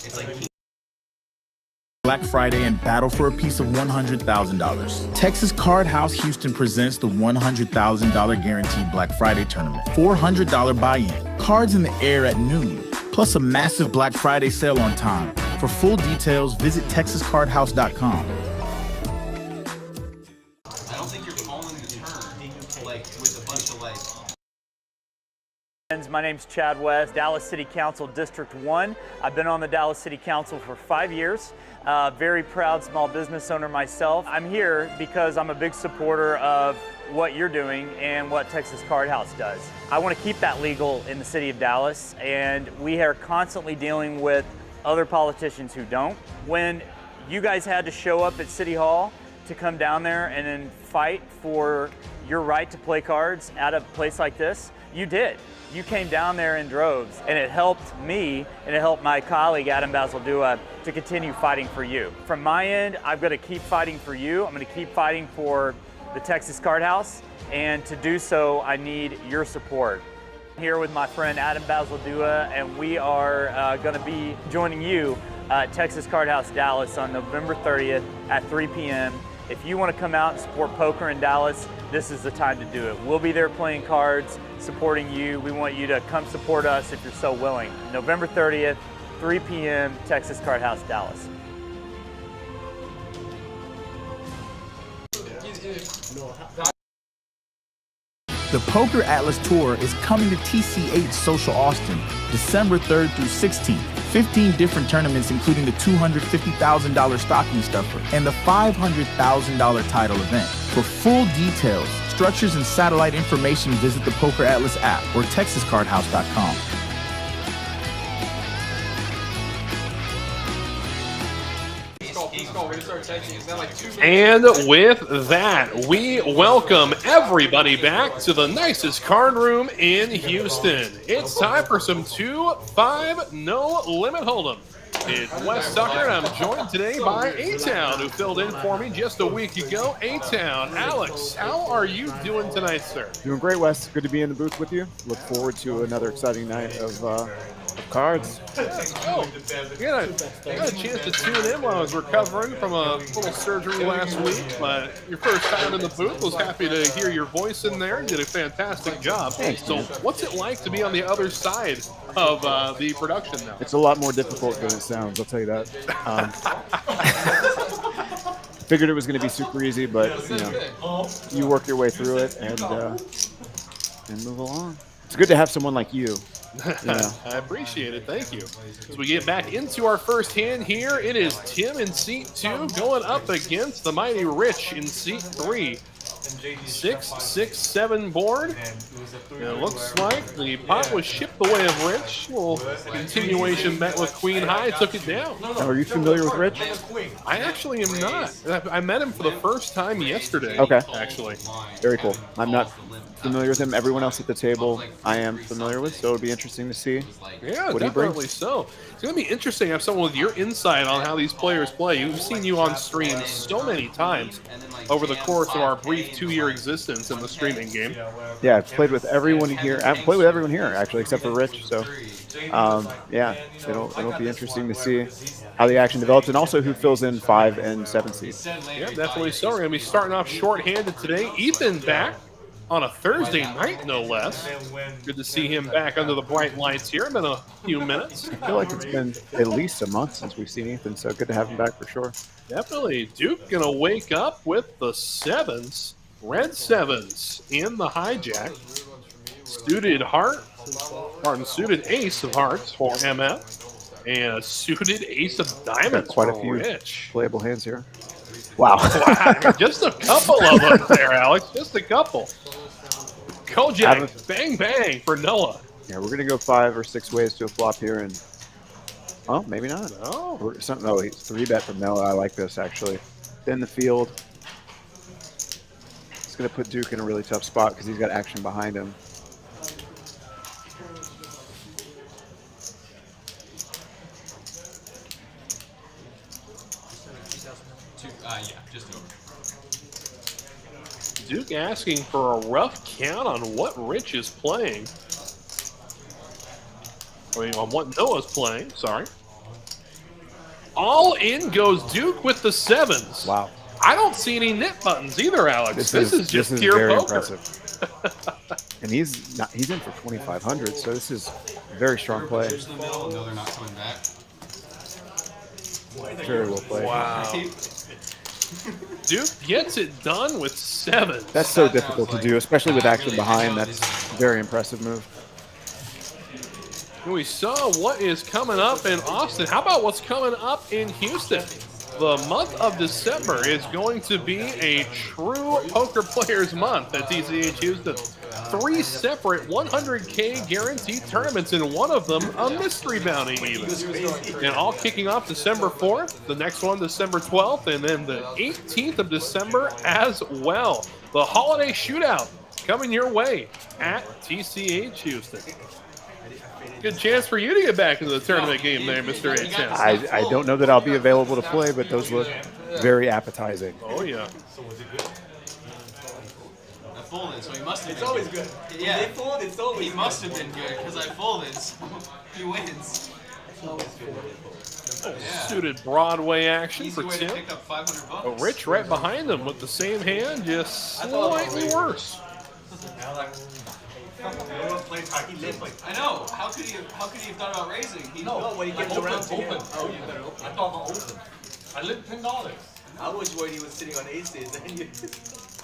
It's like Black Friday and battle for a piece of $100,000. Texas Card House Houston presents the $100,000 guaranteed Black Friday tournament. $400 buy-in, cards in the air at noon, plus a massive Black Friday sale on time. For full details, visit texascardhouse.com. I don't think you're calling the turn like with a bunch of like. My name's Chad West, Dallas City Council District 1. I've been on the Dallas City Council for 5 years. Very proud small business owner myself. I'm here because I'm a big supporter of what you're doing and what Texas Card House does. I want to keep that legal in the city of Dallas, and we are constantly dealing with other politicians who don't. When you guys had to show up at City Hall to come down there and then fight for your right to play cards at a place like this, you did. You came down there in droves, and it helped me and it helped my colleague Adam Basildua to continue fighting for you. From my end, I've got to keep fighting for you. I'm going to keep fighting for the Texas Card House, and to do so, I need your support. I'm here with my friend Adam Basildua, and we are going to be joining you at Texas Card House Dallas on November 30th at 3 p.m. If you want to come out and support poker in Dallas, this is the time to do it. We'll be there playing cards, supporting you. We want you to come support us if you're so willing. November 30th, 3 p.m., Texas Card House, Dallas. The Poker Atlas Tour is coming to TCH Social Austin, December 3rd through 16th. 15 different tournaments, including the $250,000 stocking stuffer and the $500,000 title event. For full details, structures, and satellite information, visit the Poker Atlas app or texascardhouse.com. And with that, we welcome everybody back to the nicest card room in Houston. It's time for some 2-5 no limit hold'em. It's Wes Tucker, and I'm joined today by A-Town, who filled in for me just a week ago. A-Town, Alex, how are you doing tonight, sir? Doing great, Wes. Good to be in the booth with you. Look forward to another exciting night of cards. Let's go. I got a chance to tune in while I was recovering from a little surgery last week. But your first time in the booth, was happy to hear your voice in there. You did a fantastic job. Thanks, so man. what's it like to be on the other side of the production now? It's a lot more difficult than it sounds, I'll tell you that. Figured it was going to be super easy, but you work your way through it and move along. It's good to have someone like you. Yeah. I appreciate it. Thank you. So we get back into our first hand here. It is Tim in seat 2 going up against the mighty Rich in seat 3. 6-6-7 board. And it looks like the pot was shipped the way of Rich. Little continuation bet with Queen High took it down. Now, are you familiar with Rich? I actually am not. I met him for the first time yesterday. Okay. Actually. Very cool. I'm not familiar with him. Everyone else at the table I am familiar with, so it'll be interesting to see Yeah, what he definitely brings. so. It's going to be interesting to have someone with your insight on how these players play. We've seen you on stream so many times over the course of our brief 2-year existence in the streaming game. Yeah, I've played with everyone here. I've played with everyone here, actually, except for Rich. So, yeah, it'll be interesting to see how the action develops and also who fills in 5 and 7 seeds. Yeah, definitely so. We're going to be starting off short-handed today. Ethan back on a Thursday night, no less. Good to see him back under the bright lights here. It's been a few minutes. I feel like it's been at least a month since we've seen Ethan, so good to have him back for sure. Definitely. Duke going to wake up with the 7s. Red 7s in the hijack. Suited suited ace of hearts for MF. And a suited ace of diamonds Got quite a for few Rich. playable hands here. Wow. Wow, just a couple of them there, Alex. Just a couple. Kojak, bang, bang for Noah. Yeah, we're going to go 5 or 6 ways to a flop here, and oh, maybe not. No. Oh, he's 3-bet from Noah. I like this, actually. Thin the field. It's going to put Duke in a really tough spot because he's got action behind him. Yeah, just over. Duke asking for a rough count on what Rich is playing. I mean, on what Noah's playing, sorry. all in goes Duke with the 7s. Wow. I don't see any knit buttons either, Alex. This is just pure very poker. impressive. And he's in for 2,500, so this is a very strong play. There's the middle, and no, they're not coming back. Very well played. Wow. Duke gets it done with 7s. That's so difficult to do, especially with action behind. That's a very impressive move. We saw what is coming up in Austin. How about what's coming up in Houston? The month of December is going to be a true poker players month at TCH Houston. 3 separate 100K guaranteed tournaments, and one of them a mystery bounty even. And all kicking off December 4th, the next one December 12th, and then the 18th of December as well. The holiday shootout coming your way at TCH Houston. Good chance for you to get back into the tournament game there, Mr. 810. I don't know that I'll be available to play, but those look very appetizing. Oh, yeah. I folded, so he must have It's been always good. good. Yeah. They fold, it's always He must have been good because I folded, so he wins. Suited Broadway action Easy for way to Tim. pick up 500 bucks. But Rich right behind him with the same hand, just slightly worse. I know. How could he have thought about raising? He No, when he gets around to you. open. Oh, you better open. I thought about open. I lived $10. I was worried he was sitting on aces.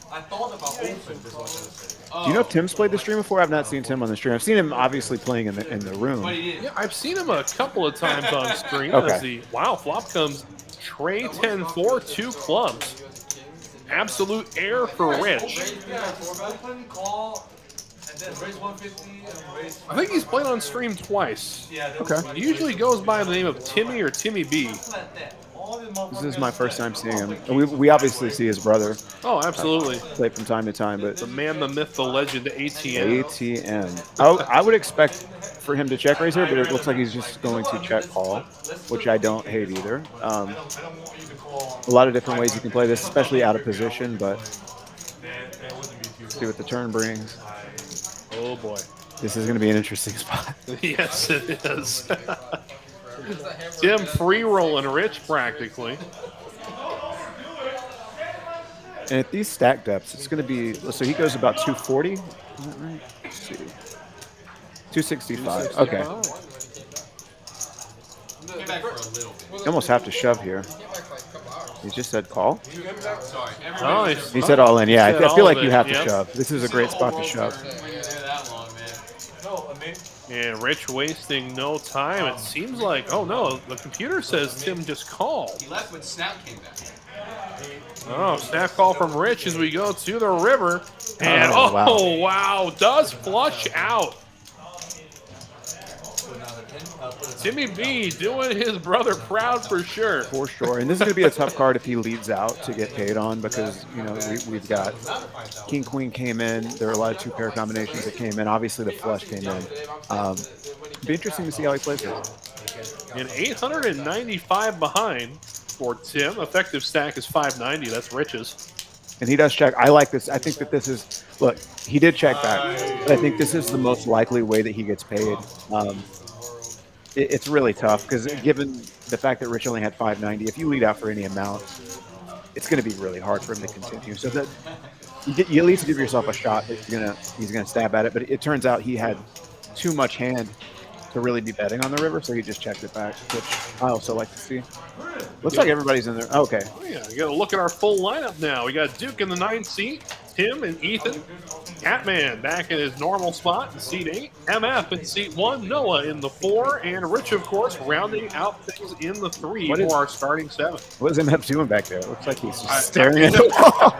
I thought about open. Is what I was saying. Do you know if Tim's played the stream before? I've not seen Tim on the stream. I've seen him obviously playing in the room. But he did. Yeah, I've seen him a couple of times on stream. Okay. As the flop comes Trey 10-4, 2 clubs. Absolute air for Rich. Open, call, and then raise 150 and raise. I think he's played on stream twice. Okay. He usually goes by the name of Timmy or Timmy B. This is my first time seeing him. We obviously see his brother Oh, absolutely. play from time to time, but The man, the myth, the legend, ATM. ATM. I would expect for him to check raise here, but it looks like he's just going to check call, which I don't hate either. A lot of different ways you can play this, especially out of position, but see what the turn brings. Oh, boy. This is going to be an interesting spot. Yes, it is. Tim free rolling Rich practically. And at these stack depths, it's going to be, so he goes about 240. Is that right? Let's see. 265. Okay. Get back for a little bit. You almost have to shove here. He just said call. Sorry. Oh, Everybody's He said all in. Yeah, Said I all feel like of you it, have to yep. shove. This is a great spot to shove. that long, man. No, I mean, And Rich wasting no time. It seems like, oh no, the computer says Tim just called. He left when Snap came back. Oh, snap call from Rich as we go to the river. And Oh, wow, does flush out. Timmy B doing his brother proud for sure. For sure. And this is going to be a tough card if he leads out to get paid on because, you know, we've got King, Queen came in. There are a lot of 2-pair combinations that came in. Obviously, the flush came in. Be interesting to see how he plays this. And 895 behind for Tim. Effective stack is 590. That's Rich's. And he does check. I like this. I think that this is, look, he did check back, but I think this is the most likely way that he gets paid. It's really tough because given the fact that Rich only had 590, if you lead out for any amount, it's going to be really hard for him to continue. So that you at least give yourself a shot that he's gonna stab at it. But it turns out he had too much hand to really be betting on the river, so he just checked it back, which I also like to see. Looks like everybody's in there. Okay. Oh, yeah, you got to look at our full lineup now. We got Duke in the 9th seat, Tim and Ethan, Catman back in his normal spot in seat 8, MF in seat 1, Noah in the 4, and Rich, of course, rounding out things in the 3 for our starting 7. What is MF doing back there? It looks like he's just staring at the wall.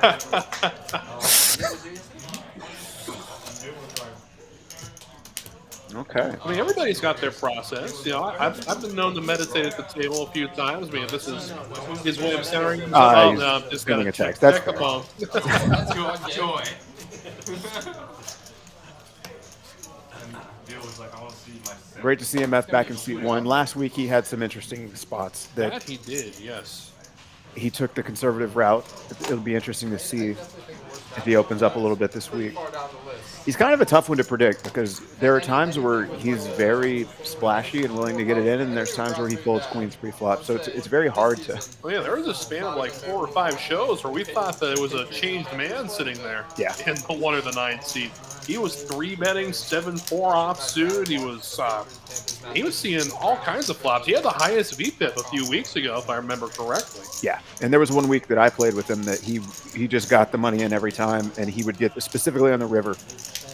Okay. I mean, everybody's got their process. You know, I've been known to meditate at the table a few times. I mean, this is his way of centering himself. He's I'm just sending going a to text. That's check the fair. phone. Joy. Great to see MF back in seat 1. Last week he had some interesting spots That he did, yes. he took the conservative route. It'll be interesting to see if he opens up a little bit this week. far down the list. He's kind of a tough one to predict because there are times where he's very splashy and willing to get it in, and there's times where he folds queens pre-flop. So it's very hard to. Well, yeah, there was a span of like 4 or 5 shows where we thought that it was a changed man sitting there in the 1 or the 9 seat. He was 3-betting 7-4 offsuit. He was seeing all kinds of flops. He had the highest VPIP a few weeks ago, if I remember correctly. Yeah, and there was one week that I played with him that he just got the money in every time, and he would get, specifically on the river,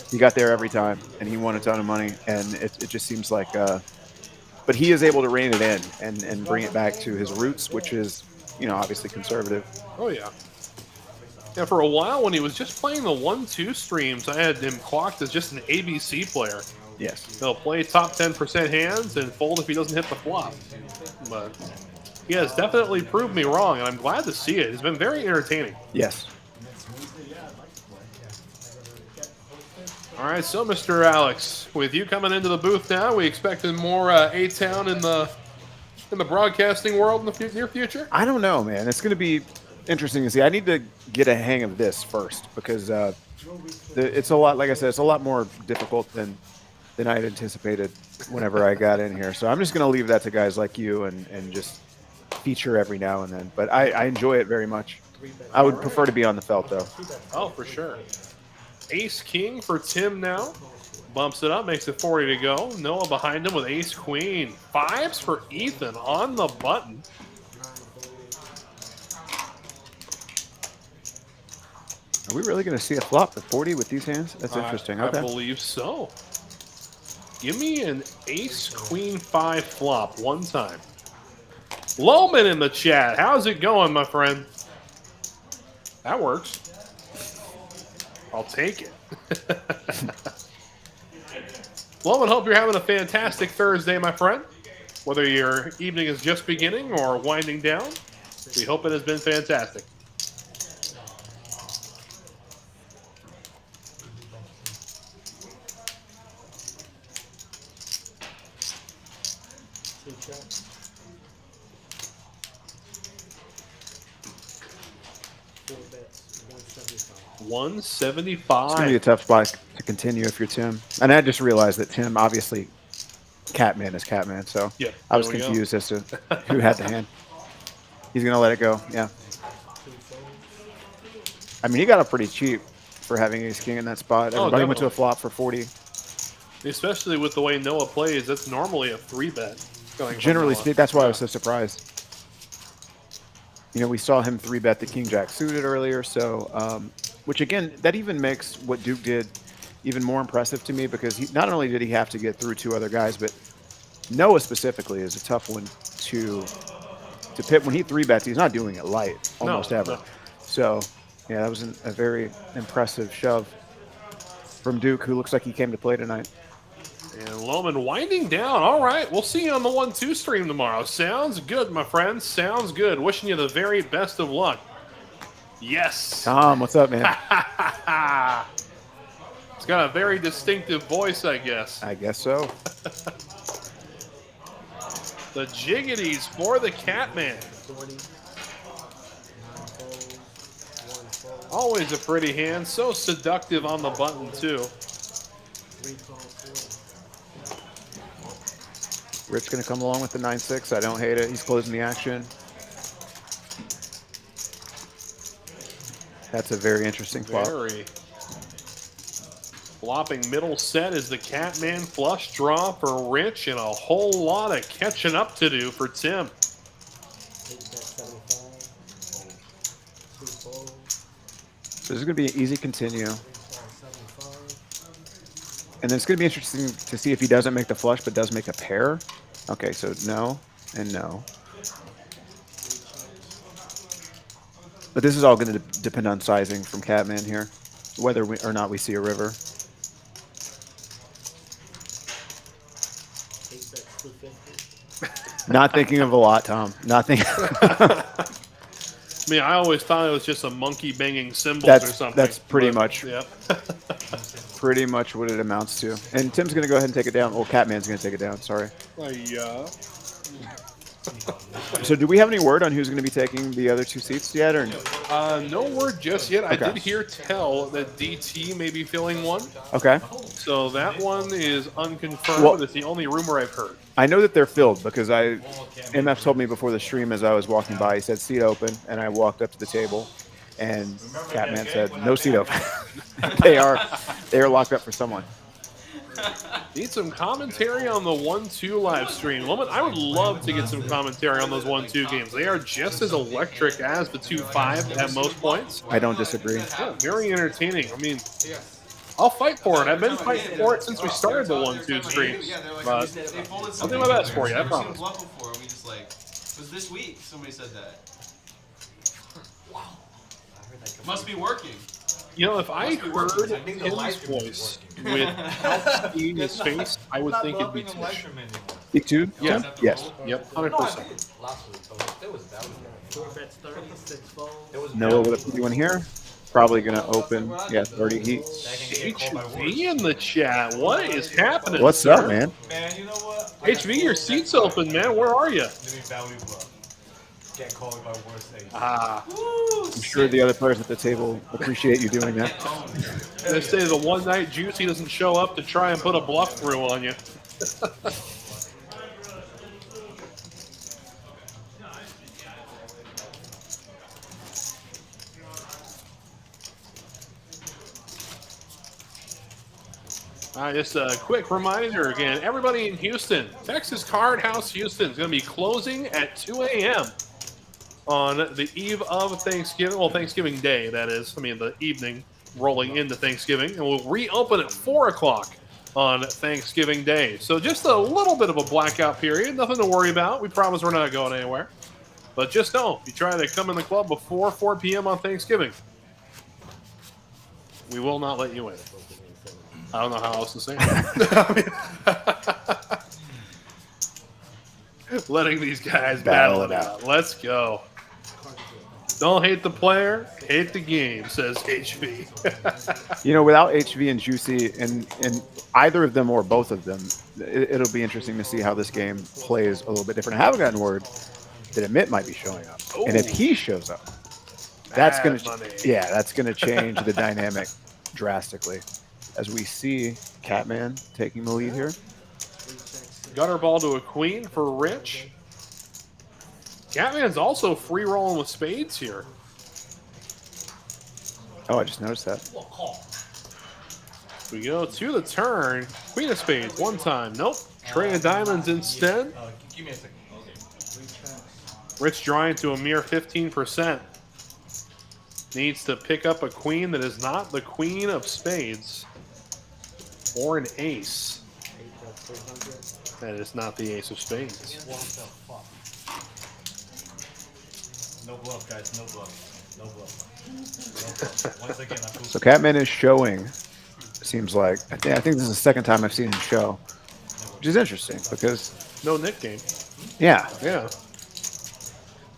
he got there every time, and he won a ton of money, and it just seems like, but he is able to rein it in and bring it back to his roots, which is, obviously conservative. Oh, yeah. Yeah, for a while when he was just playing the 1-2 streams, I had him clocked as just an ABC player. Yes. He'll play top 10% hands and fold if he doesn't hit the flop. But he has definitely proved me wrong, and I'm glad to see it. It's been very entertaining. Yes. All right, so Mr. Alex, with you coming into the booth now, we expecting more A-Town in the broadcasting world in the near future? I don't know, man. It's going to be interesting to see. I need to get a hang of this first because it's a lot, like I said, it's a lot more difficult than I had anticipated whenever I got in here. So I'm just going to leave that to guys like you and just feature every now and then. But I enjoy it very much. I would prefer to be on the felt, though. Oh, for sure. Ace-King for Tim now. Bumps it up, makes it 40 to go. Noah behind him with Ace-Queen. 5s for Ethan on the button. Are we really going to see a flop at 40 with these hands? That's interesting. Okay. I believe so. Give me an Ace-Queen 5 flop one time. Loman in the chat. How's it going, my friend? That works. I'll take it. Loman, hope you're having a fantastic Thursday, my friend. Whether your evening is just beginning or winding down, we hope it has been fantastic. $175. It's going to be a tough spot to continue if you're Tim. And I just realized that Tim, obviously, Catman is Catman. So yeah, I was confused as to who had the hand. He's going to let it go. Yeah. I mean, he got up pretty cheap for having Ace-King in that spot. Everybody went to a flop for 40. Especially with the way Noah plays, that's normally a 3-bet. Generally speaking, that's why I was so surprised. We saw him 3-bet the King-Jack suited earlier, so which again, that even makes what Duke did even more impressive to me because not only did he have to get through 2 other guys, but Noah specifically is a tough one to pit. When he 3-bets, he's not doing it light almost ever. No. So yeah, that was a very impressive shove from Duke, who looks like he came to play tonight. And Loman winding down. All right, we'll see you on the 1-2 stream tomorrow. Sounds good, my friend. Sounds good. Wishing you the very best of luck. Yes. Tom, what's up, man? It's got a very distinctive voice, I guess. I guess so. The jiggities for the Catman. Always a pretty hand. So seductive on the button, too. Rich going to come along with the 9-6. I don't hate it. He's closing the action. That's a very interesting flop. Very. Flopping middle set is the Catman flush draw for Rich and a whole lot of catching up to do for Tim. So this is going to be an easy continue. And then it's going to be interesting to see if he doesn't make the flush but does make a pair. Okay, so no and no. But this is all going to depend on sizing from Catman here, whether or not we see a river. Not thinking of a lot, Tom. Not thinking. I mean, I always thought it was just a monkey banging cymbals or something. That's pretty much. Yep. Pretty much what it amounts to. And Tim's going to go ahead and take it down. Well, Catman's going to take it down. Sorry. So do we have any word on who's going to be taking the other 2 seats yet, or no? No word just yet. I Okay. did hear tell that DT may be filling one. Okay. So that one is unconfirmed, Well- but it's the only rumor I've heard. I know that they're filled because MF told me before the stream as I was walking by, he said seat open, and I walked up to the table, and Catman said no seat open. they are locked up for someone. Need some commentary on the 1-2 live stream. Woman, I would love to get some commentary on those 1-2 games. They are just as electric as the 2-5 at most points. I don't disagree. Yeah, very entertaining. I mean, I'll fight for it. I've been fighting for it since we started the 1-2 streams. Yeah, they're like, But they folded I'll something. do my best for you, I We've seen promise. bluff before, and we just like, it was this week somebody said that. Must be working. You know, if I heard his voice with help in his face, I would think it'd be Tish. Seat 2? Yeah. Yes. Yep, 100%. Noah with a pretty one here. Probably going to open. Yeah, 30 heat. HV in the chat. What is happening? What's sir? up, man? Man, you know what? HV, your seat's open, man. Where are you? Let me value bluff. Get called by worst ace. Ah, I'm sure the other players at the table appreciate you doing that. they say the one night Juicy doesn't show up to try and put a bluff through on you. Just a quick reminder again, everybody in Houston, Texas Card House Houston is going to be closing at 2 a.m. on the eve of Thanksgiving. Well, Thanksgiving Day, that is. I mean, the evening rolling into Thanksgiving. And we'll reopen at 4 o'clock on Thanksgiving Day. So just a little bit of a blackout period. Nothing to worry about. We promise we're not going anywhere. But just know, if you try to come in the club before 4 p.m. on Thanksgiving, we will not let you in. I don't know how else to say it. Letting these guys battle it out. Let's go. Don't hate the player, hate the game, says HV. You know, without HV and Juicy and either of them or both of them, it'll be interesting to see how this game plays a little bit different. I haven't gotten word that Amit might be showing up. Ooh. And if he shows up, that's going Bad money. to that's going to change the dynamic drastically. As we see Catman taking the lead here. Gutter ball to a queen for Rich. Catman's also free rolling with spades here. Oh, I just noticed that. We go to the turn. Queen of spades one time. Nope. Tray of diamonds instead. Give me a second. Rich drawing to a mere 15%. Needs to pick up a queen that is not the queen of spades. Or an ace. That is not the ace of spades. No bluff, guys. No bluff. No bluff. No bluff. Once again, I So Catman is showing, seems like. I think this is the second time I've seen him show, which is interesting because, No Nick game. yeah, Yeah.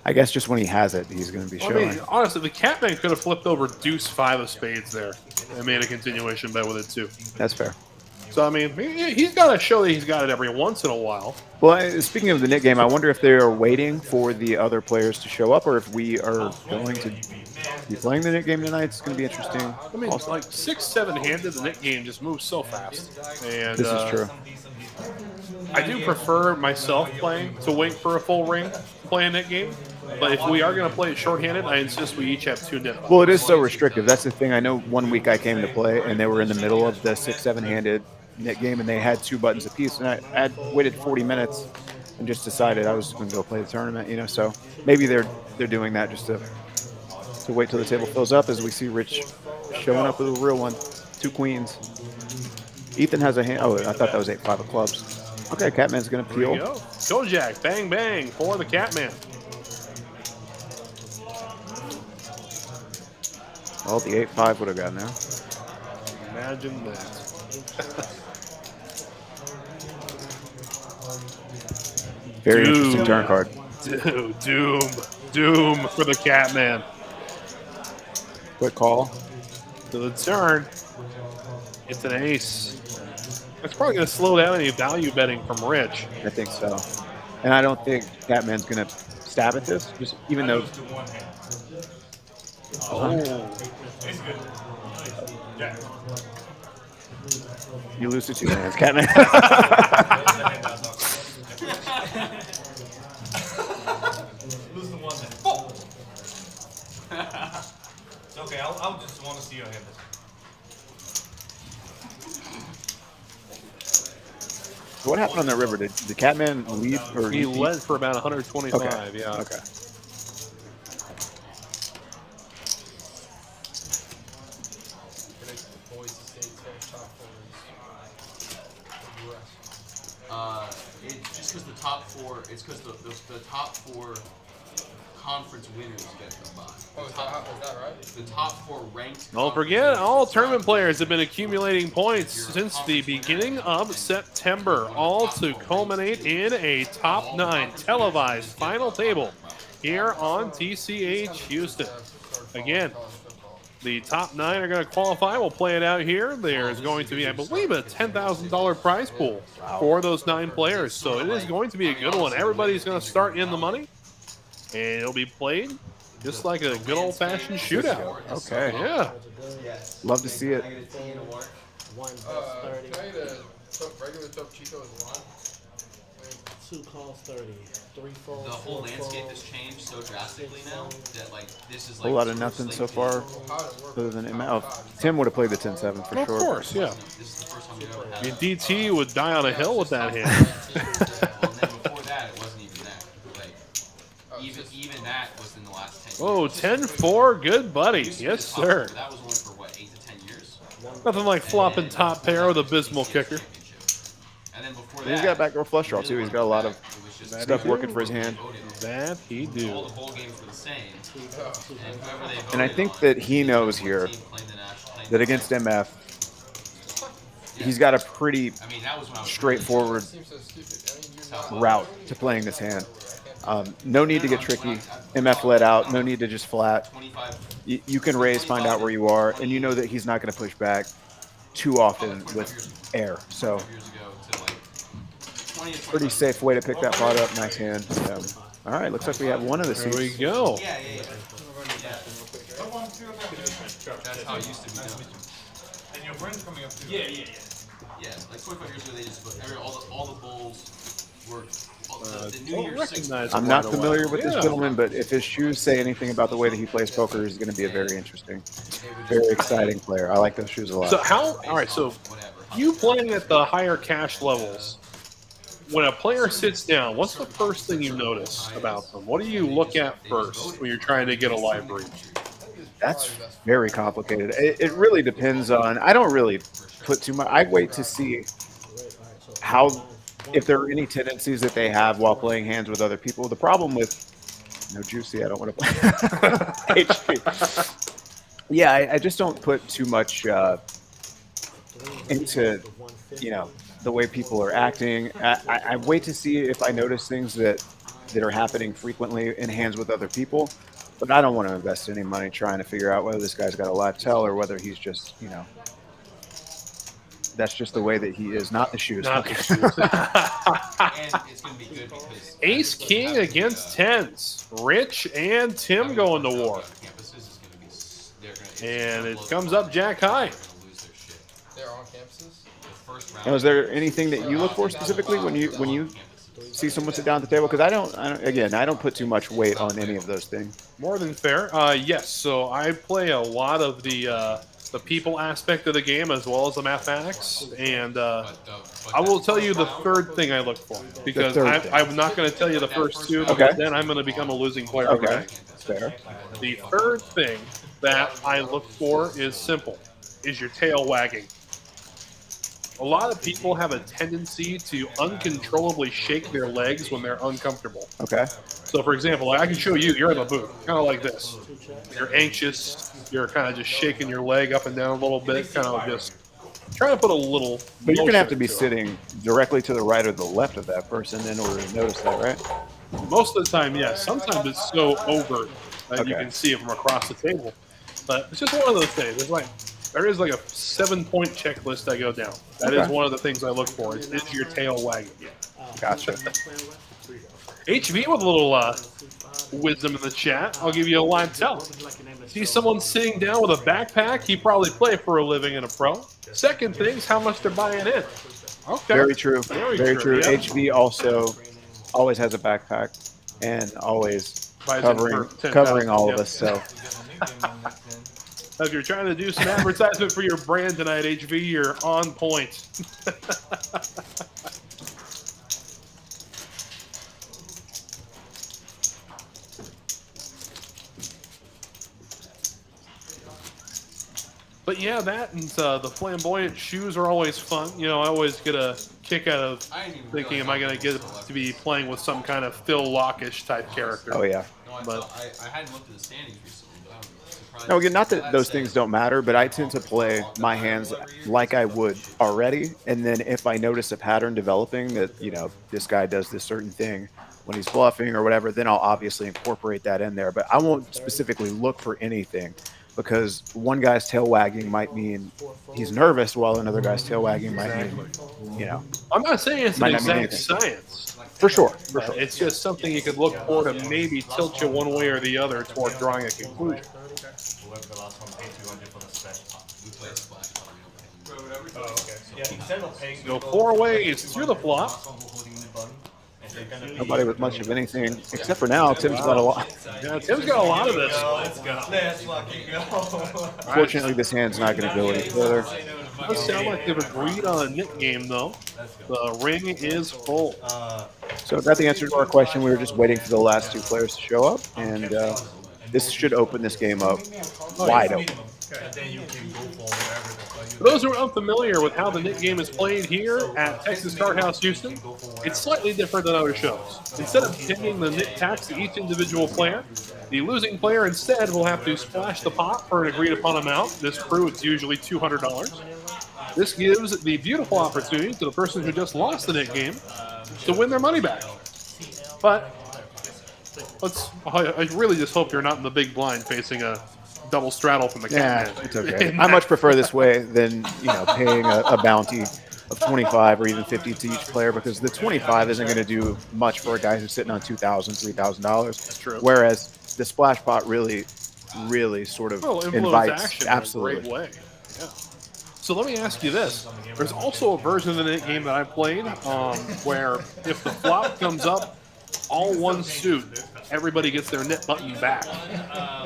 I guess just when he has it, he's going to be I showing. mean, honestly, the Catman could have flipped over deuce 5 of spades there and made a continuation bet with it too. That's fair. So, I mean, he's got to show that he's got it every once in a while. Well, speaking of the Nick game, I wonder if they are waiting for the other players to show up or if we are going to be playing the Nick game tonight. It's going to be interesting. I mean, Also, like 6-7-handed, the Nick game just moves so fast. And this is true. I do prefer myself playing to wait for a full ring, play a Nick game. But if we are going to play it shorthanded, I insist we each have 2 nip. Well, it is so restrictive. That's the thing. I know one week I came to play and they were in the middle of the 6-7-handed Nick game and they had 2 buttons apiece. And I had waited 40 minutes and just decided I was going to go play the tournament. You know, so maybe they're doing that just to wait till the table fills up as we see Rich showing up with a real one. 2 queens. Ethan has a hand. Oh, I thought that was 8-5 of clubs. Okay, Catman's going to There you peel. go. Kojak, bang, bang for the Catman. Well, the 8-5 would have gotten there. Imagine that. Very Dude. interesting turn card. Dude, doom for the Catman. Quick call. To the turn. It's an ace. That's probably going to slow down any value betting from Rich. I think so. And I don't think Catman's going to stab at this, just even though. You lose to 2 hands, Catman. Lose the 1 hand. It's okay, I'll just want to see your hand. What happened on the river? Did the Catman lead? Or He led for about 125, okay. yeah. Okay. It's just because the top 4. It's because the top 4 conference winners get the bye. Oh, is that right? The top 4 ranked. Don't forget, all tournament players have been accumulating points since the beginning of September, all to culminate in a top 9 televised final table here on TCH Houston. Again, the top 9 are going to qualify. We'll play it out here. There's going to be, I believe, a $10,000 prize pool for those 9 players. So it is going to be a good one. Everybody's going to start in the money, and it'll be played just like a good old-fashioned shootout. Okay. Yeah. Love to see it. Can I get a regular top Chico as well? 2 calls 30, 3 folds. The whole 4 landscape folds, has changed so drastically now that like this is A like whole lot of nothing so far, other than Tim would have played the 10-7 for Of sure. course, yeah. This is the first time we've ever I had. mean, DT would die on a hill with that hand. Well, and then before that, it wasn't even that. Like even that was in the last 10 Oh, years. 10-4, good buddy. Yes, sir. That was only for what, 8 to 10 years. Nothing like flopping top pair with abysmal kicker. And then before He's that, got a backdoor flush draw too. He's got a lot of stuff working for his hand. That he all do. the bowl games were the same. And whoever they And I voted think on, that he knows here that against MF, he's got a pretty I mean, that was when I was straightforward route to playing this hand. No need to get tricky. MF let out. No need to just flat. 25 You can raise, find out where you are, and you know that he's not going to push back too often with air. So years ago to like 20 or 25 pretty safe way to pick that pot up. Nice hand. So, all right, looks like we have one of the There we seats. go. Yeah. That's how it used to be done. And your friend's coming up too. Yeah. Like 25 years ago, they just put all the bowls were the New Don't Year's recognize six. I'm not right away. familiar with this Yeah. gentleman, but if his shoes say anything about the way that he plays poker, he's going to be a very interesting, very exciting player. I like those shoes a lot. So all right, so you playing at the higher cash levels, when a player sits down, what's the first thing you notice about them? What do you look at first when you're trying to get a live read? That's very complicated. It really depends on. I don't really put too much. I wait to see how, if there are any tendencies that they have while playing hands with other people. The problem with juicy, I don't want to play HP. Yeah, I just don't put too much into the way people are acting. I wait to see if I notice things that are happening frequently in hands with other people. But I don't want to invest any money trying to figure out whether this guy's got a live tell or whether he's just, that's just the way that he is, not the shoes. Not the Okay. shoes. And it's going to be good because Ace King against tens. Rich and Tim going to war. campuses is going to be they're going to And it comes up Jack High. lose their shit. They're on campuses? The first round. Now, is there anything that you look for specifically when you see someone sit down at the table? Because I don't put too much weight on any of those things. More than fair. Yes, so I play a lot of the people aspect of the game as well as the mathematics, and I will tell you the third thing I look for, because third thing. I'm not going to tell you the first two, Okay. because then I'm going to become a losing player. Okay, fair. The third thing that I look for is simple, is your tail wagging. A lot of people have a tendency to uncontrollably shake their legs when they're uncomfortable. Okay. So, for example, I can show you, you're in a booth, kind of like this. You're anxious, you're kind of just shaking your leg up and down a little bit, kind of just trying to put a little. But you're going to have to be motion sitting directly to the right or the left of that person in order to notice that, right? it. Most of the time, yes. Sometimes it's so overt that you Okay. can see it from across the table. But it's just one of those things. There is like a 7-point checklist I go down. That is Okay. one of the things I look for. Is your tail wagging? Gotcha. HV with a little wisdom in the chat. I'll give you a line tell. See someone sitting down with a backpack, he probably play for a living in a pro. Second thing is how much they're buying in. Okay. Very true. Very true. Yep. HV also always has a backpack and always Buys in for covering 10,000, all yep. of us. So If you're trying to do some advertisement for your brand tonight, HV, you're on point. But yeah, that and the flamboyant shoes are always fun. You know, I always get a kick out of thinking, am I going to get to be playing with some kind of Phil Lockish type character? oh yeah. No, I hadn't looked at the standings recently, but I'm surprised. No, again, not that those things don't matter, but I tend to play my hands like I would already, and then if I notice a pattern developing that, you know, this guy does this certain thing when he's bluffing or whatever, then I'll obviously incorporate that in there. But I won't specifically look for anything, because one guy's tail wagging might mean he's nervous, while another guy's tail wagging might mean, you know. I'm not saying it's an Might not mean exact science. For sure. It's just something you could look for to maybe tilt you one way or the other toward drawing a conclusion. Whoever the last one paid 200 for the splash pot. We play a splash pot. Oh, okay. Yeah, instead of paying. Go 4 ways through the flop. Nobody with much of anything, except for now, Tim's got a lot. Yeah, Tim's got a lot of this. Let's go. Let's fucking go. Fortunately, this hand's not going to go any further. It does sound like they've agreed on a Nick game, though. The ring is full. So got the answer to our question. We were just waiting for the last two players to show up, and this should open this game up wide open. And then you can go for whatever the fuck you For those who are unfamiliar with how the Nick game is played here at Texas Card House Houston, it's slightly different than other shows. Instead of pinning the Nick tax to each individual player, the losing player instead will have to splash the pot for an agreed upon amount. This crew, it's usually $200. This gives the beautiful opportunity to the person who just lost the Nick game to win their money back. But I really just hope you're not in the big blind facing a double straddle from the Yeah, Catman. it's okay. I much prefer this way than, you know, paying a bounty of 25 or even 50 to each player, because the 25 isn't going to do much for a guy who's sitting on $2,000, $3,000. That's true. Whereas the splash pot really sort of invites action absolutely. in a great way. Yeah. So let me ask you this: there's also a version of the Nick game that I played where if the flop comes up all one suit, everybody gets their knit button back.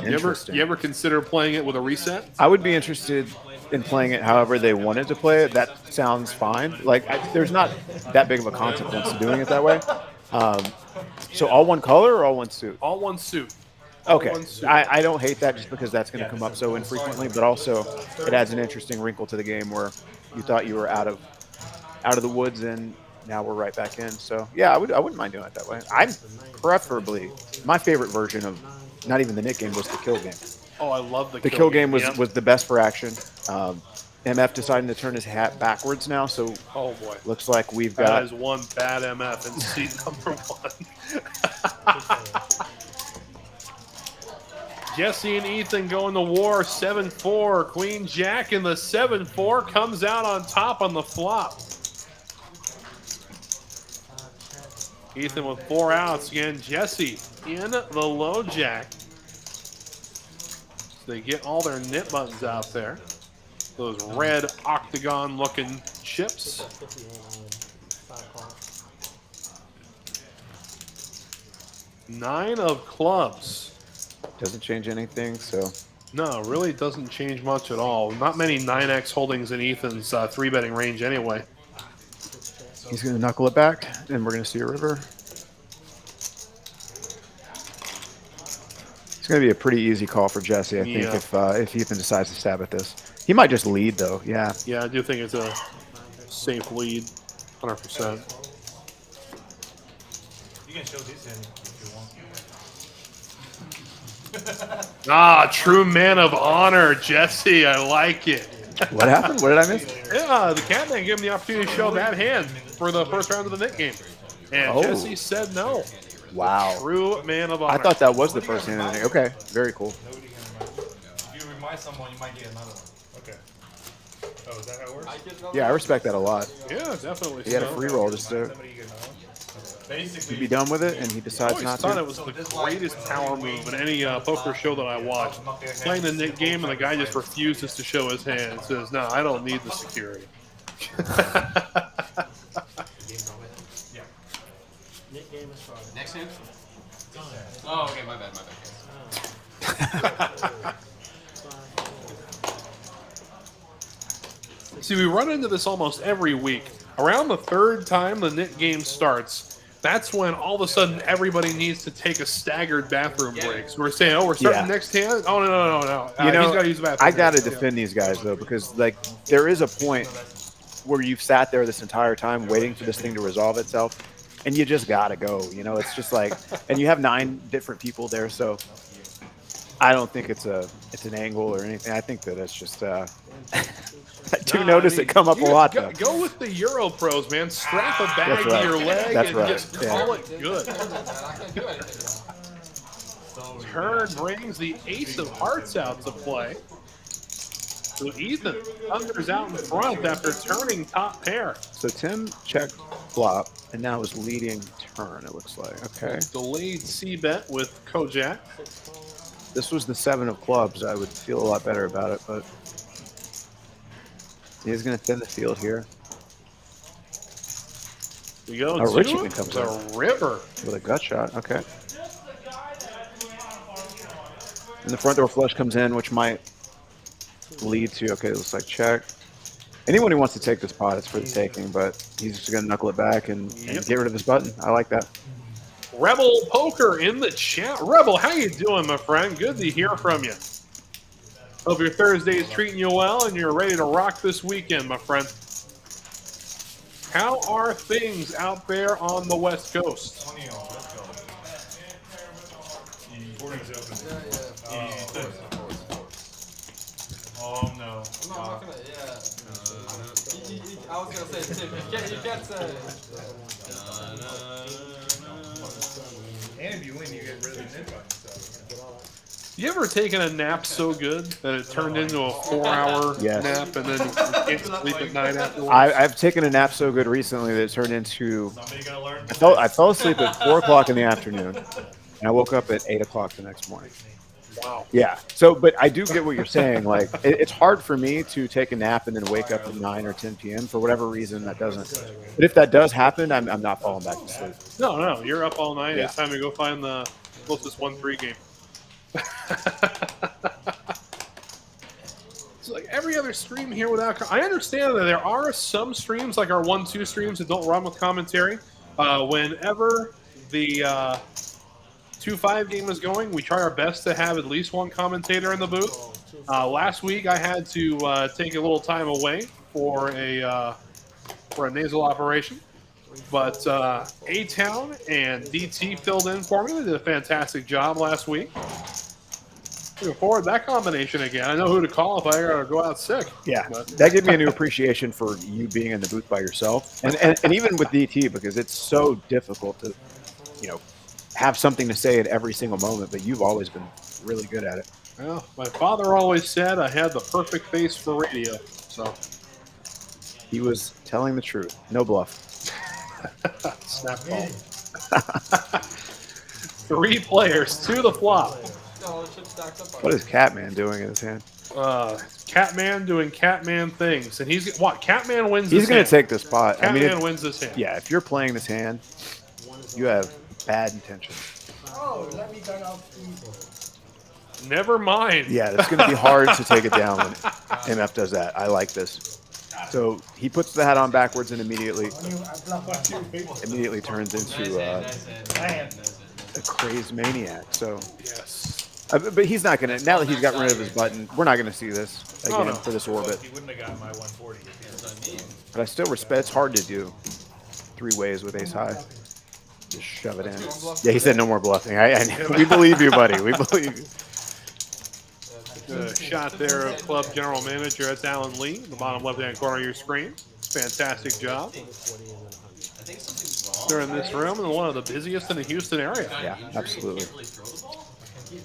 You ever consider playing it with a reset? I would be interested in playing it however they wanted to play it. That sounds fine. Like, there's not that big of a consequence to doing it that way. So all one color or all one suit? All one suit. Okay. I don't hate that, just because that's going to come up so infrequently, but also it adds an interesting wrinkle to the game where you thought you were out of the woods and now we're right back in. So yeah, I wouldn't mind doing it that way. I'm preferably, my favorite version of not even the Nick game was the kill game. Oh, I love the kill game was the best for action. MF deciding to turn his hat backwards now, so oh boy, looks like we've that got is one bad MF in seat number 1. Jesse and Ethan going to war, 7-4. Queen Jack in the 7-4 comes out on top on the flop. Ethan with 4 outs. Again, Jesse in the low jack. So they get all their knit buttons out there. Those red octagon looking chips. Nine of clubs. Doesn't change anything, so. No, really doesn't change much at all. Not many 9X holdings in Ethan's 3-betting range anyway. He's going to knuckle it back, and we're going to see a river. It's going to be a pretty easy call for Jesse, I think, if Ethan decides to stab at this. He might just lead, though, yeah. Yeah, I do think it's a safe lead, 100%. You can show this in if you want. Ah, true man of honor, Jesse. I like it. What happened? What did I miss? Yeah, the Catman gave him the opportunity to show that hand for the first round of the Nick game. And Jesse said no. Wow. True man of honor. I thought that was the first hand of the day. Okay, very cool. If you remind someone, you might get another one. Okay. Oh, is that how it works? Yeah, I respect that a lot. Yeah, definitely. He had a free roll just there. Somebody you get another one? he'd be done with it, and he I decides always not thought to. it was the greatest power move in any poker show that I watched. Playing the Nick game, and the guy just refuses to show his hand. Says, "No, I don't need the security." Nick game is started. Next hand? Oh, okay, my bad. See, we run into this almost every week. Around the third time the Nick game starts, that's when all of a sudden everybody needs to take a staggered bathroom break. So we're saying, oh, we're starting Yeah. next hand? Oh, no. You know, he's got to use the bathroom. I got to break. defend these guys though, because like there is a point where you've sat there this entire time waiting for this thing to resolve itself, and you just got to go. You know, it's just like, and you have 9 different people there, so I don't think it's an angle or anything. I think that it's just. I do notice it come up a lot. Though. Go with the Euro pros, man. Strap a bag That's right. to your leg That's and right. just call it good. I can't do anything now. Turn brings the ace of hearts out to play. So Ethan thunders out in front after turning top pair. So Tim checked flop, and now is leading turn. It looks like okay. Delayed C-bet with Kojak. This was the 7 of clubs. I would feel a lot better about it, but he's going to thin the field here. We go Oh, to Richmond comes the up. river. With a gut shot, okay. And the front door flush comes in, which might lead to, okay, it looks like check. Anyone who wants to take this pot, it's for the taking, but he's just going to knuckle it back and get rid of his button. I like that. Rebel Poker in the chat. Rebel, how you doing, my friend? Good to hear from you. Hope your Thursday is treating you well and you're ready to rock this weekend, my friend. How are things out there on the West Coast? Oh no. I'm not gonna, I was gonna say, Tim, you can't say. And if you win, you get rid of the mid button. You ever taken a nap so good that it turned into a 4-hour Yes. nap and then you can't sleep at night afterwards? I've taken a nap so good recently that it turned into. Somebody gonna learn. I fell asleep at 4 o'clock in the afternoon, and I woke up at 8 o'clock the next morning. Wow. Yeah. So, but I do get what you're saying. Like, it's hard for me to take a nap and then wake up at 9 or 10 p.m. for whatever reason that doesn't. But if that does happen, I'm not falling back to sleep. No, you're up all night. Yeah. It's time to go find the closest 1-3 game. So like every other stream here without, I understand that there are some streams like our 1-2 streams that don't run with commentary. Whenever the 2-5 game is going, we try our best to have at least one commentator in the booth. Last week I had to take a little time away for a nasal operation. But A-Town and DT filled in for me. They did a fantastic job last week. Looking forward to that combination again. I know who to call if I gotta go out sick. Yeah, But that gave me a new appreciation for you being in the booth by yourself, and even with DT, because it's so difficult to, have something to say at every single moment. But you've always been really good at it. well, my father always said I had the perfect face for radio. So He was telling the truth. No bluff. snap ball. 3 players to the flop. All the chips stacked up. What is Catman doing in his hand? Catman doing Catman things, and he's what? Catman wins. He's this going hand. to take this pot. I mean, Catman wins this hand. yeah, if you're playing this hand, you have bad intentions. Oh, let me turn off the Never mind. Yeah, it's going to be hard to take it down when MF does that. I like this. So he puts the hat on backwards and immediately turns into a crazed maniac. So, Yes. but he's not going to. Now that he's got rid of his button, we're not going to see this again no. for this orbit. He wouldn't have gotten my 140 if he was But I still respect. It's hard to do 3 ways with ace high. Just shove it in. Yeah, he said no more bluffing. We believe you, buddy. We believe you. Shot there of club general manager. That's Alan Lee, the bottom left-hand corner of your screen. Fantastic job. They're in this room and one of the busiest in the Houston area. Yeah, absolutely.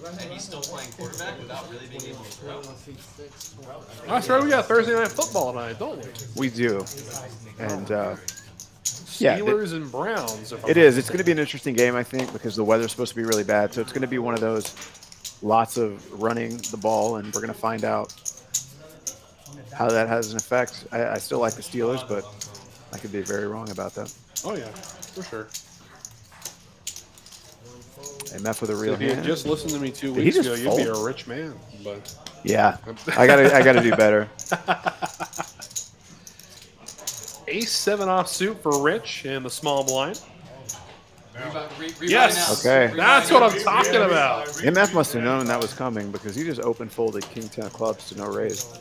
And he's still playing quarterback without really being able to throw. That's right. We got Thursday night football tonight, don't we? We do. And Yeah, Steelers and Browns. It is. It's going to be an interesting game, I think, because the weather's supposed to be really bad. So it's going to be one of those lots of running the ball, and we're going to find out how that has an effect. I still like the Steelers, but I could be very wrong about that. Oh, yeah, for sure. They mess with a real If you had hand. just listened to me 2 Did he weeks just ago, you'd be a fold? rich man. But Yeah, I gotta do better. Ace-7 offsuit for Rich in the small blind. Rebuy Yes. now. Okay. That's what I'm talking about. MF must have known that was coming because he just open folded king 10 of clubs to no raise.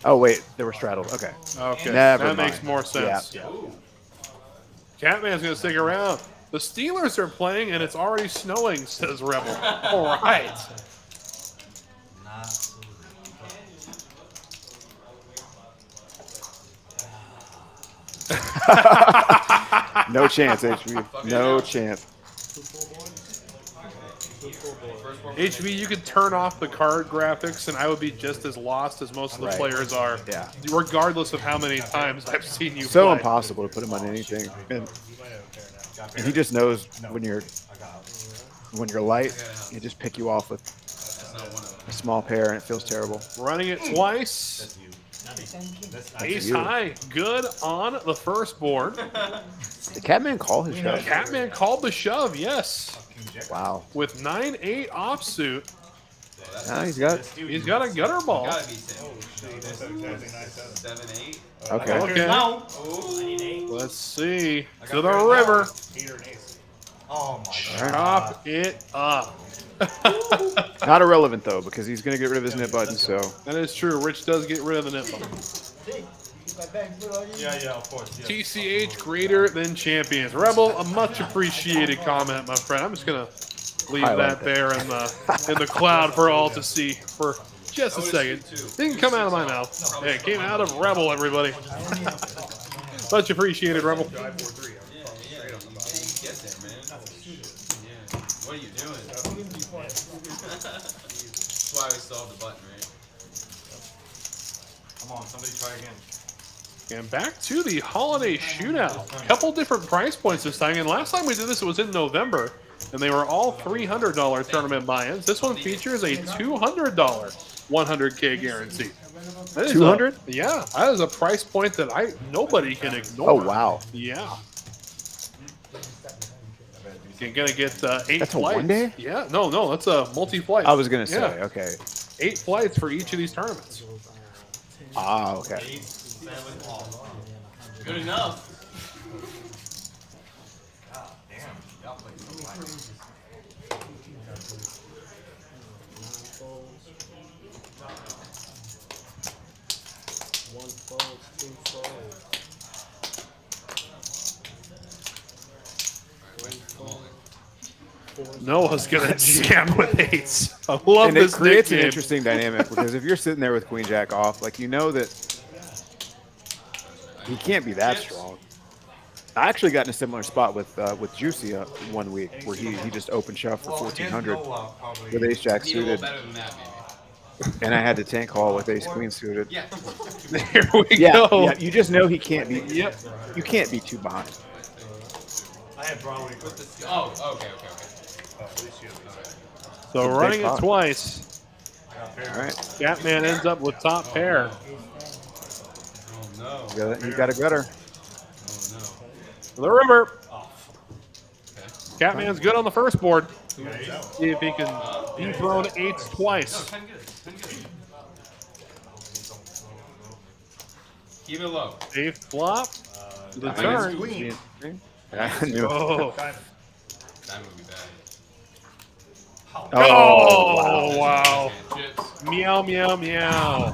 Oh wait, they were straddled. Okay. Okay, Never that mind. makes more sense. Yeah. Catman's going to stick around. The Steelers are playing, and it's already snowing, says Rebel. All right. No chance, HB. No chance. HV, you could turn off the card graphics, and I would be just as lost as most of the Right. players are. Yeah. Regardless of how many times I've seen you So play. impossible to put him on anything. And he just knows when you're light, he just pick you off with a small pair, and it feels terrible. Running it twice. Ace you. high. Good on the first board. Did Catman call his shot? Catman called the shove, yes. Wow. With 9-8 offsuit. Now he's got a gutter ball. Gotta be 7, 8. okay. Okay. Let's see. To the river. Oh my Chop it up. Not irrelevant though, because he's gonna get rid of his nip button. So That is true. Rich does get rid of the nip button. Yeah, of course. Yeah. TCH greater than champions. Rebel, a much appreciated comment, my friend. I'm just gonna leave Highlight that there in the cloud for all to see for just a second. Didn't come out of my mouth. Hey, it came out of Rebel, everybody. Much appreciated, Rebel. Get there, man. Yeah. What are you doing? That's why we still have the button, right? Come on, somebody try again. And back to the holiday shootout. Couple different price points this time. And last time we did this, it was in November. And they were all $300 tournament buy-ins. This one features a $200 100K guarantee. That is 200? Yeah, that is a price point that nobody can ignore. oh wow, Yeah. You're gonna get 8 That's a flights. one-day? Yeah, no, that's a multi-flight. I was gonna say Yeah. okay. 8 flights for each of these tournaments. Ah, okay. 8, 7 off. Good enough. God damn. Y'all play so light. One fold, 2 folds. Noah's gonna jam with 8s. I love And it this creates an nickname. interesting dynamic because if you're sitting there with Queen Jack off, like you know that he can't be that strong. I actually got in a similar spot with Juicy one week where he just opened shove for 1400 with Ace Jack Need a little suited, better than that, maybe. and I had to tank call with Ace Queen suited. Yeah. There we Yeah, go. yeah, you just know he can't be. Yep. You can't be too behind. I had Broadway. Oh, okay. So Big running it pot. twice, All right, Catman ends up with top pair. Oh, no. you got a gutter. The river. Catman's good on the first board. See if he can dethrone 8s twice. 10 good. Keep it low. 8th flop. To the Diamond's turn. queen. I knew. Oh, Diamond would be bad. oh wow. Chips. Meow, meow, meow.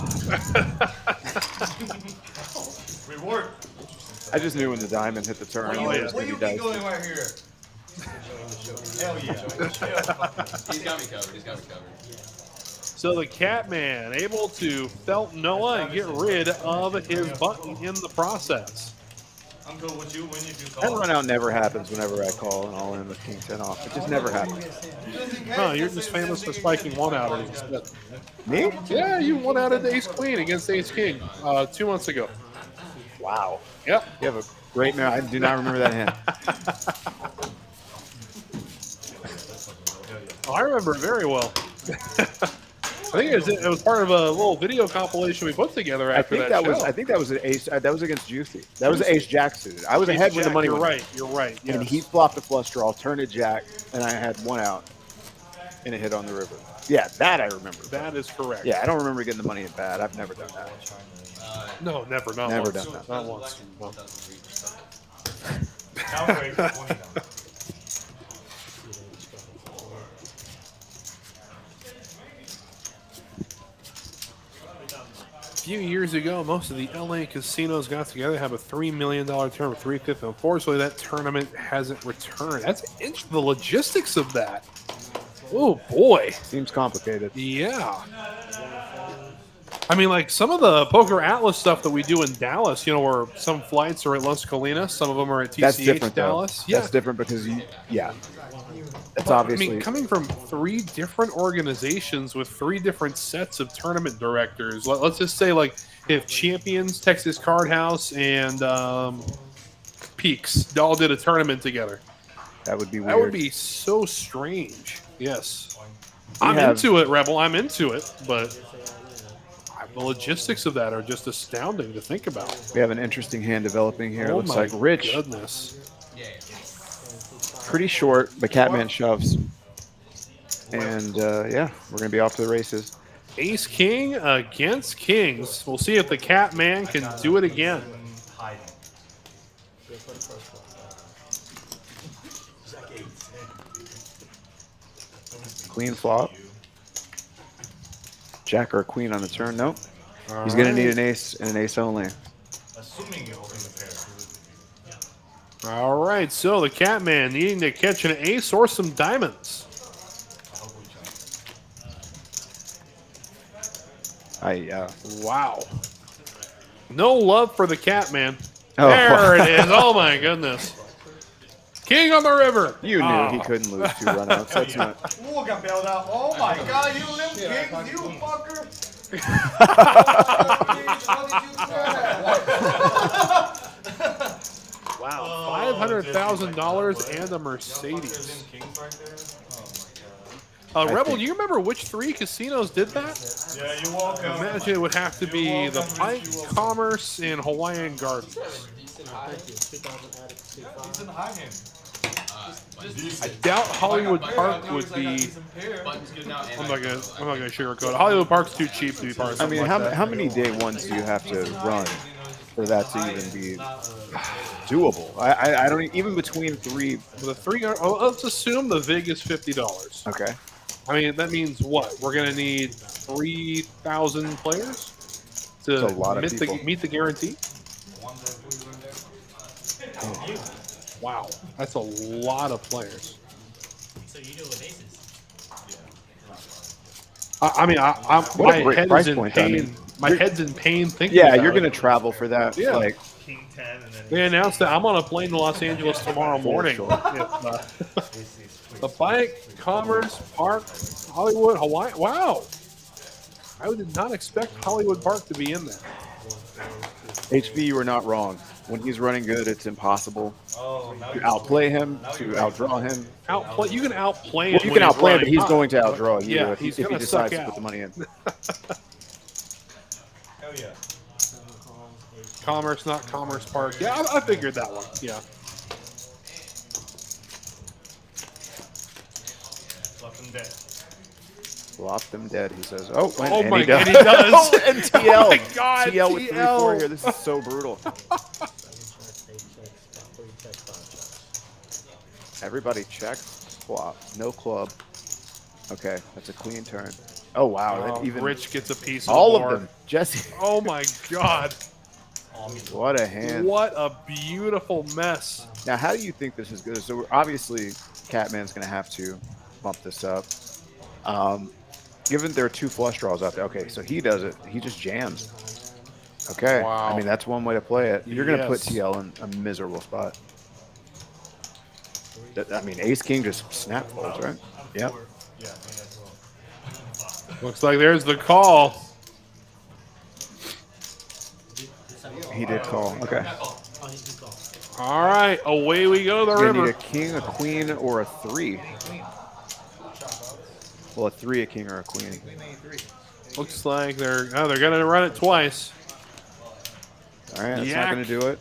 Reward. I just knew when the diamond hit the turn. Where it you, was where gonna you be keep dicey. going right here? Hell yeah. He's got me covered. So the Catman able to felt Noah and get rid of his button in the process. I'm good with you when you do That call. run out never happens whenever I call and all in with King 10 off. It just never happens. Huh, you're just famous for spiking one outer instead. Me? Yeah, you one outed Ace Queen against Ace King 2 months ago. Wow. Yep. You have a Great man. I do not remember that hand. Oh, I remember it very well. I think it was part of a little video compilation we put together after that show. I think that was an ace. That was against Juicy. That was an ace jack suited. I was ahead when the money You're went. right. You're right. Yes. And he flopped a flush draw, turned a jack, and I had one out, and it hit on the river. Yeah, that I remember. That is correct. Yeah, I don't remember getting the money in bad. I've never done that. No, never. Not Never once. done that. Not once. No. A few years ago, most of the LA casinos got together to have a $3 million tournament, 3/5. Unfortunately, that tournament hasn't returned. That's the logistics of that. Oh boy, Seems complicated. yeah. I mean, like some of the Poker Atlas stuff that we do in Dallas, you know, where some flights are at Las Colinas, some of them are at TCH That's different, Dallas. though. That's different because that's obviously. I mean, coming from 3 different organizations with 3 different sets of tournament directors. Let's just say, like, if Champions, Texas Card House, and Peaks all did a tournament together, that would be weird. that would be so strange. Yes, I'm into it, Rebel. I'm into it, but the logistics of that are just astounding to think about. We have an interesting hand developing here. Oh Looks my like Rich. goodness. Pretty short, but Catman shoves. And yeah, we're going to be off to the races. Ace King against Kings. We'll see if the Catman can do it again. Queen flop. Jack or queen on the turn. Nope. He's going to need an ace and an ace only. Assuming you're opening the pair. All right, so the Catman needing to catch an ace or some diamonds. Wow. No love for the Catman. Oh. There it is. Oh my goodness. King on the river. You knew he couldn't lose 2 runouts. That's not. Ooh, got bailed out. Oh my god, you limp kings, you fucker. Wow, $500,000 and a Mercedes. Rebel, do you remember which 3 casinos did that? Yeah, you're welcome. I imagine it would have to be the Pike, Commerce, and Hawaiian Gardens. I doubt Hollywood Park would be. I'm not gonna sugarcoat it. Hollywood Park's too cheap to be part of I something mean, like that. how many day ones do you have to run for that to even be doable? I don't even between 3. The 3. Let's assume the vig is $50. Okay. I mean, that means what? We're gonna need 3,000 players to That's a lot of people. meet the guarantee. Wow, that's a lot of players. So you do with aces? I mean, What my a great head price is in point, pain. I mean, My head's in pain thinking. Yeah, about you're it. going to travel for that. Yeah. Like, King 10 and then. They announced that I'm on a plane to Los Angeles tomorrow morning. The Bike, Commerce, Park, Hollywood, Hawaii. Wow. I did not expect Hollywood Park to be in there. HV, you were not wrong. When he's running good, it's impossible Now to outplay him, to outdraw him. Outplay. You can outplay Well, him. you when can outplay him, but running. he's going to outdraw you Yeah, if he's he gonna decides suck to out. put the money in. Hell yeah. Commerce, not Commerce Park. Yeah, I figured that one. Yeah. Left him dead. Flop them dead, he says. Oh, Oh and my he God, does. he does. Oh, and TL. Oh my God, TL with TL. 3-4 here. This is so brutal. Everybody checks. Flop. No club. Okay, that's a clean turn. Oh, wow. That even Rich gets a piece of all the of board. them. Jesse. Oh my God. What a hand. What a beautiful mess. Now, how do you think this is good? So, obviously, Catman's going to have to bump this up. Given there are 2 flush draws out there. Okay, so he does it. He just jams. Okay. Wow. I mean, that's one way to play it. You're going to put Yes. TL in a miserable spot. I mean, Ace King just snap folds, right? Yep. Looks like there's the call. He did call. Okay. All right, away we go to the You're gonna river. need a king, a queen, or a 3. Well, a 3, a king, or a queen. Looks like they're gonna run it twice. All right, that's not Yak. gonna do it.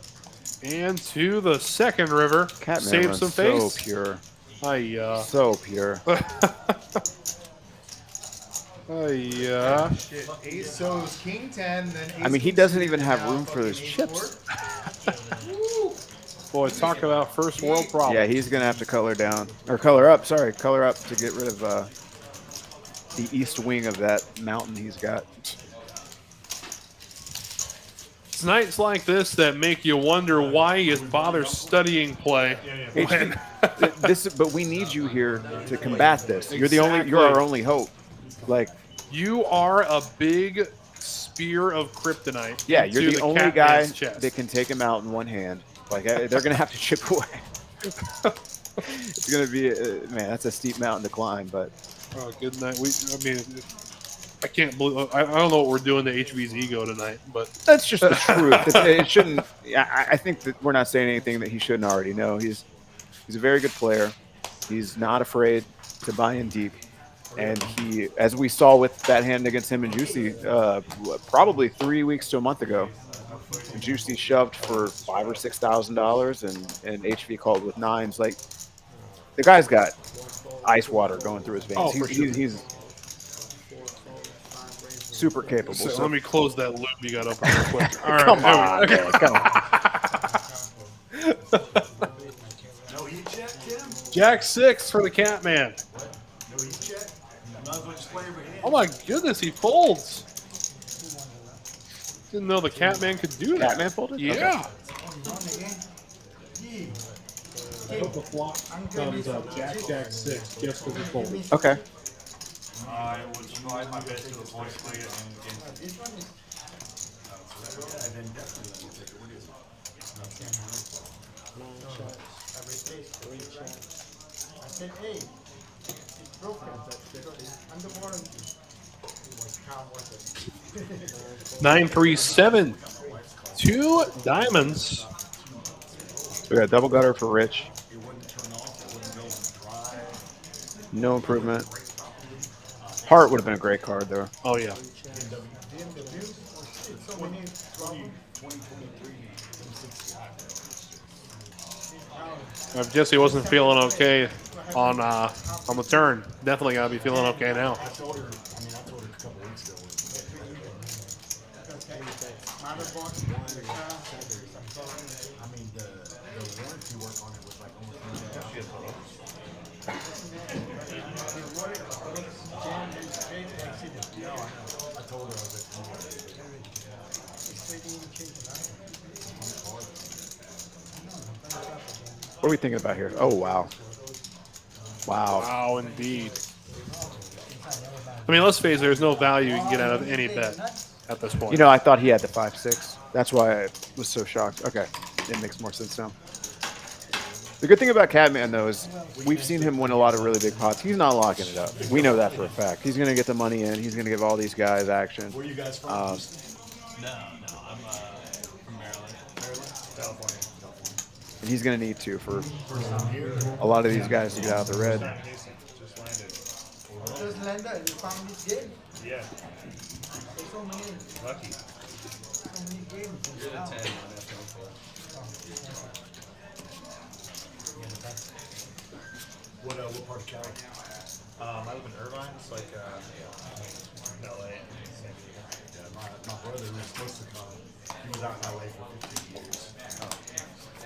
And to the second river. Catman Save runs some so face. pure. Hiya. So pure. Hiya. Ace, so it's king 10, then ace. I mean, he doesn't even have room for his chips. Boy, talk about first world problem. Yeah, he's gonna have to color down or color up. Sorry, color up to get rid of the east wing of that mountain he's got. It's nights like this that make you wonder why he bothers studying play. But we need you here to combat this. You're the only. Exactly. You're our only hope. Like, You are a big spear of kryptonite. yeah, you're into the only guy Catman's chest. that can take him out in one hand. Like, they're gonna have to chip away. It's gonna be, man. That's a steep mountain to climb, but. Oh, good night. I mean, I can't believe. I don't know what we're doing to HV's ego tonight, but That's just the truth. It shouldn't. I think that we're not saying anything that he shouldn't already know. He's a very good player. He's not afraid to buy in deep, and he, as we saw with that hand against him and Juicy, probably 3 weeks to a month ago, Juicy shoved for $5,000 or $6,000, and HV called with 9s. Like, the guy's got ice water going through his veins. Oh, for sure. He's super capable. so let me close that loop you got open real quick. All right, Come on, man, come on. No heat check, Tim? Jack 6 for the Catman. No heat check? Might as well just play every hand. Oh my goodness, he folds. Didn't know the Catman could do that. Catman folded? Yeah. I hope the flop comes Jack 6 just because he folded. Okay. I would try my best to avoid playing and I said, hey, it's broken. I'm the warranty. 9-3-7. 2 diamonds. We got double gutter for Rich. No improvement. Heart would have been a great card there. Oh yeah. If Jesse wasn't feeling okay on the turn, definitely gotta be feeling okay now. I told her a couple weeks ago. I mean, the warranty work on it was like almost I told her I was What are we thinking about here? Oh, wow. Wow. Wow, indeed. I mean, let's face it, there's no value you can get out of any bet at this point. You know, I thought he had the 5-6. That's why I was so shocked. Okay. It makes more sense now. The good thing about Catman, though, is we've seen him win a lot of really big pots. He's not locking it up. We know that for a fact. He's going to get the money in. He's going to give all these guys action. Where are you guys from? No, I'm from Maryland. California. And he's going to need to for a lot of these guys to get out of the red. Just landed and you found this game. yeah, There's so many lucky. games. You're the 10. What part of Cali? I live in Irvine. It's like LA and San Diego. Yeah, my brother who was supposed to come, he was out in LA for 15 years.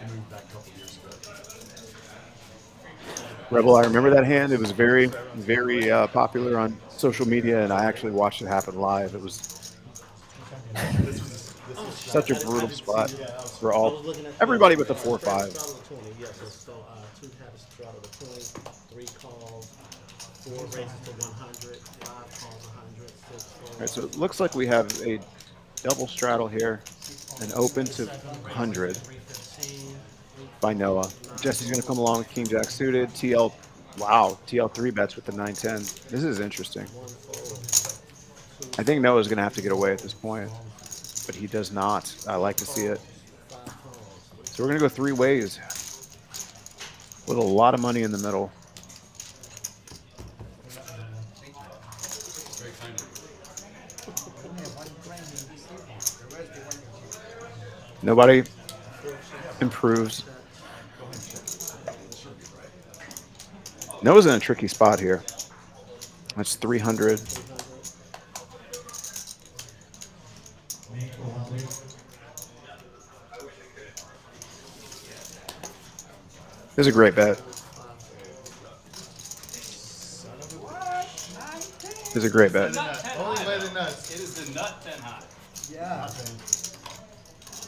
He moved back a couple years ago. Rebel, I remember that hand. It was very, very popular on social media, and I actually watched it happen live. It was such a brutal spot for everybody but the 4-5. Yes, so 2 habits out of the 20, 3 calls, 4 raises to 100, 5 calls 100, 6 calls. All right, so it looks like we have a double straddle here, an open to 100 by Noah. Jesse's going to come along with King Jack suited. TL, wow, TL 3 bets with the 9-10. This is interesting. I think Noah's going to have to get away at this point, but he does not. I like to see it. So So we're going to go 3 ways with a lot of money in the middle. Nobody improves. Noah's in a tricky spot here. That's 300. This is a great bet. This is a great bet. Only way the nuts. It is the nut 10 high. Yeah.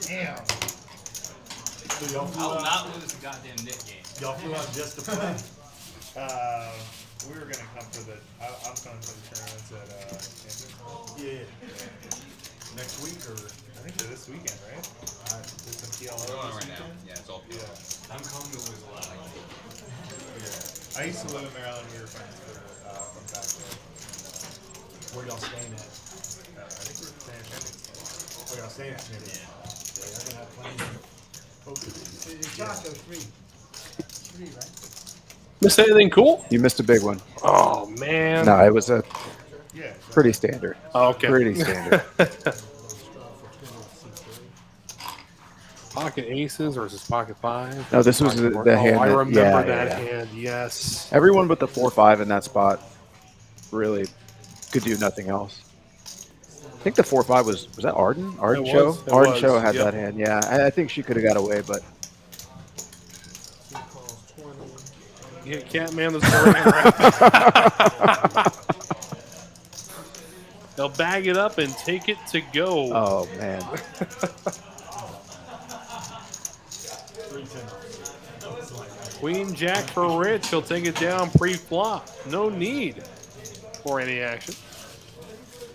Damn. So y'all I flew will out, not lose the goddamn Nick game. y'all flew out just to play? We were gonna come for the. I'm coming for the tournaments at Kansas. Yeah. Next week or? I think they're this weekend, right? There's some PLO We're on this right now. weekend. Yeah, it's all Yeah. I'm coming to lose a lot. Yeah. I used to live in Maryland. We were friends from back there. Where y'all staying at? I think we were staying at Kansas. Where y'all staying at? Maybe. Yeah, y'all gonna have plenty of poker. Chaco 3, right? Missed anything cool? You missed a big one. Oh, man. No, it was a Yeah. pretty standard. Okay. Pretty standard. Pocket aces versus pocket five. No, this was the hand I that- remember yeah, that yeah. hand. Yes. Everyone but the 4-5 in that spot really could do nothing else. I think the 4-5 was that Arden? Arden It Show? was, it Arden was, Show had yep. that hand. Yeah, I think she could have got away, but Yeah, Catman was right. They'll bag it up and take it to go. oh man. 310. Queen Jack for Rich. He'll take it down pre-flop. No need for any action.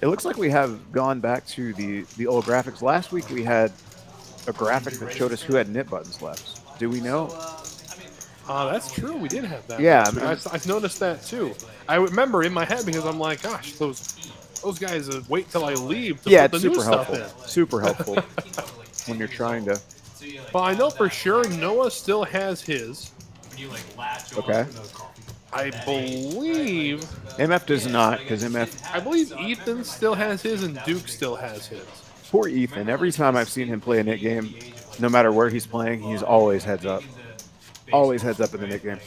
It looks like we have gone back to the old graphics. Last week we had a graphic that showed us who had knit buttons left. Do we know? That's true. We did have that. Yeah, I noticed that too. I remember in my head because I'm like, gosh, those guys wait till I leave to Yeah, put it's the new super stuff helpful. in. Super helpful when you're trying to. Well, I know for sure Noah still has his. You like latch Okay. I believe MF does not, because MF. I believe Ethan still has his and Duke still has his. Poor Ethan. Every time I've seen him play a knit game, no matter where he's playing, he's always heads up. Always heads up in the knit game.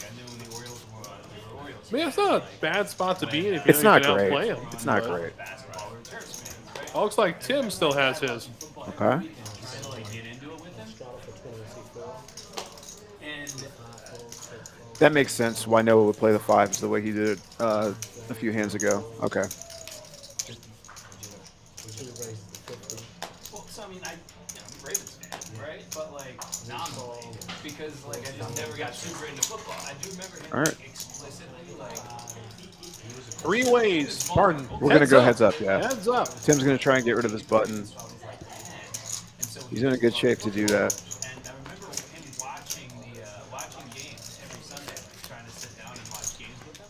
I mean, it's not a bad spot to be in if you It's not can great. outplay him. It's not but great. It looks like Tim still has his. Okay. That makes sense why Noah would play the fives the way he did it a few hands ago. Okay. Well, so I mean, I'm a Ravens fan, right? But like nominally, because like I just never got super into football. I do remember him All right. like, explicitly like. 3 ways. Pardon. We're going to go heads up, yeah. Heads up. Tim's going to try and get rid of his button. He's in a good shape to do that. And I remember him watching games every Sunday, like trying to sit down and watch games with them.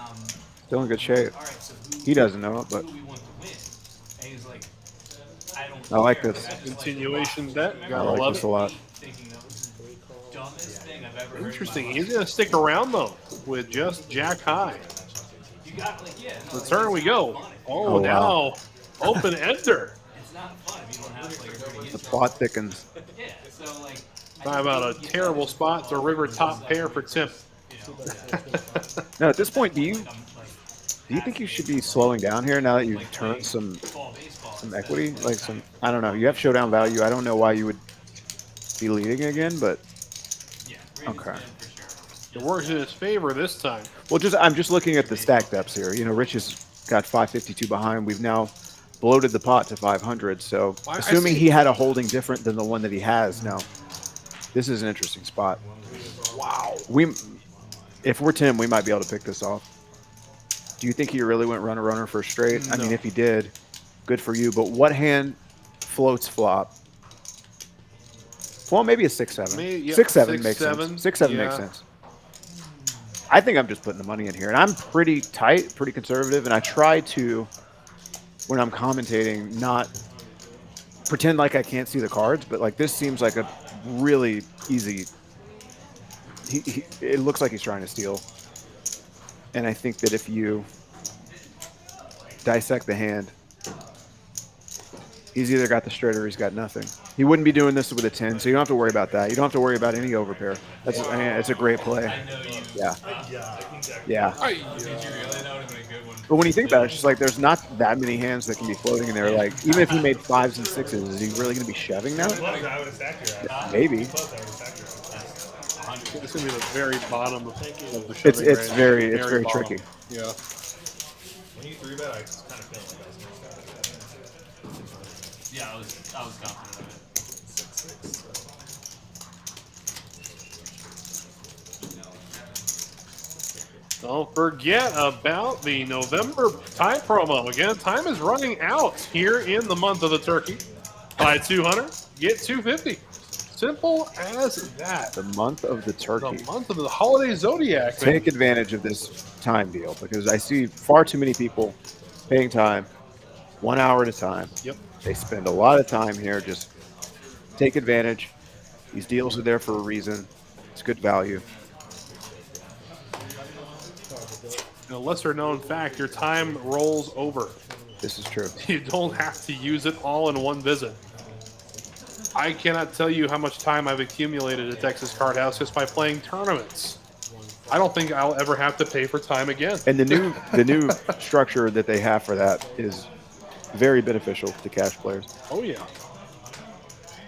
And Still in good shape. all right, so who, He doesn't know it, but who do we want to win? And he was like, I don't. I like care. this. Like, I just Continuation bet. I Gotta like love this it. a lot. thinking that was the dumbest thing I've ever heard. Interesting. He's going to stick around, though, with just Jack high. You got like The turn we go. Oh, Oh, now open ender. It's not fun if you don't have like everybody The plot thickens. Yeah, so like. Talk about a terrible spot to river top pair for Tim. Now, at this point, do you think you should be slowing down here now that you've turned some equity? Like some, I don't know. You have showdown value. I don't know why you would be leading again, but okay. It works in his favor this time. Well, I'm just looking at the stack depths here. You know, Rich has got 552 behind. We've now bloated the pot to 500. So, I assuming see. he had a holding different than the one that he has now, this is an interesting spot. Wow. If we're Tim, we might be able to pick this off. Do you think he really went runner for a straight? I mean, if he did, good for you. But what hand floats flop? Well, maybe a 6-7. Maybe, yeah, 6-7 makes 6-7, sense. 6-7 makes yeah. sense. I think I'm just putting the money in here, and I'm pretty tight, pretty conservative, and I try to, when I'm commentating, not pretend like I can't see the cards, but like this seems like a really easy. It looks like he's trying to steal. And I think that if you dissect the hand, he's either got the straight or he's got nothing. He wouldn't be doing this with a 10, so you don't have to worry about that. You don't have to worry about any overpair. I mean, it's a great play. Yeah. Yeah. Did you really? That would have been a good one. But when you think about it, it's just like there's not that many hands that can be floating in there. Like, even if he made 5s and 6s, is he really going to be shoving now? Maybe. It's going to be the very bottom of the shoving It's range. very bottom. tricky. Yeah. When you 3-bet, I just kind of feel like I was mixed up. Yeah, I was confident of it. 6-6. Don't forget about the November time promo. Again, time is running out here in the month of the turkey. Buy 200, get 250. Simple as that. The month of the turkey. The month of the holiday zodiac. Man. Take advantage of this time deal because I see far too many people paying time 1 hour at a time. Yep. They spend a lot of time here. Just take advantage. These deals are there for a reason. It's good value. A lesser known fact, your time rolls over. This is true. You don't have to use it all in one visit. I cannot tell you how much time I've accumulated at Texas Card House just by playing tournaments. I don't think I'll ever have to pay for time again. And the new structure that they have for that is very beneficial to cash players. Oh yeah.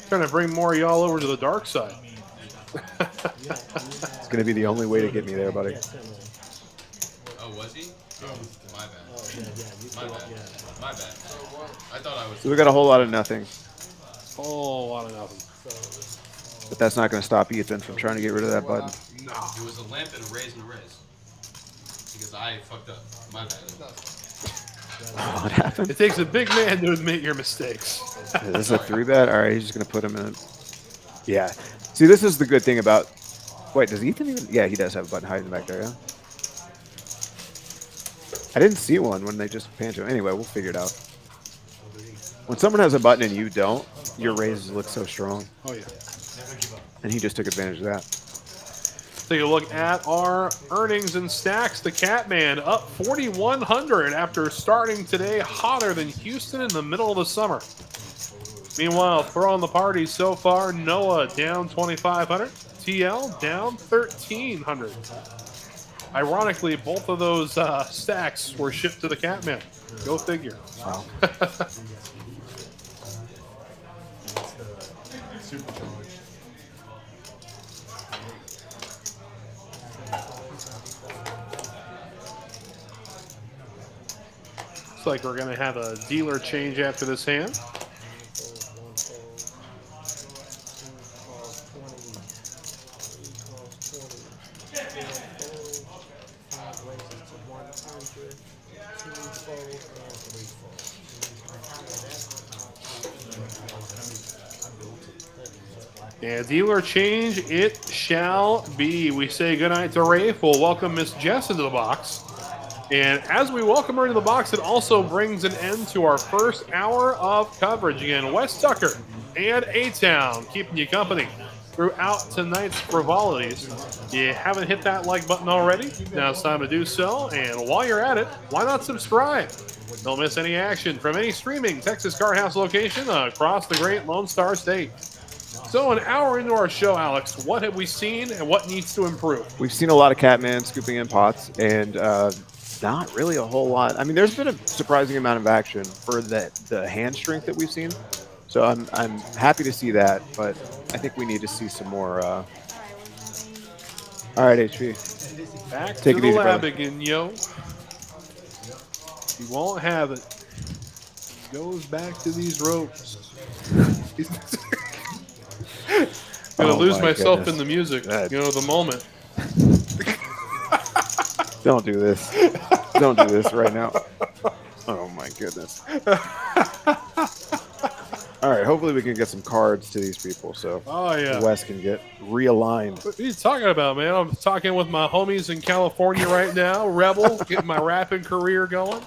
Trying to bring more of y'all over to the dark side. It's going to be the only way to get me there, buddy. Oh, was he? Oh, my bad. My bad. My bad. I thought I was. So we got a whole lot of nothing, Oh, a lot of nothing. but that's not going to stop Ethan from trying to get rid of that button. No. It was a limp and a raise and a raise. Because I fucked up. My bad. What happened? It takes a big man to admit your mistakes. Is this a 3-bet? All right, he's just going to put him in. Yeah. See, this is the good thing about. Wait, does Ethan even? Yeah, he does have a button hiding back there. Yeah. I didn't see one when they just panned him. Anyway, we'll figure it out. When someone has a button and you don't, your raises look so strong. Oh yeah. And he just took advantage of that. Take a look at our earnings and stacks. The Catman up 4,100 after starting today hotter than Houston in the middle of the summer. Meanwhile, throwing the party so far, Noah down 2,500, TL down 1,300. Ironically, both of those stacks were shipped to the Catman. Go figure. Wow. Looks like we're going to have a dealer change after this hand. And dealer change it shall be. We say goodnight to Rafe. We'll welcome Miss Jess into the box. And as we welcome her into the box, it also brings an end to our first hour of coverage. Again, Wes Tucker and A-Town keeping you company throughout tonight's frivolities. If you haven't hit that like button already, now it's time to do so. And while you're at it, why not subscribe? Don't miss any action from any streaming Texas Card House location across the great Lone Star State. So an hour into our show, Alex, what have we seen and what needs to improve? We've seen a lot of Catman scooping in pots and not really a whole lot. I mean, there's been a surprising amount of action for the hand strength that we've seen. So I'm happy to see that, but I think we need to see some more. All right, HP. Back Take to it the easy, lab brother. again, yo. He won't have it. He goes back to these ropes. Gonna lose my myself goodness. in the music. That- You know, the moment. Don't do this. Don't do this right now. Oh my goodness. All right, hopefully we can get some cards to these people so Oh, yeah. Wes can get realigned. What are you talking about, man? I'm talking with my homies in California right now. Rebel, getting my rapping career going.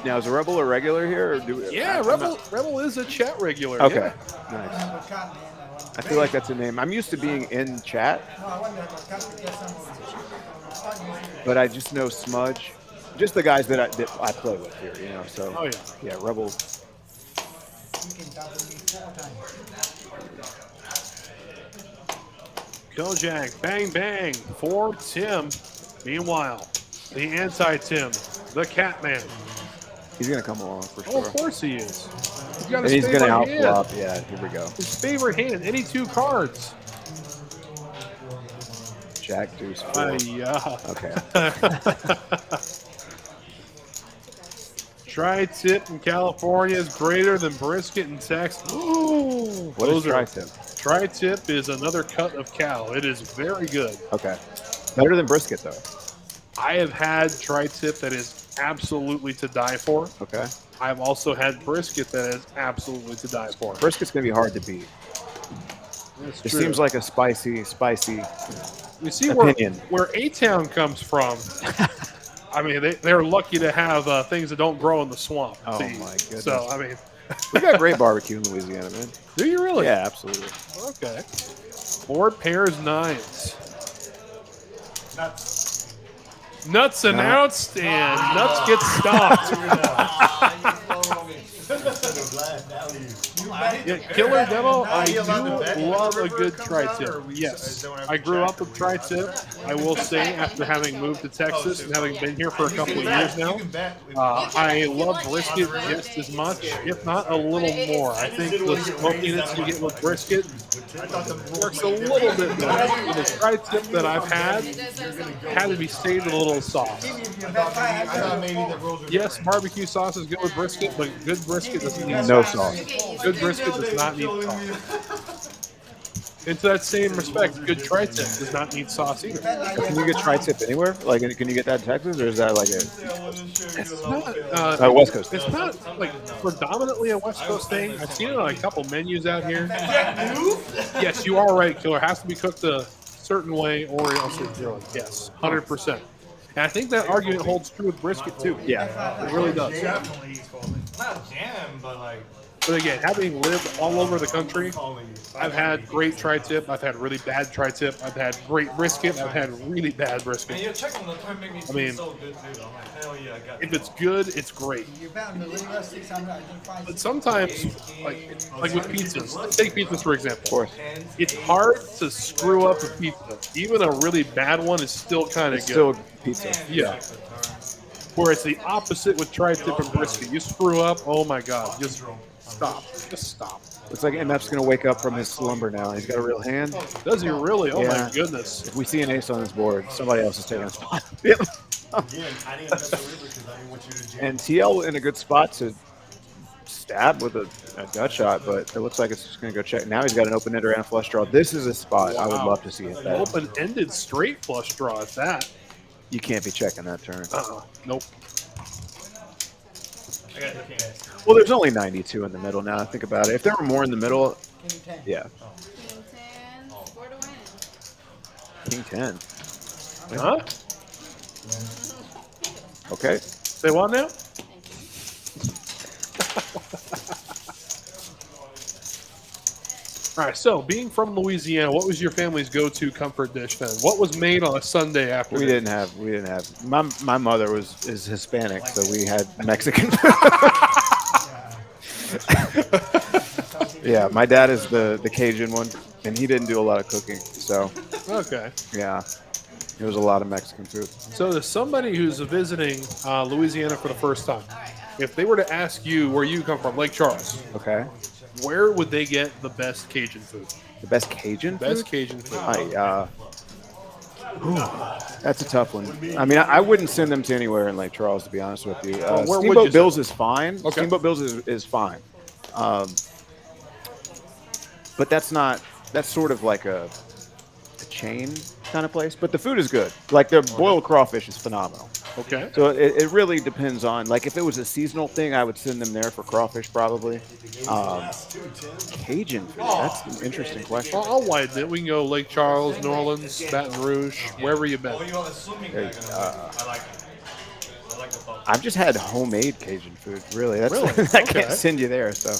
Now, is a Rebel a regular here? Or do we, Yeah, Rebel is a chat regular. Okay, Yeah. nice. I feel like that's a name. I'm used to being in chat, but I just know Smudge. Just the guys that I play with here, you know. So, Oh, yeah, Rebel. Kojak, bang, bang for Tim. Meanwhile, the anti-Tim, the Catman. He's going to come along for Oh, sure. of course he is. He's got And his he's going to favorite hand. outflop. Yeah, here we go. His favorite hand, any 2 cards. Jack, deuce, 4. Yeah. Okay. Tri-tip in California is greater than brisket in Texas. Ooh, What is tri-tip? Tri-tip is another cut of cow. It is very good. Okay. Better than brisket, though. I have had tri-tip that is absolutely to die for. Okay. I've also had brisket that is absolutely to die for. Brisket's going to be hard to beat. That's It true. seems like a spicy You see opinion. where A-Town comes from. I mean, they're lucky to have things that don't grow in the swamp. Oh, to eat. my goodness. So, I mean. We got great barbecue in Louisiana, man. Do you really? Yeah, absolutely. Okay. Board pairs 9s. Nuts announced and Nuts gets stopped. Yeah, Killer Demo, I do love a good tri-tip. Yes, I grew up with tri-tip. I will say, after having moved to Texas and having been here for a couple of years now, I love brisket just as much, if not a little more. I think the smokiness you get with brisket works a little bit better. The tri-tip that I've had to be stayed a little soft. Yes, barbecue sauce is good with brisket, but good brisket doesn't need No sauce. sauce. Good brisket does not need sauce. And to that same respect, good tri-tip does not need sauce either. Can you get tri-tip anywhere? Like, can you get that in Texas, or is that like It's not West Coast? It's not like predominantly a West Coast thing. I've seen it on a couple menus out here. Yes, you are right, Killer. It has to be cooked a certain way, or else it's grilled. Yes, 100%. And I think that argument holds true with brisket too. Yeah, it really does. Not jam, but like. But again, having lived all over the country, I've had great tri-tip. I've had really bad tri-tip. I've had great brisket. I've had really bad brisket. And your check on the time made me feel so good too. I'm like, hell yeah, I got If it's good, it's great. But sometimes, like with pizzas, let's take pizzas for example. Of course. It's hard to screw up a pizza. Even a really bad one is still kind of good. Still pizza. Yeah. Where it's the opposite with tri-tip and brisket. You screw up, oh my God, just stop. Just stop. Looks like MF's going to wake up from his slumber now. He's got a real hand. Does he really? Oh Yeah. my goodness. If we see an ace on his board, somebody else is taking a spot. And TL in a good spot to stab with a gut shot, but it looks like it's just going to go check. Now he's got an open ender and a flush draw. This is a spot I would love to see it. An open-ended straight flush draw at that. You can't be checking that turn. Nope. Well, there's only 92 in the middle now. Think about it. If there were more in the middle, yeah. King 10. Huh? Okay. Say what now? All right, so being from Louisiana, what was your family's go-to comfort dish then? What was made on a Sunday afternoon? We didn't have. My mother is Hispanic, so we had Mexican. Yeah, my dad is the Cajun one, and he didn't do a lot of cooking, so. Okay. Yeah, it was a lot of Mexican food. So to somebody who's visiting Louisiana for the first time, if they were to ask you where you come from, Lake Charles, Okay. where would they get the best Cajun food? The best Cajun food? Best Cajun food. That's a tough one. I mean, I wouldn't send them to anywhere in Lake Charles, to be honest with you. Where would you Steamboat send Bill's them? is fine. Okay. Steamboat Bill's is fine. But that's sort of like a chain kind of place. But the food is good. Like their boiled crawfish is phenomenal. Okay. So it really depends on, like, if it was a seasonal thing, I would send them there for crawfish probably. Cajun food, that's an interesting question. Well, I'll widen it. We can go Lake Charles, New Orleans, Baton Rouge, wherever you've been. I've just had homemade Cajun food, really. I Okay. can't send you there, so.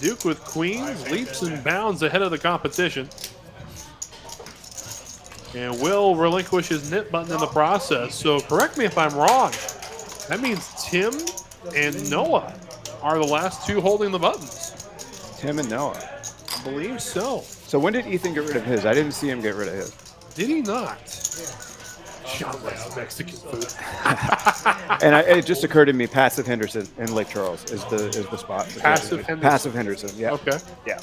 Duke with queens leaps and bounds ahead of the competition. And will relinquish his knit button in the process. So correct me if I'm wrong. That means Tim and Noah are the last two holding the buttons. Tim and Noah. I believe so. So when did Ethan get rid of his? I didn't see him get rid of his. Did he not? John likes Mexican food. And it just occurred to me, Passive Henderson in Lake Charles is the spot. Passive Henderson. Passive Henderson, yeah. Okay. Yeah.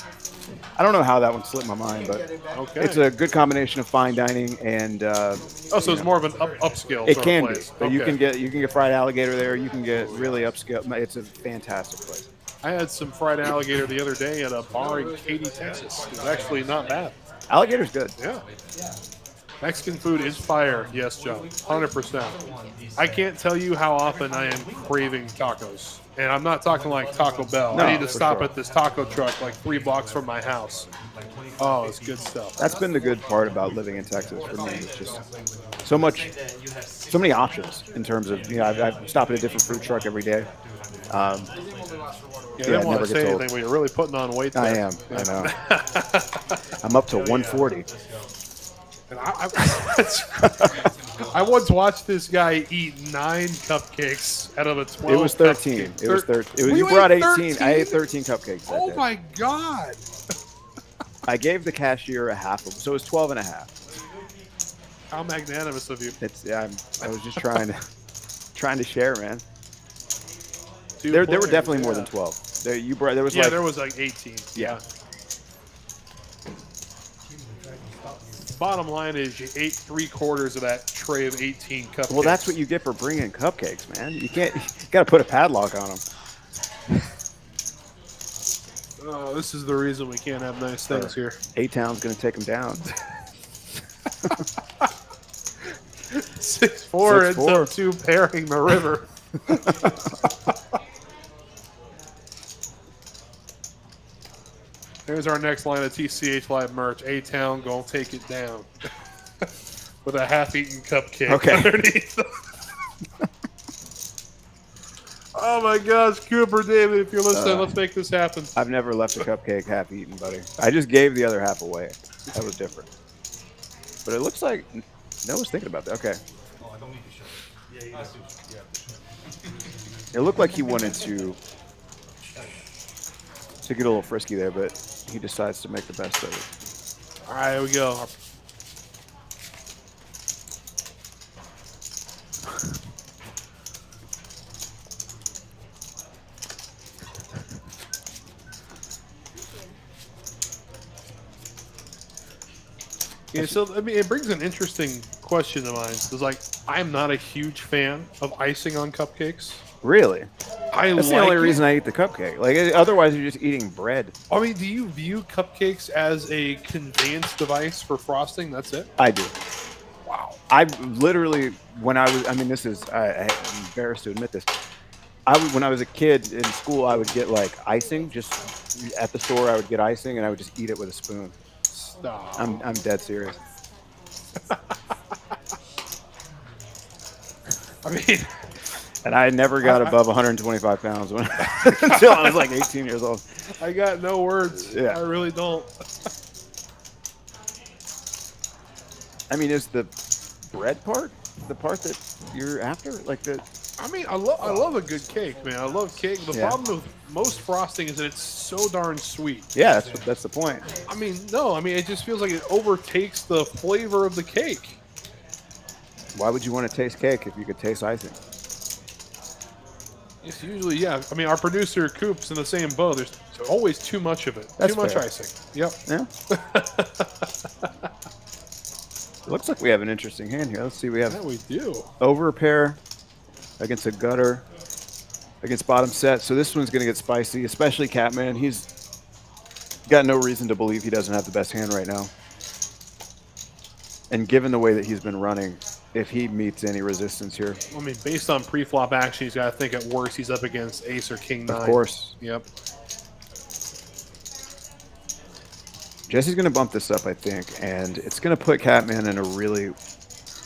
I don't know how that one slipped my mind, but it's a good combination of fine dining and. So it's more of an upscale. It can be, place. but you can get fried alligator there. You can get really upscale. It's a fantastic place. I had some fried alligator the other day at a bar in Katy, Texas. It was actually not bad. Alligator's good. Yeah. Mexican food is fire. Yes, John. 100%. I can't tell you how often I am craving tacos. And I'm not talking like Taco Bell. No, I need to stop sure. at this taco truck like 3 blocks from my house. Oh, it's good stuff. That's been the good part about living in Texas for me. It's just so many options in terms of, I stop at a different food truck every day. I didn't want to say anything, but you're really putting on weight there. I am. I know. I'm up to 140. And I once watched this guy eat 9 cupcakes out of a 12. It was 13. It was 13. You brought 18. I ate 13 cupcakes. Oh my God. I gave the cashier a half of them, so it was 12 and a half. How magnanimous of you. I was just trying to share, man. There were definitely more than 12. There was like 18. Yeah. Bottom line is you ate 3/4 of that tray of 18 cupcakes. Well, that's what you get for bringing cupcakes, man. You got to put a padlock on them. Oh, this is the reason we can't have nice things here. A-Town's going to take them down. 6'4" ends up 2 pairing the river. There's our next line of TCHLive merch. A-Town gonna take it down with a half-eaten cupcake underneath. Oh my gosh, Cooper, David, if you're listening, let's make this happen. I've never left a cupcake half-eaten, buddy. I just gave the other half away. That was different. But it looks like Noah's thinking about that. Okay. Oh, I don't need to show. It looked like he wanted to get a little frisky there, but he decides to make the best of it. All right, here we go. Yeah, so I mean, it brings an interesting question to mind. Because, like, I'm not a huge fan of icing on cupcakes. Really? That's the only reason I eat the cupcake. Like, otherwise, you're just eating bread. I mean, do you view cupcakes as a conveyance device for frosting? That's it? I do. Wow. I literally, when I was, I mean, this is, I'm embarrassed to admit this. When I was a kid in school, I would get like icing. Just at the store, I would get icing, and I would just eat it with a spoon. Stop. I'm dead serious. I mean, and I never got above 125 pounds until I was like 18 years old. I got no words. Yeah. I really don't. I mean, is the bread part the part that you're after? Like the? I mean, I love a good cake, man. I love cake. The problem with most frosting is that it's so darn sweet. Yeah, that's the point. I mean, no. I mean, it just feels like it overtakes the flavor of the cake. Why would you want to taste cake if you could taste icing? It's usually, yeah. I mean, our producer Coop's in the same boat. There's always too much of it. That's too much fair. icing. Yep. Yeah. It looks like we have an interesting hand here. Let's see. We have we do. Over a pair against a gutter against bottom set. So this one's going to get spicy, especially Catman. He's got no reason to believe he doesn't have the best hand right now. And given the way that he's been running, if he meets any resistance here. I mean, based on pre-flop action, he's got to think at worst he's up against ace or king 9. Of course. Yep. Jesse's going to bump this up, I think, and it's going to put Catman in a really...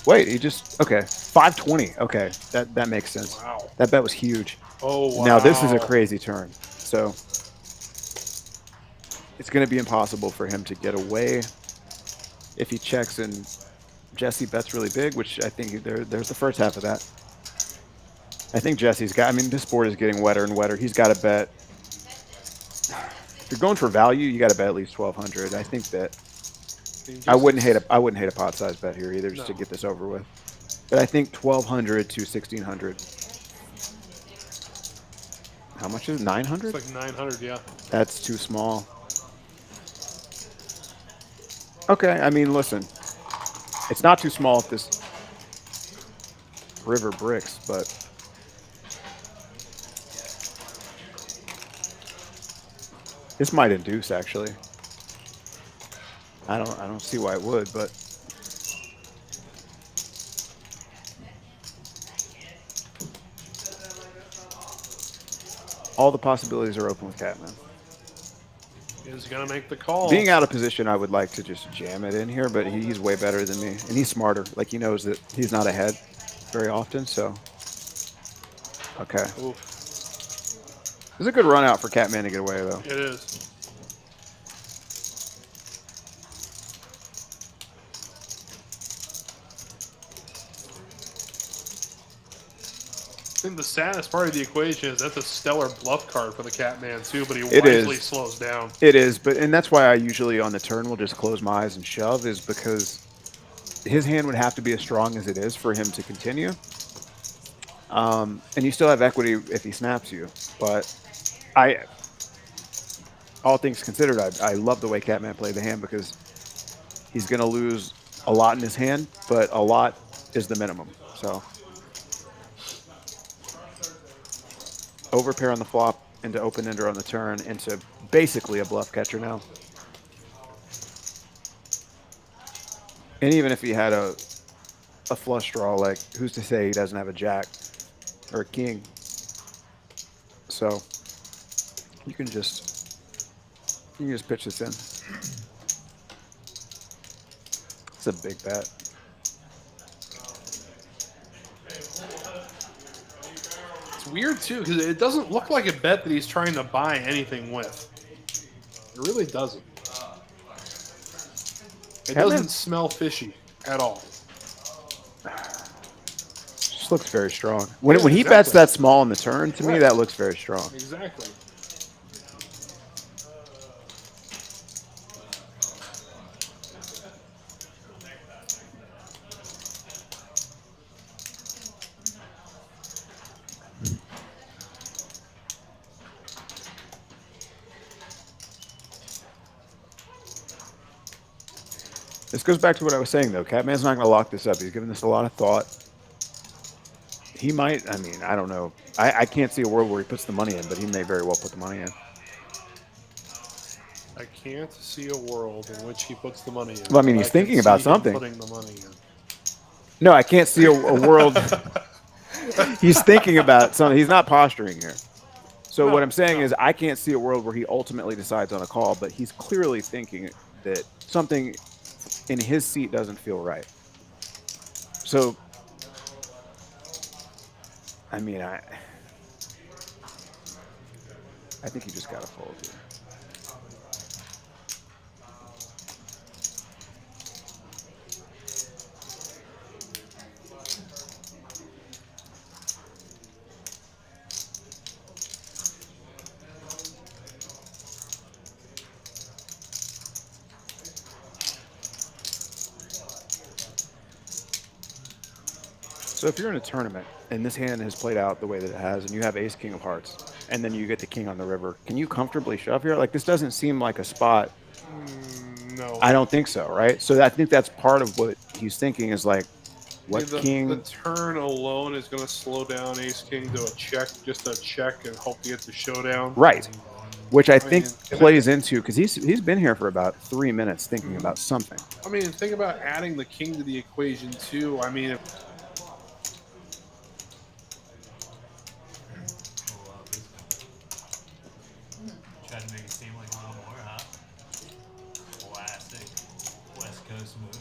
Wait, he just... Okay, 520. Okay, that makes sense. Wow. That bet was huge. Oh, wow. Now, this is a crazy turn. So, it's going to be impossible for him to get away if he checks and Jesse bets really big, which I think there's the first half of that. I think Jesse's got, I mean, this board is getting wetter and wetter. He's got to bet. If you're going for value, you got to bet at least 1,200. I think that I wouldn't hate a pot size bet here either, just to get this over with. But I think 1,200 to 1,600. How much is it? 900? It's like 900, yeah. That's too small. Okay, I mean, listen. It's not too small if this river bricks, but this might induce, actually. I don't see why it would, but all the possibilities are open with Catman. He's going to make the call. Being out of position, I would like to just jam it in here, but he's way better than me. And he's smarter. Like, he knows that he's not ahead very often, so. Okay. Oof. It's a good run out for Catman to get away, though. It is. I think the saddest part of the equation is that's a stellar bluff card for the Catman too, but he wisely slows down. It is, and that's why I usually on the turn will just close my eyes and shove, is because his hand would have to be as strong as it is for him to continue. And you still have equity if he snaps you, but all things considered, I love the way Catman played the hand because he's going to lose a lot in his hand, but a lot is the minimum. So. Overpair on the flop into open ender on the turn into basically a bluff catcher now. And even if he had a flush draw, like who's to say he doesn't have a jack or a king? So you can just pitch this in. It's a big bet. Weird too, because it doesn't look like a bet that he's trying to buy anything with. It really doesn't. It doesn't smell fishy at all. Just looks very strong. When he bets that small on the turn, to me that looks very strong. Exactly. This goes back to what I was saying, though. Catman's not going to lock this up. He's given this a lot of thought. He might, I mean, I don't know. I can't see a world where he puts the money in, but he may very well put the money in. I can't see a world in which he puts the money in. Well, I mean, he's thinking about something. Putting the money in. No, I can't see a world. He's thinking about something. He's not posturing here. So what I'm saying is I can't see a world where he ultimately decides on a call, but he's clearly thinking that something in his seat doesn't feel right. So, I mean, I think you just got to fold here. So if you're in a tournament and this hand has played out the way that it has and you have ace king of hearts and then you get the king on the river, can you comfortably shove here? Like, this doesn't seem like a spot. No. I don't think so, right? So I think that's part of what he's thinking is like, what king? The turn alone is going to slow down ace king to a check, just a check, and hope to get the showdown. Right. Which I think plays into, because he's been here for about 3 minutes thinking about something. I mean, think about adding the king to the equation too. I mean, Try to make it seem like a little more, huh? Classic West Coast move.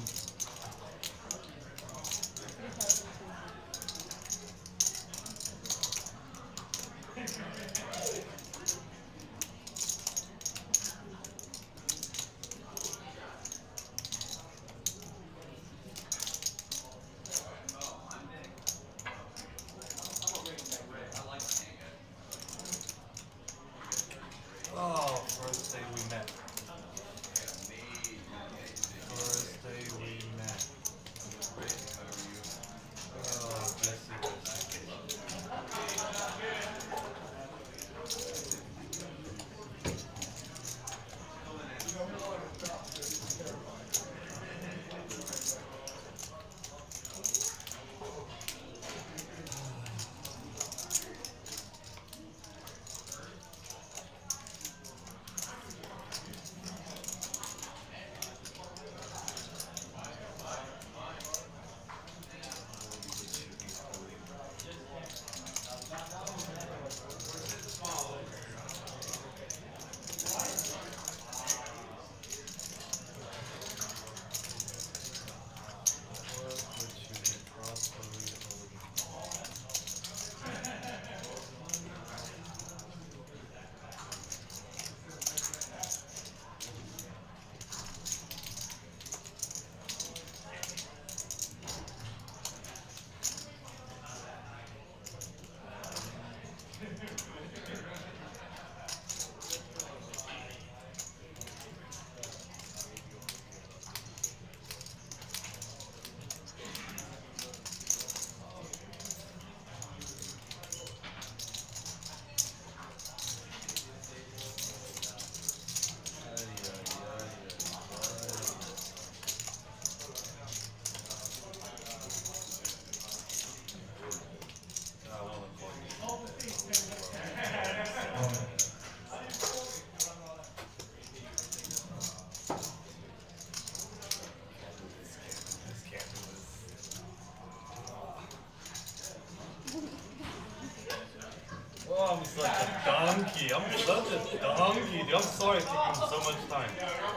such a donkey. I'm such a donkey, dude. I'm sorry it's taking so much time.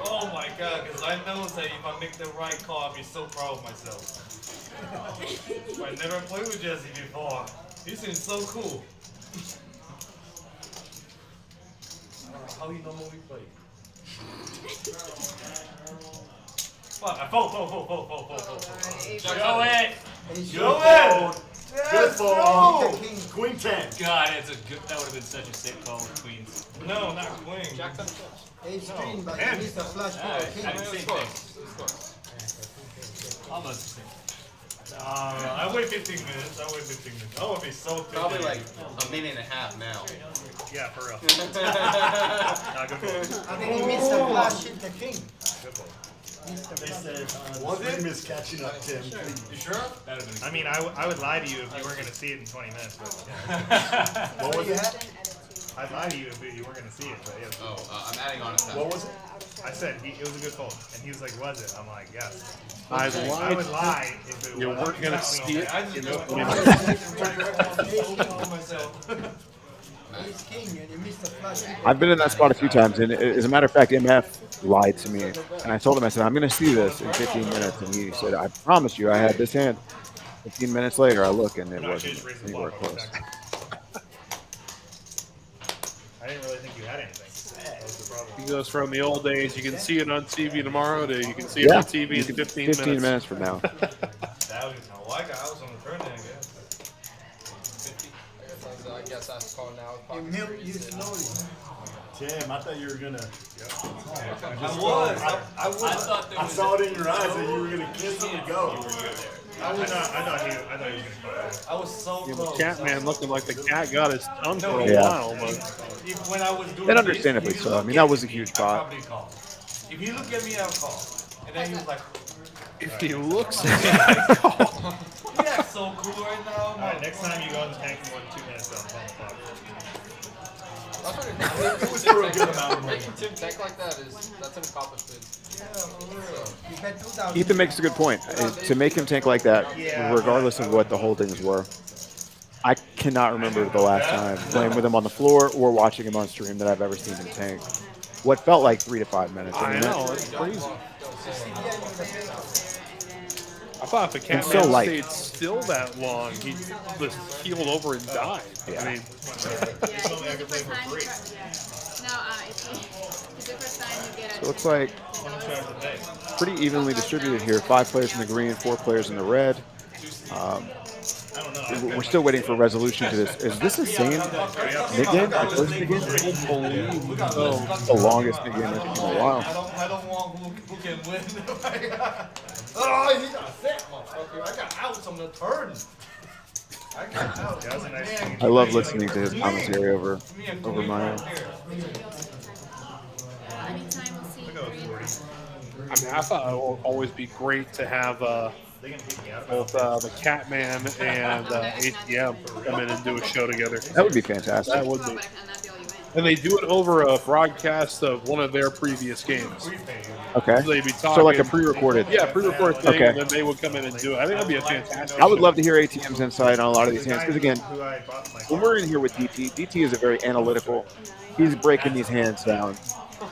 Oh my god, because I know that if I make the right call, I'll be so proud of myself. I never played with Jesse before. He seems so cool. How you normally play? What? I fold. Show it! Show it! Good fold. Queen 10. God, it's a good. That would have been such a sick call with queens. No, not queen. Jack on touch. Ace queen, but And- you missed a flush for Alright, a king. I mean, same thing. Almost the same. I wait 15 minutes. I would be so pissed. Probably like a minute and a half now. Yeah, for real. Nah, good fold. I think he missed a flush hit the king. Good fold. They said the stream is catching up, Tim. You sure? That'd have been. I mean, I would lie to you if you weren't gonna see it in 20 minutes. But, What was it? I'd lie to you if you weren't gonna see it. But yeah. Oh, I'm adding on a second. What was it? I said it was a good fold, and he was like, "Was it?" I'm like, "Yes." I I would lied. lie if it You was. weren't gonna see it I just in know the myself. Ace king, and you missed a flush hit. I've been in that spot a few times, and as a matter of fact, MF lied to me, and I told him, I said, I'm going to see this in 15 minutes, and he said, I promise you, I had this hand. 15 minutes later, I look, and it wasn't anywhere close. I didn't really think you had anything. That was the problem. He goes from the old days, you can see it on TV tomorrow, to you can see it on TV in 15 minutes. from now. That was I was on the turn then, I guess. I guess that's called now. You milk you slowly. Tim, I thought you were gonna. I was. I thought there I was. saw it in your eyes that you were gonna kiss him and go. I thought he was gonna. I was so Yeah, close. the Catman looking like the cat got his tongue for a Yeah. while, but When I was doing And this, understandably if he so. I looked mean, at that was a me, huge I pot. probably call. If he looked at me, I would call. And then he was like, if he looks "You act so cool right now." All right, next time you go in the tank for more than 2 minutes, I'll call the clock. It was for a good amount of money. Making Tim tank like that that's an accomplishment. You bet 2,000. Ethan makes a good point. To make him tank like that, regardless of what the holdings were, I cannot remember the last time playing with him on the floor or watching him on stream that I've ever seen him tank. What felt like 3 to 5 minutes. I mean, know, it's crazy. I thought if the It's Catman so light. stayed still that long, he just keeled over and died. Yeah. I mean, So it looks like pretty evenly distributed here. 5 players in the green, 4 players in the red. We're still waiting for resolution to this. Is this the same mid-game? Our first mid-game? The longest mid-game in a while. I don't want who can win. Oh, he got set, motherfucker. I got outs on the turn. I got outs. I love listening to his commentary over mine. I mean, I thought it would always be great to have both the Catman and ATM come in and do a show together. That would be fantastic. That would be. And they do it over a broadcast of one of their previous games. Okay. So they'd be talking. So like a pre-recorded. Yeah, pre-recorded thing, Okay. and then they would come in and do it. I think that'd be a fantastic. I would love to hear ATM's insight on a lot of these hands because again, when we're in here with DT is a very analytical. He's breaking these hands down.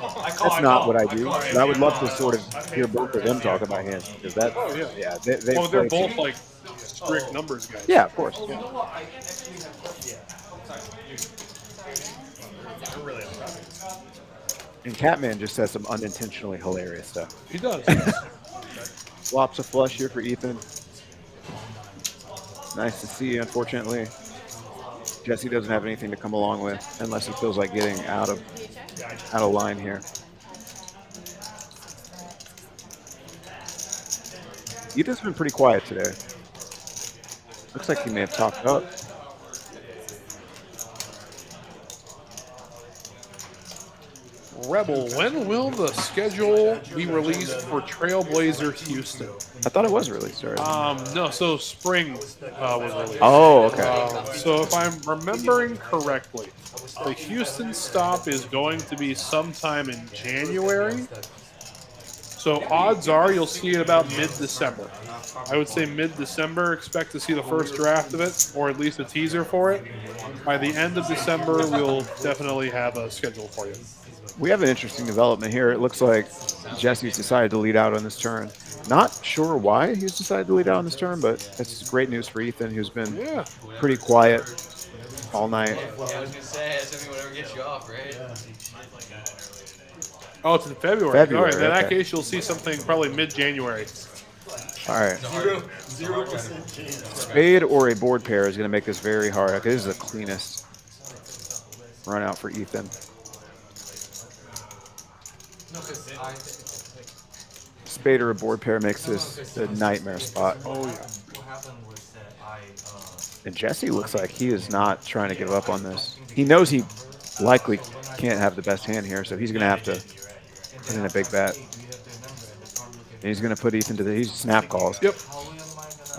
That's not what I do. But I would love to sort of hear both of them talk about hands because that. Oh, yeah. Yeah. They Well, they're play- both like strict numbers guys. Yeah, of course. You know what? I actually have really And Catman just says some unintentionally hilarious stuff. He does. Flops a flush here for Ethan. Nice to see, unfortunately. Jesse doesn't have anything to come along with unless he feels like getting out of line here. Ethan's been pretty quiet today. Looks like he may have talked up. Rebel, when will the schedule be released for Trailblazer Houston? I thought it was released already. No, so spring was released. Oh, okay. So if I'm remembering correctly, the Houston stop is going to be sometime in January. So odds are you'll see it about mid-December. I would say mid-December, expect to see the first draft of it, or at least a teaser for it. By the end of December, we'll definitely have a schedule for you. We have an interesting development here. It looks like Jesse's decided to lead out on this turn. Not sure why he's decided to lead out on this turn, but it's great news for Ethan, who's been pretty quiet all night. Yeah, I was gonna say, assuming whatever gets you off, right? Oh, it's in February. February, All right, in that okay. case, you'll see something probably mid-January. All right. 0% chance. Spade or a board pair is going to make this very hard. Okay, this is the cleanest run out for Ethan. Spade or a board pair makes this a nightmare spot. Oh, yeah. And Jesse looks like he is not trying to give up on this. He knows he likely can't have the best hand here, so he's going to have to put in a big bet. And he's going to put Ethan to the snap calls. Yep.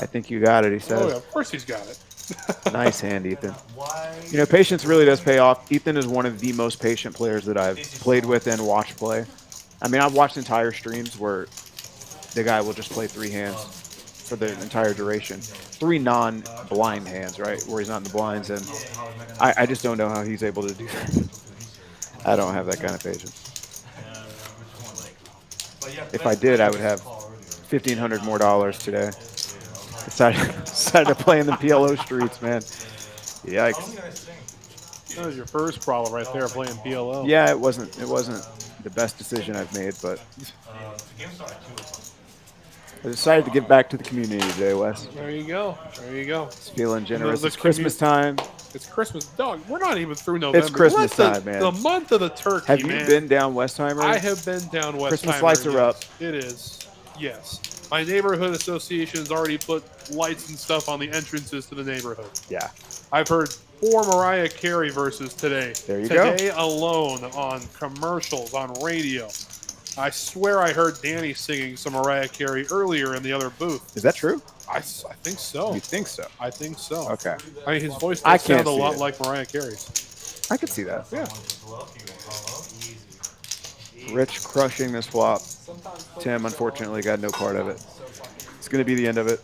I think you got it, he says. Oh, yeah, of course he's got it. Nice hand, Ethan. You know, patience really does pay off. Ethan is one of the most patient players that I've played with and watched play. I mean, I've watched entire streams where the guy will just play 3 hands for the entire duration. 3 non-blind hands, right, where he's not in the blinds. And I just don't know how he's able to do that. I don't have that kind of patience. If I did, I would have $1,500 more today. Decided to play in the PLO streets, man. Yikes. That was your first problem right there, playing PLO. Yeah, it wasn't the best decision I've made, but I decided to give back to the community today, Wes. There you go. There you go. It's feeling generous. The It's Christmas time. It's Christmas. Dog, we're not even through November. It's Christmas time, man. The month of the turkey, Have you man. been down Westheimer? I have been down Westheimer. Christmas lights are up. It is. Yes. My neighborhood association has already put lights and stuff on the entrances to the neighborhood. Yeah. I've heard 4 Mariah Carey verses today. There you go. Today alone on commercials, on radio. I swear I heard Danny singing some Mariah Carey earlier in the other booth. Is that true? I think so. You think so? I think so. Okay. I mean, his voice I does can't sound a see lot it. like Mariah Carey's. I could see that. Yeah. Rich crushing this flop. Tim, unfortunately, got no part of it. It's going to be the end of it.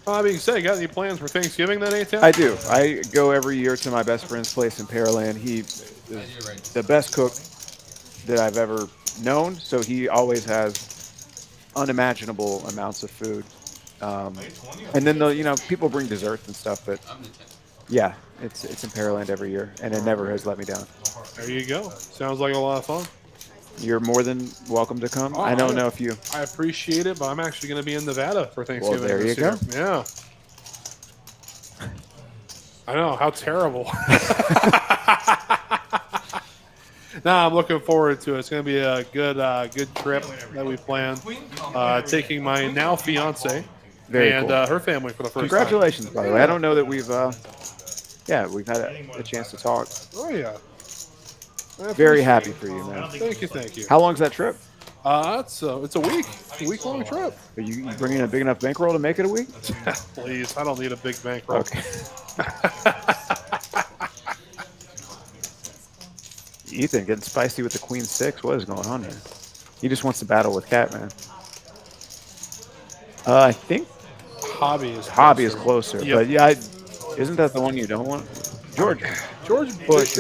That being said, got any plans for Thanksgiving then, A-Town? I do. I go every year to my best friend's place in Pearland. He is the best cook that I've ever known, so he always has unimaginable amounts of food. And then, people bring desserts and stuff, but yeah, it's in Pearland every year, and it never has let me down. There you go. Sounds like a lot of fun. You're more than welcome to come. I don't know if you... I appreciate it, but I'm actually going to be in Nevada for Thanksgiving. Well, there you go. Yeah. I know. How terrible. Nah, I'm looking forward to it. It's going to be a good trip that we planned. Taking my now fiance and cool. her family for the first Congratulations, time. by the way. I don't know that we've had a chance to talk. Oh, yeah. Very happy for you, man. Thank you, thank you. How long's that trip? It's a week-long trip. Are you bringing a big enough bankroll to make it a week? Please, I don't need a big bankroll. Okay. Ethan getting spicy with the Queen 6. What is going on here? He just wants to battle with Catman. I think Hobby is closer. Yep. But yeah, isn't that the one you don't want? George Bush.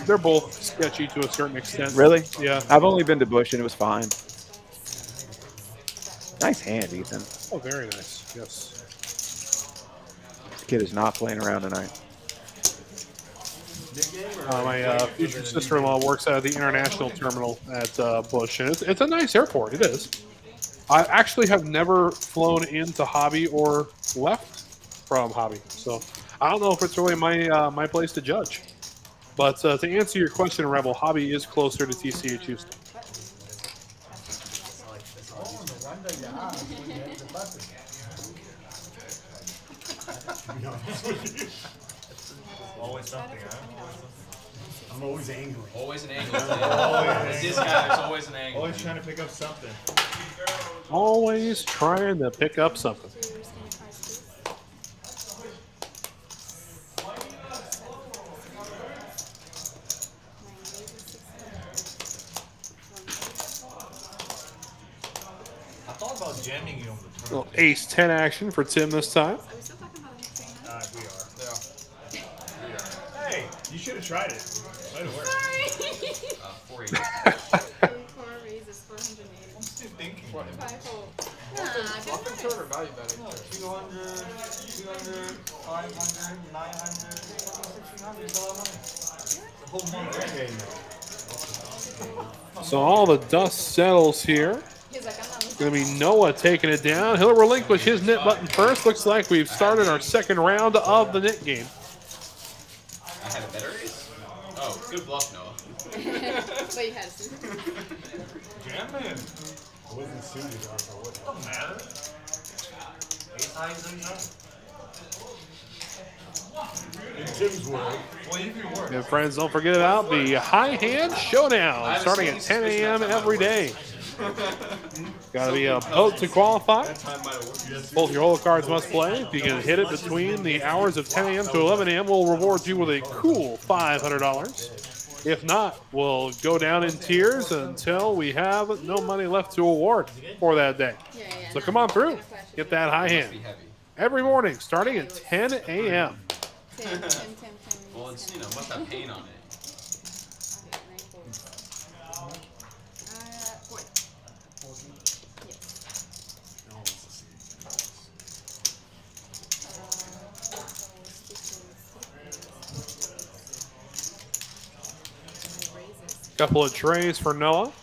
They're both sketchy to a certain extent. Really? Yeah. I've only been to Bush and it was fine. Nice hand, Ethan. Oh, very nice. Yes. This kid is not playing around tonight. My future sister-in-law works at the international terminal at Bush, and it's a nice airport. It is. I actually have never flown into Hobby or left from Hobby, so I don't know if it's really my place to judge. But to answer your question, Rebel, Hobby is closer to TCH Houston. Always something, huh? I'm always angry. Always an angle. This guy, there's always an angle. Always trying to pick up something. Always trying to pick up something. I thought about jamming you on the turn. Little ace 10 action for Tim this time. We are. Hey, you should have tried it. Might have worked. 480. Raises 480. I'm still thinking. Bluffing turn or value betting? 200, 500, 900, 1,600. It's a lot of money. It's a whole month. So all the dust settles here. It's going to be Noah taking it down. He'll relinquish his knit button first. Looks like we've started our second round of the knit game. I had a better ace? Oh, good bluff, Noah. But you had a suit. Jamming. I wasn't suited, so what? Doesn't matter. Ace high is ace high. In Tim's world. Well, you can work. And friends, don't forget about the High Hand Showdown starting at 10 a.m. every day. Got to be a boat to qualify. Both your hole cards must play. If you can hit it between the hours of 10 a.m. to 11 a.m., we'll reward you with a cool $500. If not, we'll go down in tiers until we have no money left to award for that day. So come on through. Get that high hand. Every morning starting at 10 a.m. 10. Well, it's, you know, must have paint on it. Couple of trays for Noah.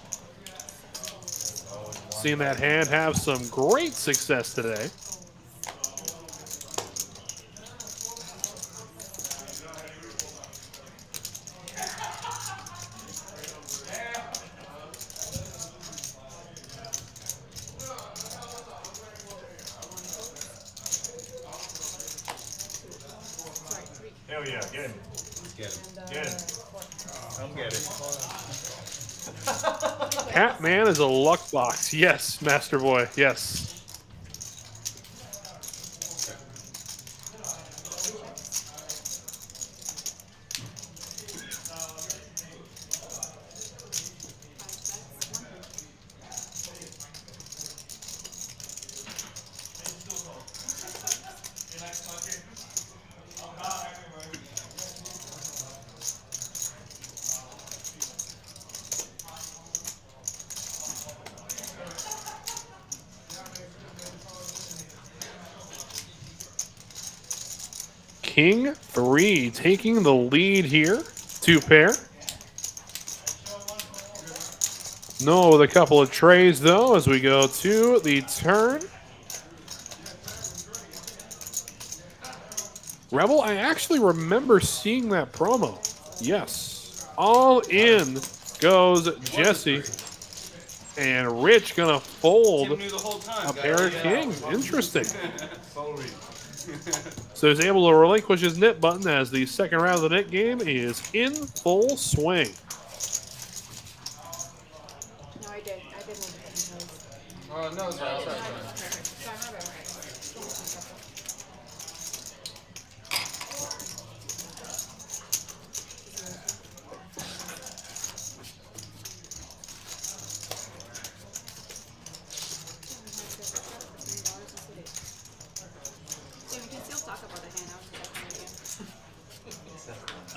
Seeing that hand have some great success today. Hell yeah, get him. Get him. Get him. Come get it. Catman is a luck box. Yes, Master Boy. Yes. King 3 taking the lead here. 2 pair. No, with a couple of trays though as we go to the turn. Rebel, I actually remember seeing that promo. Yes. All in goes Jesse. And Rich gonna fold a pair of kings. Interesting. So he's able to relinquish his knit button as the second round of the knit game is in full swing. No, I did. I did want to put Oh, no, it's right.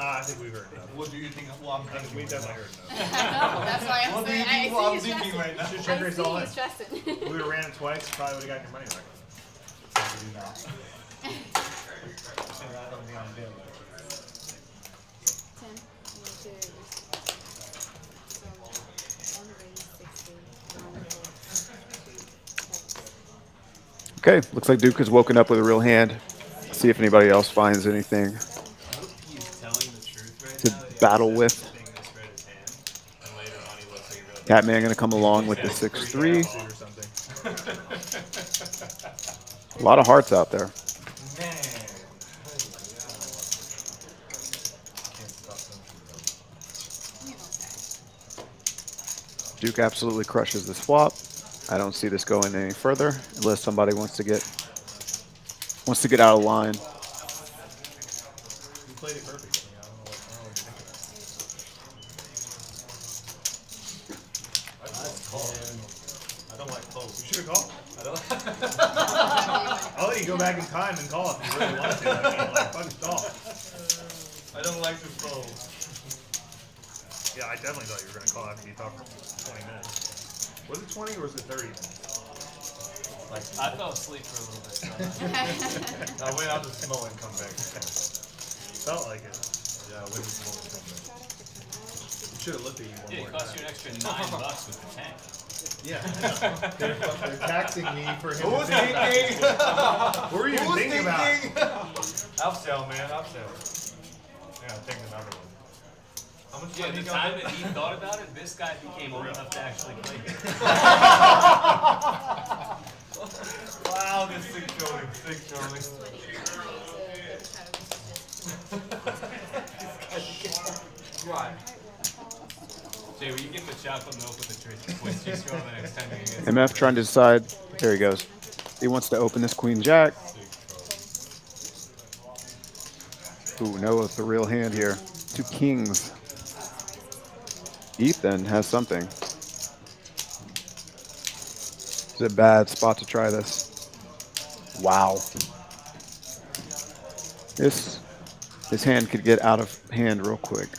I think we've heard enough. What do you think? Well, I'm thinking We definitely heard enough. That's why I'm What do you saying. think? Well, I'm thinking right now. Should check raise all in. He's stressing. If we would have ran it twice, you probably would have gotten your money back. Maybe not. I don't think I'm doing it. 10. So, 1 raise 60. Okay, looks like Duke has woken up with a real hand. See if anybody else finds anything to battle with. Catman going to come along with the 6-3. A lot of hearts out there. Duke absolutely crushes the swap. I don't see this going any further unless somebody wants to get out of line. You played it perfectly. I don't know what you think of that. I don't like close. Should have called. I'll let you go back in time and call if you really want to. I mean, like, fucking stall. I don't like to fold. Yeah, I definitely thought you were going to call after you talked for 20 minutes. Was it 20 or was it 30? Like, I fell asleep for a little bit. So I went out to smoke and come back. Felt like it. Yeah, I went to smoke and come back. Should have looked at you one yeah, more it cost time. you an extra $9 with the tank. Yeah, they're taxing me for him. Who's to take back thinking? his foot. What were you even thinking about? Upsell, man, upsell. Yeah, take another one. How much Yeah, time the you time got? that he thought about it, this guy became old enough to actually play. Wow, this sick trolling, sick trolling. Right. Jay, will you give him a chocolate milk with a twisty straw the next time you get MF trying to decide. There he goes. He wants to open this queen jack. Ooh, Noah with the real hand here. 2 kings. Ethan has something. It's a bad spot to try this. Wow. This hand could get out of hand real quick.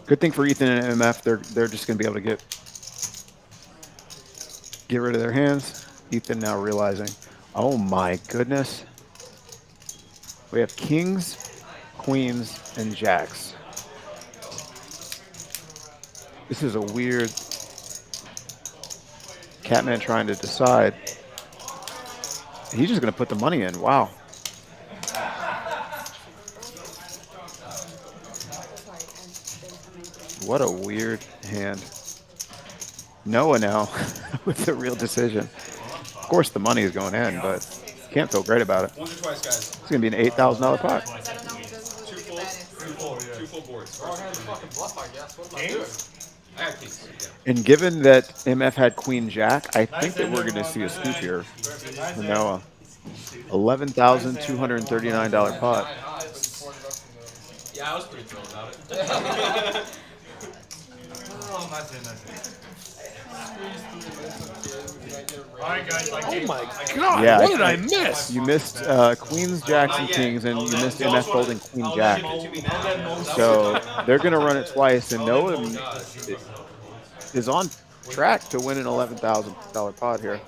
Good thing for Ethan and MF, they're just going to be able to get rid of their hands. Ethan now realizing, oh my goodness. We have kings, queens, and jacks. This is a weird Catman trying to decide. He's just going to put the money in. Wow. What a weird hand. Noah now with the real decision. Of course, the money is going in, but can't feel great about it. Once or twice, guys. It's going to be an $8,000 pot. Two full boards. We're all gonna fucking bluff, I guess. What am I doing? I have kings. Yeah. And given that MF had Queen Jack, I think that we're going to see a scoop here for Noah. $11,239 pot. Yeah, I was pretty thrilled about it. Oh, that's it, that's it. Alright, guys, like Oh my god, Yeah, what did I miss? You missed queens, jacks, and kings, and you missed MF folding Queen Jack. So they're going to run it twice, and Noah is on track to win an $11,000 pot here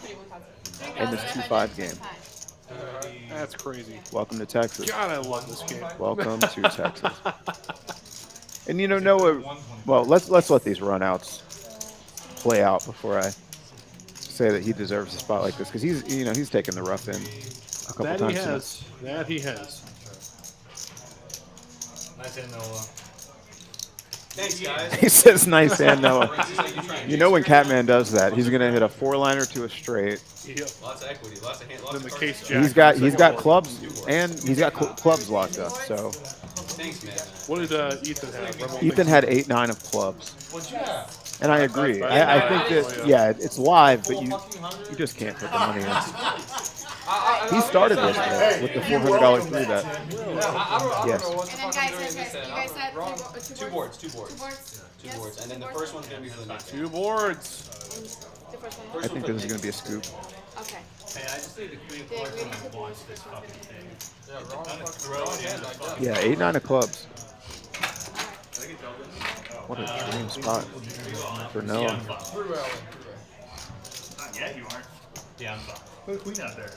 in this 2-5 game. That's crazy. Welcome to Texas. God, I love this game. Welcome to Texas. And you know, Noah, well, let's let these runouts play out before I say that he deserves a spot like this, because he's taken the rough in a couple That times. he has. That he has. Nice hand, Noah. Thanks, guys. He says nice hand, Noah. You know when Catman does that, he's going to hit a 4-liner to a straight. Yep. Lots of equity, lots of hand, lots Then of the cards. case jack. He's got clubs, and he's got clubs locked up. So Thanks, man. What did Ethan have? Ethan had 8-9 of clubs. What'd you have? And I agree. I think that, yeah, it's live, but you just can't put the money in. He started this with the $400 free bet. Yes. And then guys, you guys said Two boards. Two boards? Two boards. And then the first one's going to be for the next 2 boards. The first one? I think this is going to be a scoop. Okay. Hey, I just need to clean card when I launch this fucking thing. Yeah, we're all fucking Throw it in like that. Yeah, 8-9 of clubs. What a dream spot for Noah. Not yet, you aren't. Yeah, I'm fine. Put a queen out there.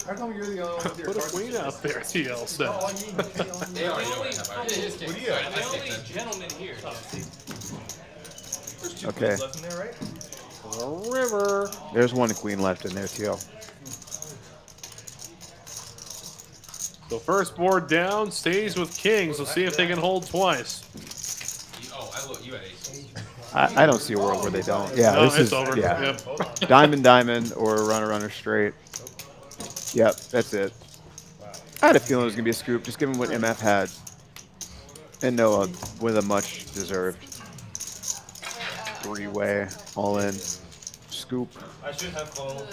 How come you're the only one with your Put a cards? queen out there, TL said. Oh, I mean, They already know what I have. what do you have? I'm the only gentleman here. There's 2 Okay. queens left in there, right? A river. There's one queen left in there, TL. The first board down stays with kings. We'll see if they can hold twice. You had aces. I don't see a world where they don't. Yeah, No, this it's is over. yeah. Yep. Diamond, or runner straight. Yep, that's it. I had a feeling it was gonna be a scoop, just given what MF had, and Noah with a much deserved 3-way all in scoop. I should have called,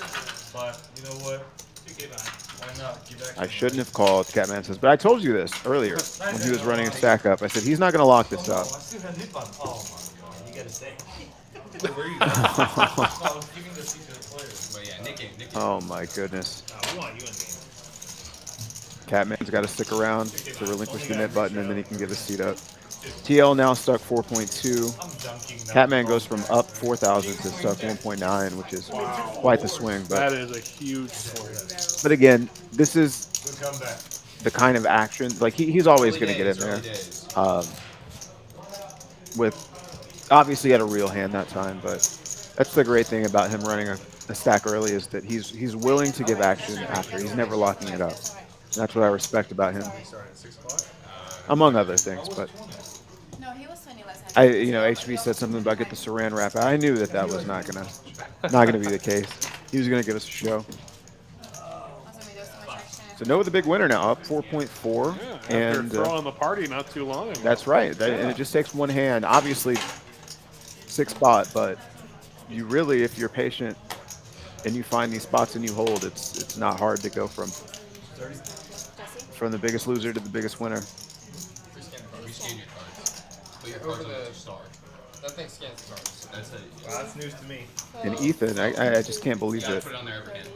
but you know what? Why not? Give I shouldn't have called, Catman says, but I told you this earlier when he was running a stack up. I said he's not gonna lock this up. I still have nip on. Oh my god, you gotta say. Where are you? No, giving the seat to the players. But yeah, Nick game. Oh my goodness. No, we want you in game. Catman's got to stick around to relinquish the net button, and then he can get his seat up. TL now stuck 4.2. Catman goes from up 4,000 to stuck 1.9, which is quite the swing. But that is a huge swing. But again, this is Good comeback. the kind of action, like he's always going to get in there. With obviously he had a real hand that time, but that's the great thing about him running a stack early is that he's willing to give action after. He's never locking it up. That's what I respect about him, among other things. But No, he was 20 last HB said something about get the Saran wrap. I knew that was not gonna be the case. He was gonna give us a show. So Noah, the big winner now, up 4.4, After and throwing the party not too long ago. that's right. And it just takes one hand. Obviously, 6 spot, but you really, if you're patient and you find these spots and you hold, it's not hard to go from the biggest loser to the biggest winner. Rescan your cards. But your Over cards the are star. That thing scans cards. That's it. Wow, that's news to me. And Ethan, I just can't believe You gotta it. put it on there every hand.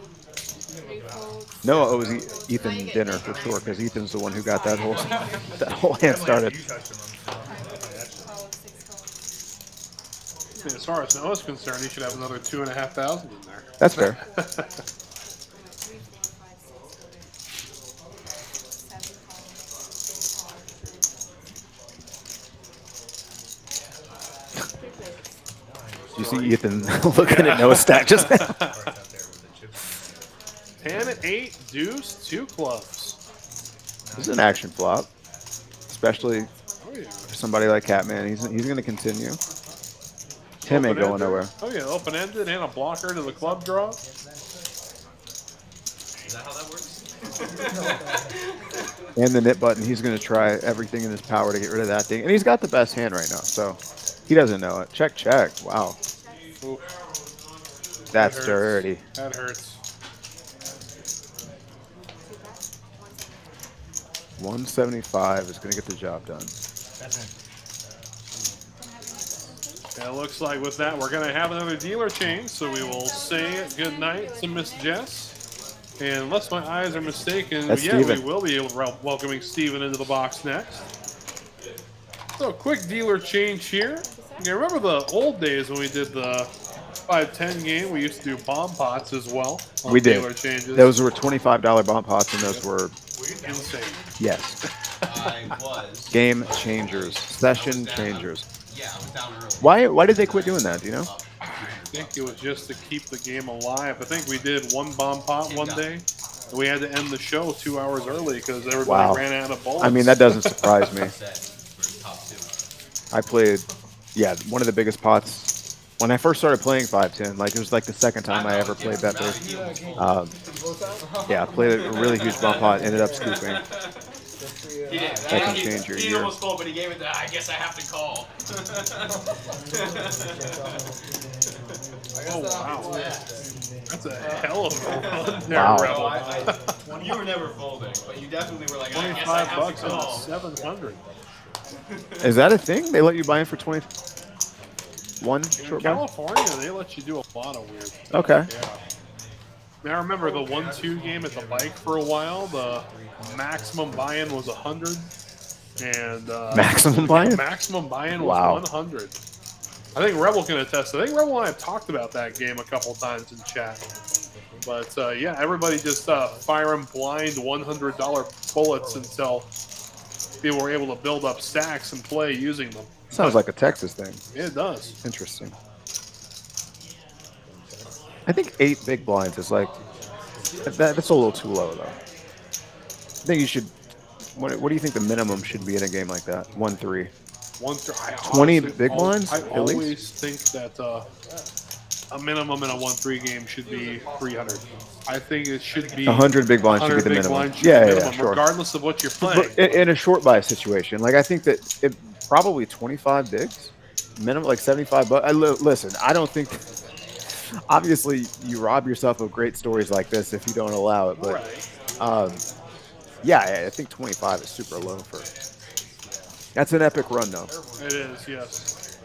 Noah owes Ethan dinner for sure because Ethan's the one who got that whole hand started. As far as Noah's concerned, he should have another 2,500 in there. That's fair. You see Ethan looking at Noah's stack just now. 10, 8, deuce, 2 clubs. This is an action flop, especially for somebody like Catman. He's going to continue. Tim ain't going nowhere. Oh yeah, open-ended and a blocker to the club draw. Is that how that works? And the nit button, he's going to try everything in his power to get rid of that thing. And he's got the best hand right now, so he doesn't know it. Check, check. Wow. Ooh. That's That hurts. dirty. That hurts. 175 is going to get the job done. And it looks like with that, we're going to have another dealer change, so we will say good night to Miss Jess. And unless my eyes are mistaken, That's yeah, Steven. we will be welcoming Steven into the box next. So, quick dealer change here. You remember the old days when we did the 5-10 game? We used to do bomb pots as well. On We dealer did. changes. Those were $25 bomb pots, and those were, Insane. yes, I was. game changers, session changers. Yeah, I was down early. Why did they quit doing that? Do you know? I think it was just to keep the game alive. I think we did one bomb pot one day. And we had to end the show 2 hours early because everybody Wow. ran out of bullets. I mean, that doesn't surprise me. Top 2. I played, yeah, one of the biggest pots when I first started playing 5-10. Like it was like the second time I ever played that big. Yeah, I played a really huge bomb pot. Ended up scooping. He did. That can change your He year. almost called, but he gave it to, I guess I have to call. Oh, wow. That's a hell of a run there, Wow. Rebel. You were never folding, but you definitely were like, I guess I have $25 to on call. 700. Is that a thing? They let you buy in for 21 In short buy? California, they let you do a lot of weird stuff. Okay. Yeah. Now, I remember the 1-2 game at the bike for a while. The maximum buy-in was 100. And Maximum buy-in? Maximum buy-in was Wow. 100. I think Rebel can attest. I think Rebel and I have talked about that game a couple times in chat. But yeah, everybody just firing blind $100 bullets until people were able to build up stacks and play using them. Sounds like a Texas thing. It does. Interesting. I think 8 big blinds is like, that's a little too low though. I think you should, what do you think the minimum should be in a game like that? 1-3. 20 big blinds? I at least? always think that a minimum in a 1-3 game should be 300. I think it should be 100 big blinds should be 100 the big minimum. blinds should Yeah, be yeah, minimum, sure. regardless of what you're playing. But in a short buy situation, like I think that it probably 25 bigs, minimum like 75 bucks. Listen, I don't think. Obviously, you rob yourself of great stories like this if you don't allow it. But yeah, I think 25 is super low for. That's an epic run, though. It is, yes.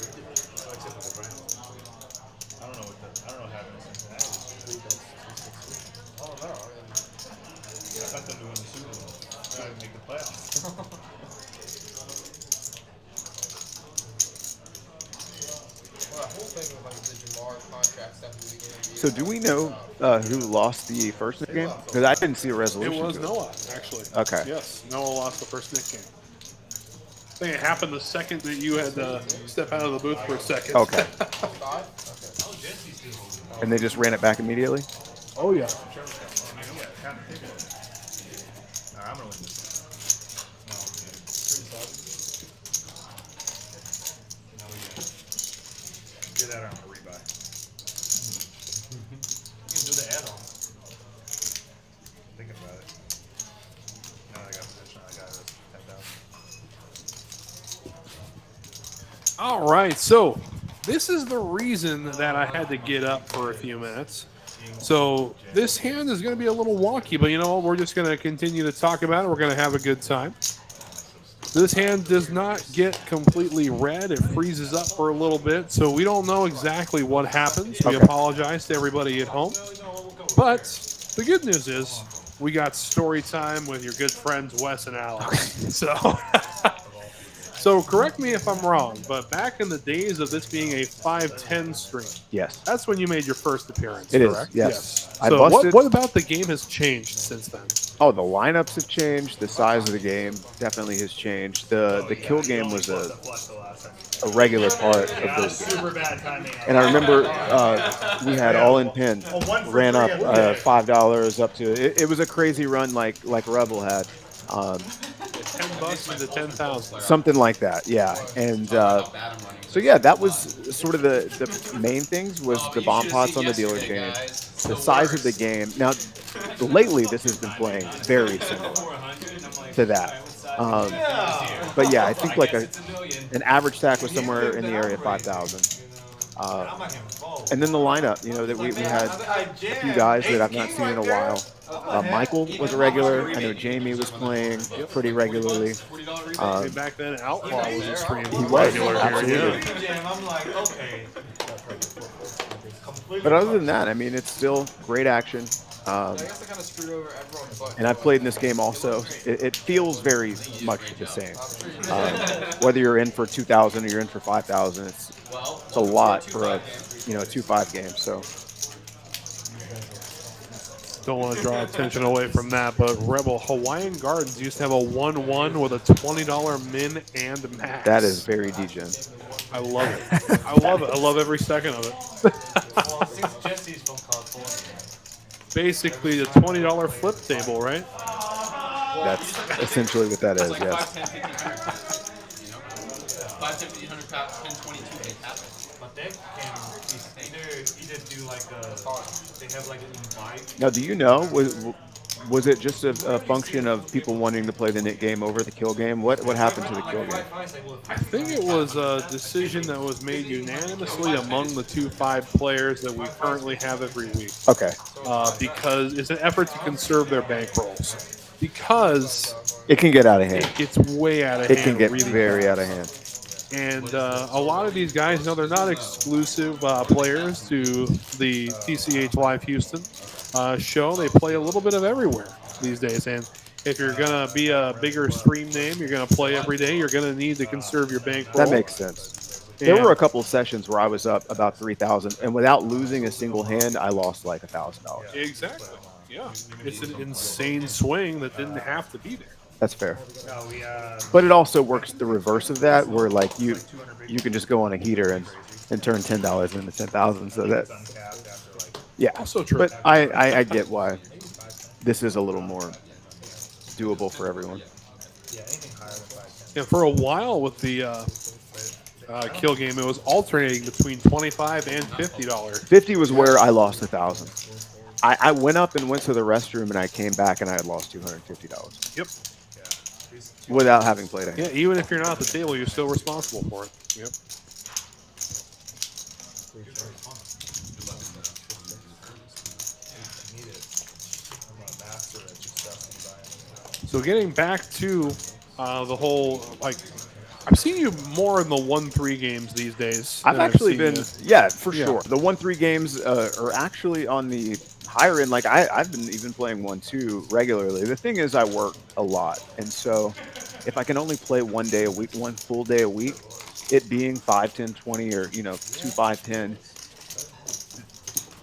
So do we know who lost the first Nick game? Because I didn't see a It resolution. was to Noah, actually. Okay. Yes, Noah lost the first Nick game. I think it happened the second that you had to step out of the booth for a second. Okay. And they just ran it back immediately? Oh, yeah. I'm gonna win this. Get that on a rebuy. You can do the add-on. Thinking about it. Now I got position. I got it. 10,000. All right, so this is the reason that I had to get up for a few minutes. So this hand is going to be a little wonky, but you know what? We're just going to continue to talk about it. We're going to have a good time. This hand does not get completely red. It freezes up for a little bit, so we don't know exactly what happens. We apologize to everybody at home. But the good news is we got story time with your good friends Wes and Alex. So correct me if I'm wrong, but back in the days of this being a 5-10 stream, yes, that's when you made your first appearance, It is, correct? yes. I So busted. what about the game has changed since then? Oh, the lineups have changed. The size of the game definitely has changed. The kill game was a regular part of those games. Super bad timing. And I remember we had all-in pin, ran up $5 up to it. It was a crazy run like Rebel had. $10 into 10,000. Something like that, yeah. And so yeah, that was sort of the main things was the bomb pots on the dealer chain, the size of the game. Now, lately this has been playing very similar to that. But yeah, I think like an average stack was somewhere in the area of 5,000. And then the lineup, you know, that we had a few guys that I've not seen in a while. Michael was a regular. I know Jamie was playing pretty regularly. Back then, Outlaw was a stream. He was, Absolutely. I'm like, okay. But other than that, I mean, it's still great action. And I've played in this game also. It feels very much the same. Whether you're in for 2,000 or you're in for 5,000, it's a lot for a 2-5 game. So don't want to draw attention away from that, but Rebel Hawaiian Gardens used to have a 1-1 with a $20 min and max. that is very degen. I love it. I love it. I love every second of it. Well, since Jesse's from California. Basically, the $20 flip table, right? That's essentially what that is, yes. 5, 10, 100, 10, 22, But they can either do like they have like an invite. Now, do you know, was it just a function of people wanting to play the Nick game over the kill game? What happened to the kill game? I think it was a decision that was made unanimously among the 2-5 players that we currently have every week. Okay. Because it's an effort to conserve their bankrolls. Because it can get out of hand. It gets way out of hand. It can get really very fast. out of hand. And a lot of these guys, they're not exclusive players to the TCHLive Houston show. They play a little bit of everywhere these days. And if you're going to be a bigger stream name, you're going to play every day, you're going to need to conserve your bankroll. That makes sense. There were a couple of sessions where I was up about 3,000, and without losing a single hand, I lost like $1,000. Exactly. Yeah. It's an insane swing that didn't have to be there. That's fair. But it also works the reverse of that, where like you can just go on a heater and turn $10 into 10,000. So that, yeah. Also true. But I get why this is a little more doable for everyone. Yeah, for a while with the kill game, it was alternating between $25 and $50. 50 was where I lost 1,000. I went up and went to the restroom, and I came back and I had lost $250. Yep. Without having played it. Yeah, even if you're not at the table, you're still responsible for it. Yep. So getting back to the whole, like, I've seen you more in the 1-3 games these days. I've actually been, yeah, for Yeah. sure. The 1-3 games are actually on the higher end. Like I've been even playing 1-2 regularly. The thing is, I work a lot, and so if I can only play one day a week, one full day a week, it being 5, 10, 20, or 2, 5, 10,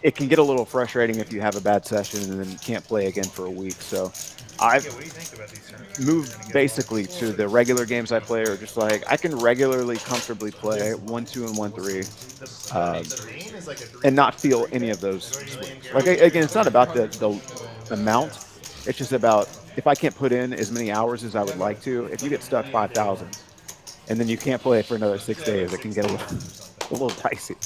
it can get a little frustrating if you have a bad session and then you can't play again for a week. So I've What do you think about these tournaments? moved basically to the regular games I play, or just like I can regularly, comfortably play 1-2 and 1-3, and not feel any of those swings. Like again, it's not about the amount. It's just about if I can't put in as many hours as I would like to. If you get stuck 5,000, and then you can't play for another 6 days, it can get a little dicey.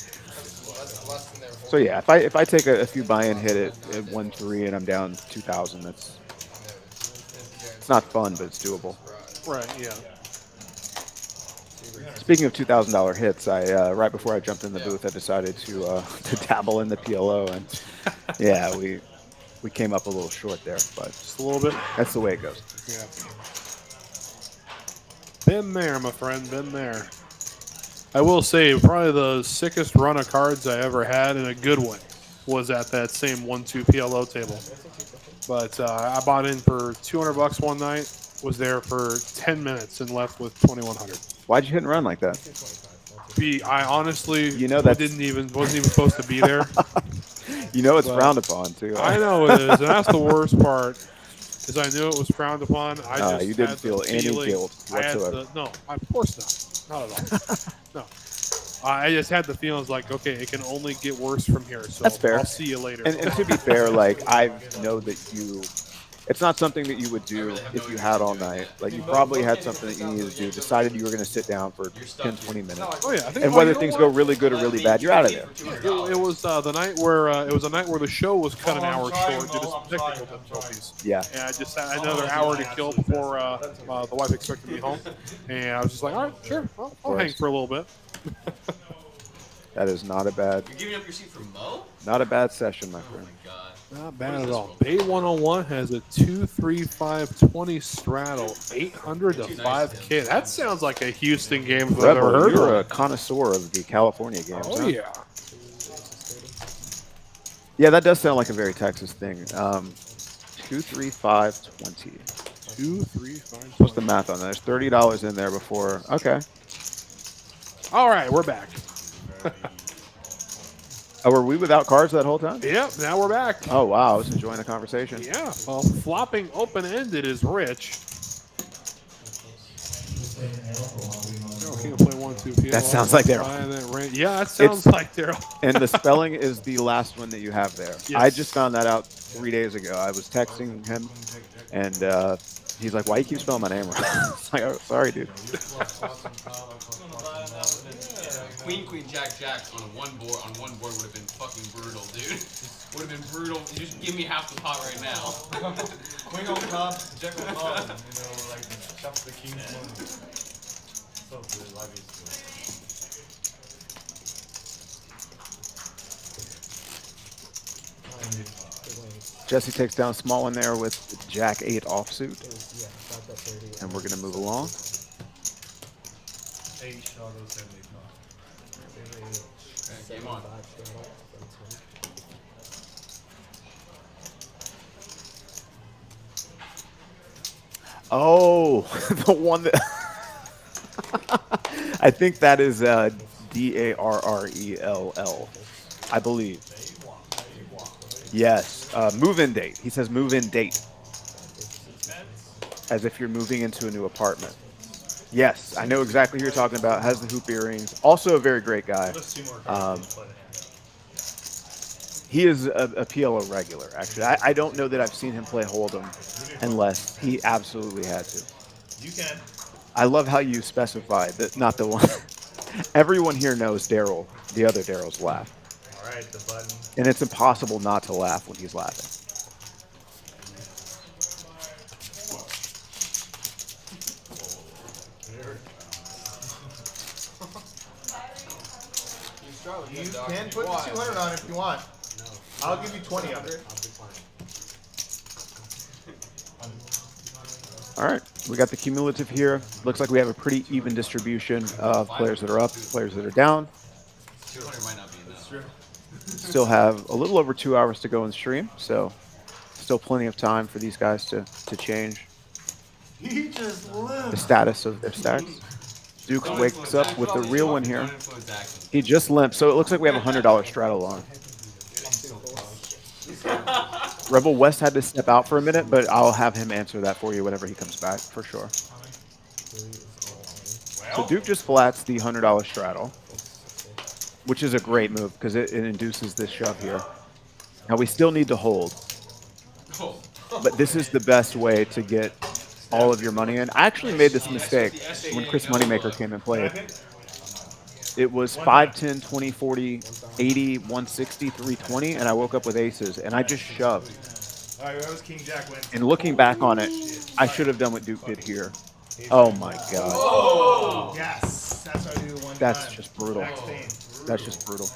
So yeah, if I take a few buy-in hit at 1-3 and I'm down 2,000, it's not fun, but it's doable. Right. Yeah. Speaking of $2,000 hits, I right before I jumped in the booth, I decided to dabble in the PLO, and yeah, we came up a little short there, but just a little bit. That's the way it goes. Yeah. Been there, my friend. Been there. I will say, probably the sickest run of cards I ever had in a good way was at that same 1-2 PLO table. But I bought in for $200 one night, was there for 10 minutes, and left with 2,100. Why'd you hit and run like that? I honestly, wasn't even supposed to be there. You know it's But frowned upon too. I know it is, and that's the worst part. Is I knew it was frowned upon. I just you didn't had feel the any feeling- guilt whatsoever. No, of course not. Not at all. No. I just had the feelings like, okay, it can only get worse from here. So That's fair. I'll see you later. And to be fair, like I know that it's not something that you would do if you had all night. Like you probably had something that you needed to do, decided you were going to sit down for 10, 20 minutes. Oh yeah, I think, and whether things go really good or really bad, you're out of there. It was the night where it was a night where the show was cut an hour short due to some technical difficulties. Yeah. And I just had another hour to kill before the wife expected me home, and I was just like, all right, sure, I'll hang for a little bit. That is not a bad. You're giving up your seat for Mo? Not a bad session, my friend. Not bad at all. Bay 101 has a 2-3-5-20 straddle, 800 to 5K. That sounds like a Houston game if I've ever Rebel, heard you're of. a connoisseur of the California games. Oh huh? yeah. Yeah, that does sound like a very Texas thing. 2-3-5-20. 2-3-5. What's the math on that? There's $30 in there before. Okay. All right, we're back. Oh, were we without cards that whole time? Yep, now we're back. Oh, wow. I was enjoying the conversation. Yeah, well, flopping open-ended is rich. King of play 1-2 PLO. That sounds like they're. Yeah, that sounds like they're. And the spelling is the last one that you have there. Yes. I just found that out 3 days ago. I was texting him, and he's like, "Why you keep spelling my name wrong?" I was like, "Oh, sorry, dude." Queen, jack on one board would have been fucking brutal, dude. Would have been brutal. You just give me half the pot right now. Queen on top, jack on top, like chop the king's money. So good, live is good. Jesse takes down small one there with Jack 8 offsuit, and we're gonna move along. 8 shadows, 75. Game on. Oh, the one that I think that is DARRELL, I believe. Yes, move-in date. He says move-in date, as if you're moving into a new apartment. Yes, I know exactly who you're talking about. Has the hoop earrings. Also a very great guy. He is a PLO regular, actually. I don't know that I've seen him play Hold'em unless he absolutely had to. You can. I love how you specified that, not the one. Everyone here knows Daryl, the other Daryl's laugh. All right, the button. And it's impossible not to laugh when he's laughing. You can put the 200 on if you want. I'll give you 20 of it. All right, we got the cumulative here. Looks like we have a pretty even distribution of players that are up, players that are down. 200 might not be enough. Still have a little over 2 hours to go in stream, so still plenty of time for these guys to change the status of their stacks. Dukes wakes up with the real one here. He just limped, so it looks like we have a $100 straddle on. Rebel West had to step out for a minute, but I'll have him answer that for you whenever he comes back, for sure. So Duke just flats the $100 straddle, which is a great move because it induces this shove here. Now we still need to hold, but this is the best way to get all of your money in. I actually made this mistake when Chris Moneymaker came and played. It was 5, 10, 20, 40, 80, 160, 320, and I woke up with aces, and I just shoved. All right, that was King Jack wins. And looking back on it, I should have done what Duke did here. Oh my God. Oh, yes. That's how I do one That's time. just brutal. Max Payne. That's just brutal.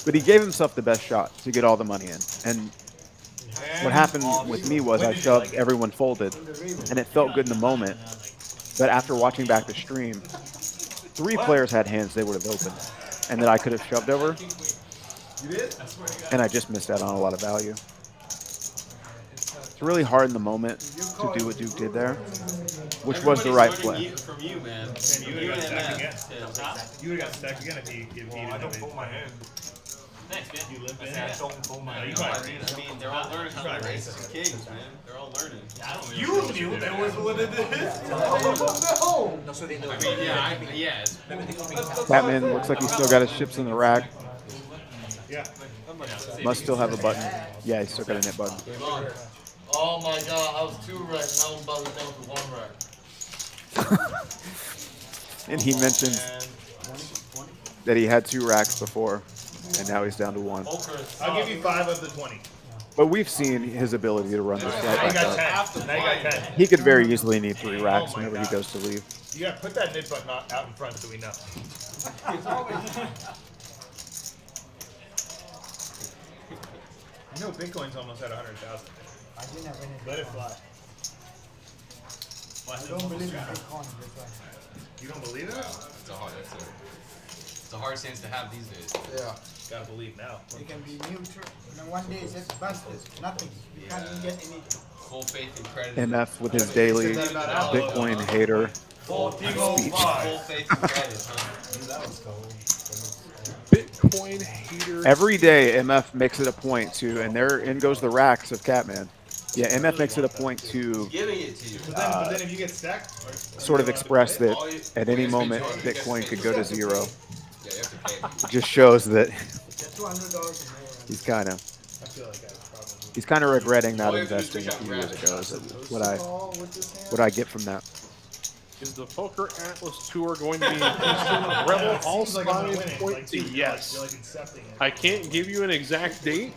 But he gave himself the best shot to get all the money in. And what happened with me was I shoved, everyone folded, and it felt good in the moment. But after watching back the stream, 3 players had hands they would have opened and that I could have shoved over. And I just missed out on a lot of value. It's really hard in the moment to do what Duke did there, which was the right play. From you, man. You would have got stacked again. You would have got stacked again if he didn't have it. my hand. Thanks, man. You limp in. I don't pull my hand. I mean, they're all learning how to play aces and kings, man. They're all learning. You knew that was what it is. No, so they know. I mean, yeah, Catman looks like he's still got his chips in the rack. Yeah. Must still have a button. Yeah, he's still got a knit button. Oh my God, I was 2 racks, now I'm about to down to 1 rack. And he mentioned that he had 2 racks before, and now he's down to 1. I'll give you 5 of the 20. But we've seen his ability to run this right Now you back got up. 10. Now you got 10. He could very easily need 3 racks whenever he goes to leave. You got to put that knit button out in front so we know. You know Bitcoin's almost at 100,000. I didn't have any. Let it fly. I don't believe in Bitcoin. You don't believe it? it's a hard stance to have these days. Yeah. Gotta believe now. You can be neutral. And then one day it's just busted. Nothing. You can't even get any. Full faith and credit. MF with his daily Bitcoin hater speech. Full faith and credit, huh? Bitcoin hater. Every day, MF makes it a point to, and there in goes the racks of Catman. Yeah, MF makes it a point to Giving it to you. But then if you get stacked, sort of express that at any moment Bitcoin could go to 0. It just shows that he's kind of regretting not investing a few years ago. Is what I get from that. Is the Poker Atlas Tour going to be in Houston? Rebel all signs point to yes. I can't give you an exact date.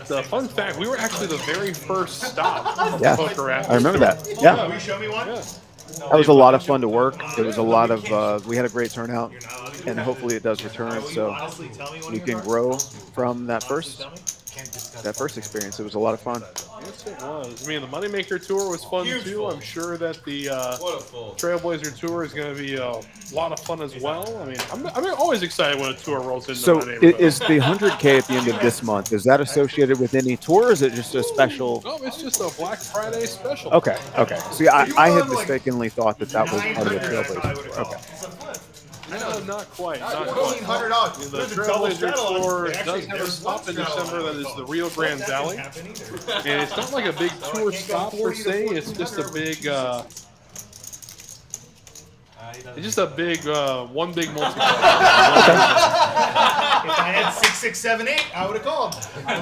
The fun fact, we were actually the very first stop of Yeah, Poker Atlas. I remember that. Yeah. will you show me one? Yeah. That was a lot of fun to work. It was a lot of, we had a great turnout, and hopefully it does return so we can grow from that first experience. It was a lot of fun. Yes, it was. I mean, the Moneymaker Tour was fun too. I'm sure that the Trailblazer Tour is going to be a lot of fun as well. I mean, I'm always excited when a tour rolls into So my neighborhood. is the 100K at the end of this month, is that associated with any tour, or is it just a special? No, it's just a Black Friday special. Okay. See, I had mistakenly thought that was part of the Trailblazer Tour. Okay. No, not quite. Not $1,400. quite. The Trailblazer Tour does have a stop in December that is the Rio Grande Valley. And it's not like a big tour stop per se. It's just a big, one big multiplier. If I had 6678, I would have called. I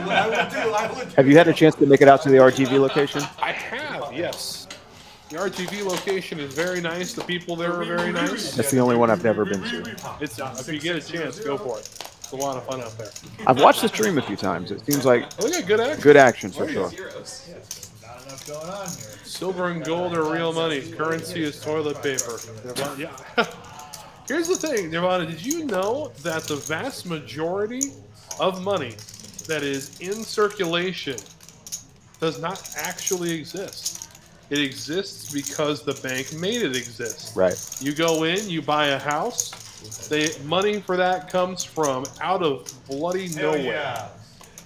would. Have you had a chance to make it out to the RGV location? I have, yes. The RGV location is very nice. The people there are very nice. That's the only one I've never been to. It's if you get a chance, go for it. It's a lot of fun out there. I've watched the stream a few times. It seems like Oh, yeah, good action. good action for sure. Not enough going on here. Silver and gold are real money. Currency is toilet paper. Yeah. Here's the thing, Nirvana. Did you know that the vast majority of money that is in circulation does not actually exist? It exists because the bank made it exist. Right. You go in, you buy a house. Money for that comes from out of bloody nowhere. Yeah.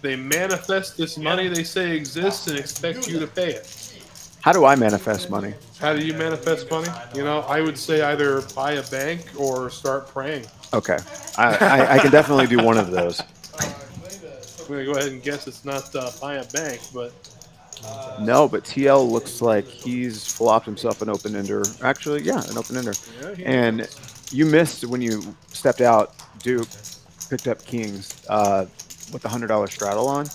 They manifest this money they say exists and expect you to pay it. How do I manifest money? How do you manifest money? You know, I would say either buy a bank or start praying. Okay. I can definitely do one of those. I'm going to go ahead and guess it's not buy a bank, but No, but TL looks like he's flopped himself an open ender. Actually, yeah, an open ender. Yeah, he And is. you missed when you stepped out. Duke picked up kings with the $100 straddle on.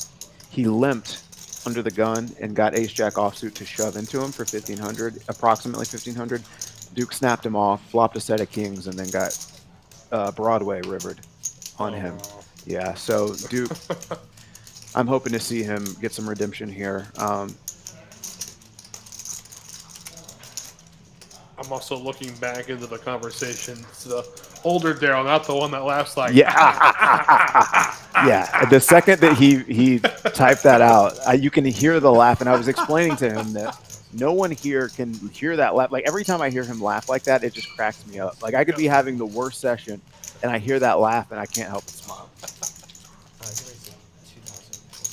He limped under the gun and got ace jack offsuit to shove into him for 1500, approximately 1500. Duke snapped him off, flopped a set of kings, and then got Broadway rivered on him. Yeah, so Duke, I'm hoping to see him get some redemption here. I'm also looking back into the conversation. It's the older Daryl, not the one that laughs like. Yeah, yeah. The second that he typed that out, you can hear the laugh, and I was explaining to him that no one here can hear that laugh. Like every time I hear him laugh like that, it just cracks me up. Like I could be having the worst session, and I hear that laugh, and I can't help but smile.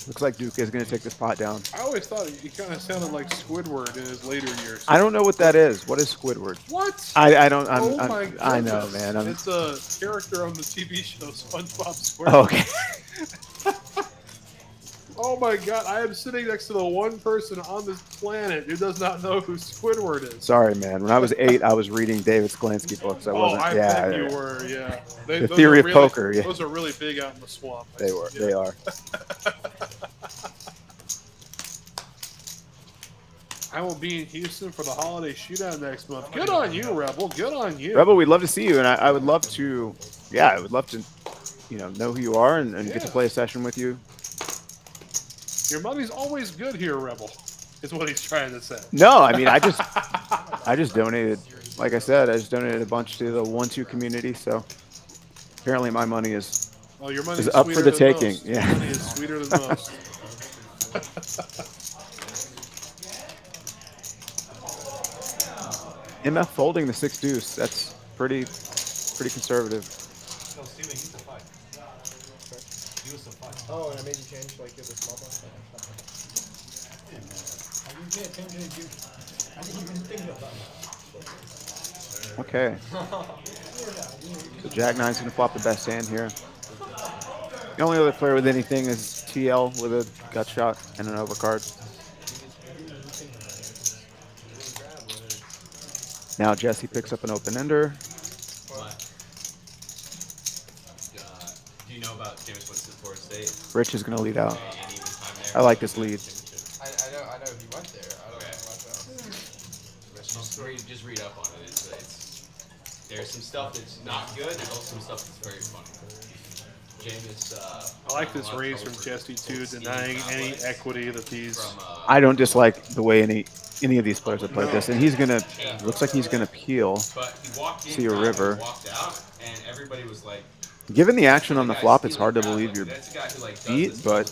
Looks like Duke is going to take this pot down. I always thought he kind of sounded like Squidward in his later years. I don't know what that is. What is Squidward? What? I don't. I know, man. It's a character on the TV show SpongeBob SquarePants. Oh, okay. Oh my God! I am sitting next to the one person on this planet who does not know who Squidward is. Sorry, man. When I was 8, I was reading David Sklansky books. I wasn't. I bet you were. Yeah. The Theory of Poker. Yeah. Those are really big out in the swamp. They were. Yeah. They are. I will be in Houston for the holiday shootout next month. Good on you, Rebel. Good on you. Rebel, we'd love to see you, and I would love to. Yeah, I would love to. Know who you are and get to play a session with you. Your money's always good here, Rebel, is what he's trying to say. No, I mean, I just donated, like I said, I just donated a bunch to the 1-2 community, so apparently my money is, your money is up for the taking. Most. Yeah. Your money is sweeter than most. MF folding the 6 deuce, that's pretty conservative. No, Steven, use the 5. Use the 5. Oh, and I made you change like the small box. I didn't pay attention to you. I didn't even think about it. Okay. So Jack 9's going to flop the best hand here. The only other player with anything is TL with a gut shot and an overcard. Now Jesse picks up an open ender. Do you know about James Winston, Florida State? Rich is going to lead out. I like this lead. I know he went there. I don't know Just read up on it. There's some stuff that's not good. There's also some stuff that's very funny. I like this raise from Jesse too, denying any equity that these. I don't dislike the way any of these players have played this, and he's gonna. Looks like he's gonna peel. See a river. Walked out, and everybody was like. Given the action on the flop, it's hard to believe you're beat, but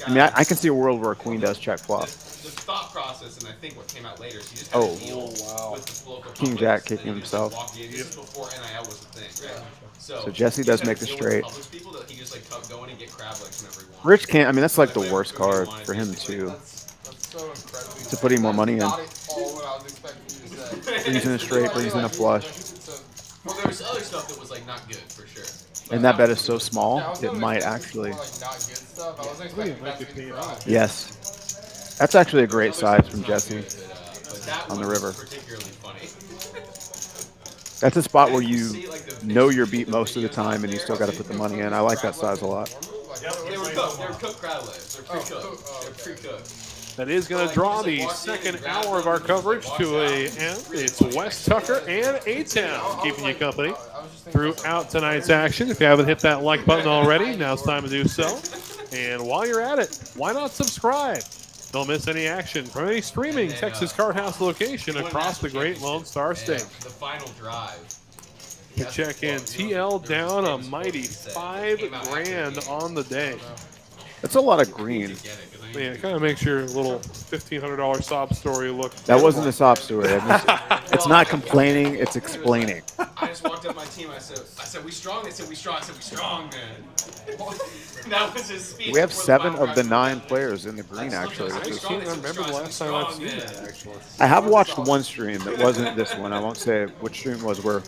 I mean, I can see a world where a queen does check flop. The thought process, and I think what came out later, so you just had to deal with the local King Jack kicking himself. This is before NIL was a thing, right? So Jesse does make the straight. People that he just like kept going and get crab legs whenever he wanted. Rich can't. I mean, that's like the worst card for him too. To put more money in. Brings in a straight, brings in a flush. Well, there was other stuff that was like not good for sure. And that bet is so small, it might actually. Yes. That's actually a great size from Jesse on the river. That's a spot where you know you're beat most of the time and you still got to put the money in. I like that size a lot. They were cooked. They were cooked crab legs. They're pre-cooked. They're pre-cooked. That is going to draw the second hour of our coverage to an end. It's Wes Tucker and A-Town keeping you company throughout tonight's action. If you haven't hit that like button already, now it's time to do so. And while you're at it, why not subscribe? Don't miss any action from any streaming Texas Card House location across the Great Lone Star State. The final drive. To check in, TL down a mighty $5,000 on the day. That's a lot of green. Man, it kind of makes your little $1,500 sob story look. That wasn't a sob story. It's not complaining, it's explaining. I just walked up my team. I said, we strong. They said, we strong. I said, we strong, man. That was his speech. We have 7 of the 9 players in the green, actually. I can't remember the last time I've seen that, actually. I have watched one stream that wasn't this one. I won't say which stream it was, where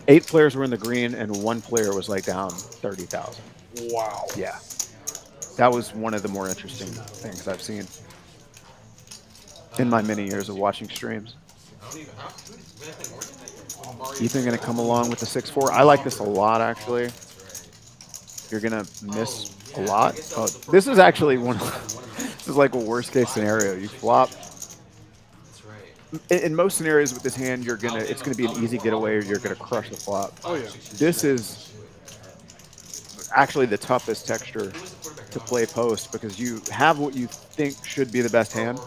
8 players were in the green and 1 player was like down 30,000. Wow. Yeah. That was one of the more interesting things I've seen in my many years of watching streams. Ethan going to come along with the 6-4. I like this a lot, actually. You're going to miss a lot. Oh, this is actually one of, this is like a worst case scenario. You flop. In most scenarios with this hand, it's gonna be an easy getaway, or you're gonna crush the flop. Oh yeah. This is actually the toughest texture to play post, because you have what you think should be the best hand,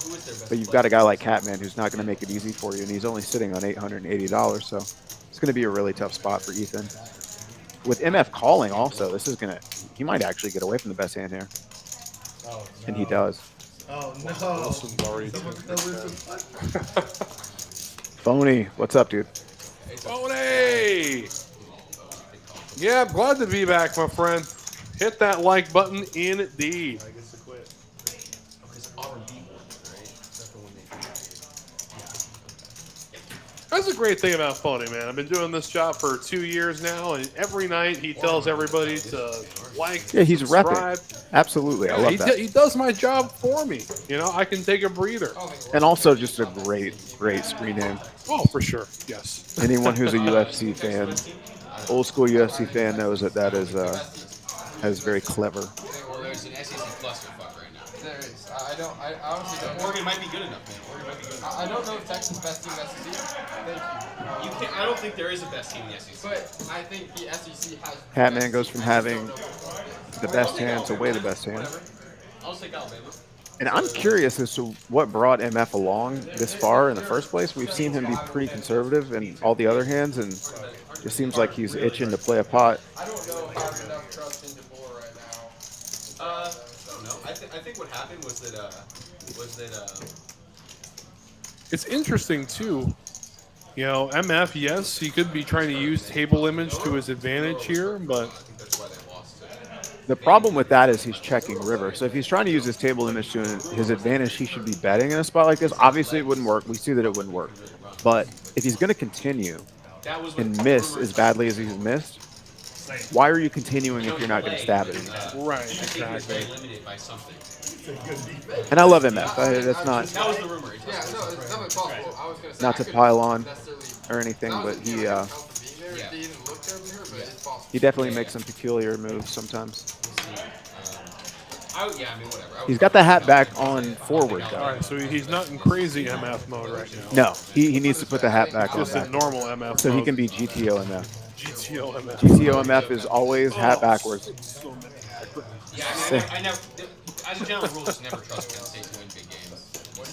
but you've got a guy like Catman who's not gonna make it easy for you, and he's only sitting on $880, so it's gonna be a really tough spot for Ethan. With MF calling also, he might actually get away from the best hand here. And he does. Oh no! Phony, what's up, dude? Phony! Yeah, I'm glad to be back, my friend. Hit that like button indeed. That's a great thing about Phony, man. I've been doing this job for 2 years now, and every night he tells everybody to like, yeah, he's subscribe. repping. Absolutely, I love that. He does my job for me. You know, I can take a breather. And also just a great screen name. Oh, for sure, yes. Anyone who's a UFC fan, old school UFC fan, knows that is very clever. Well, there's an SEC clusterfuck right now. There is. I honestly don't. Oregon might be good enough, man. Oregon might be good enough. I don't know if Texas is best team in the SEC. Thank you. I don't think there is a best team in the SEC. But I think the SEC has. Catman goes from having the best hand to way the best hand. I'll take Alabama. And I'm curious as to what brought MF along this far in the first place. We've seen him be pretty conservative in all the other hands, and it seems like he's itching to play a pot. I don't know if I have enough trust in DeBoer right now. I don't know. I think what happened was that it's interesting too. You know, MF, yes, he could be trying to use table image to his advantage here, but the problem with that is he's checking river. So if he's trying to use his table image to his advantage, he should be betting in a spot like this. Obviously, it wouldn't work. We see that it wouldn't work. But if he's going to continue and miss as badly as he's missed, why are you continuing if you're not going to stab it? Right, exactly. And I love MF. That's not. That was the rumor. Yeah, no, it's definitely possible. I was gonna say, Not to pile on or anything, but he definitely makes some peculiar moves sometimes. He's got the hat back on forward, though. All right, so he's not in crazy MF mode right now. No, he needs to put the hat back on. Just in normal MF so mode. he can be GTO MF. GTO MF. GTO MF is always hat backwards. Yeah, I never, as a general rule, just never trust Penn State to win big games.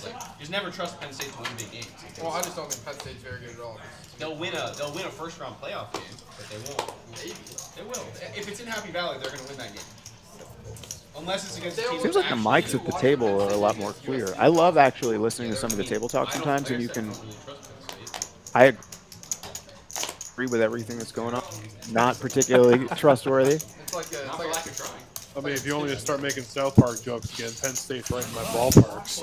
Like, just never trust Penn State to win big games. Well, I just don't think Penn State's very good at all. They'll win a first round playoff game, but they won't. Maybe they will. If it's in Happy Valley, they're going to win that game. Unless it's against a team. Seems like the mics at the table are a lot more clear. I love actually listening to some of the table talk sometimes, and you can. I agree with everything that's going on. Not particularly trustworthy. It's like a lack of trying. I mean, if you want me to start making South Park jokes again, Penn State's right in my ballparks.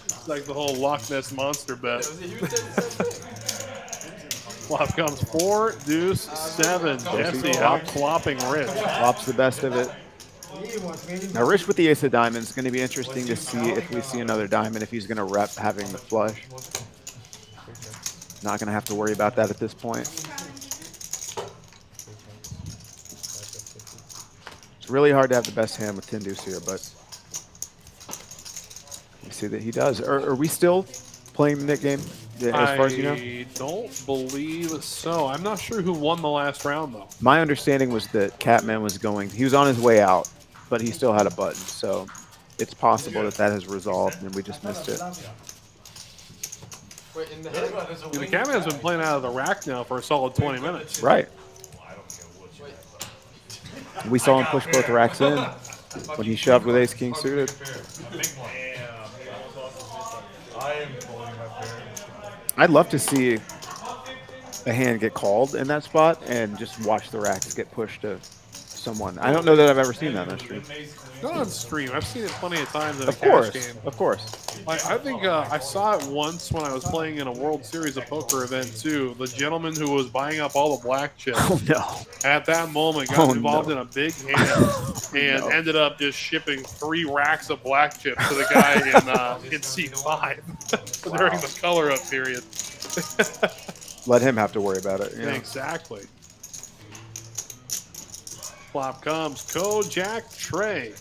It's like the whole Loch Ness Monster bet. Flop comes 4, deuce, 7. Jesse out clopping Rich. Flop's the best of it. Now, Rich with the ace of diamonds is going to be interesting to see if we see another diamond, if he's going to rep having the flush. Not going to have to worry about that at this point. It's really hard to have the best hand with 10 deuce here, but you see that he does. Are we still playing the game as far as you know? I don't believe so. I'm not sure who won the last round, though. My understanding was that Catman was he was on his way out, but he still had a button. So it's possible that has resolved and we just missed it. Wait, in the head? The Catman's been playing out of the rack now for a solid 20 minutes. Right. We saw him push both racks in when he shoved with ace king suited. I'd love to see a hand get called in that spot and just watch the racks get pushed to someone. I don't know that I've ever seen that on stream. Not on stream. I've seen it plenty of times in a Of course, cash game. of course. I think I saw it once when I was playing in a World Series of Poker event too. The gentleman who was buying up all the black chips at that moment got involved in a big hand and ended up just shipping 3 racks of black chips to the guy in C5 during the color up period. Let him have to worry about it. Yeah. Exactly. Flop comes Jack Trey.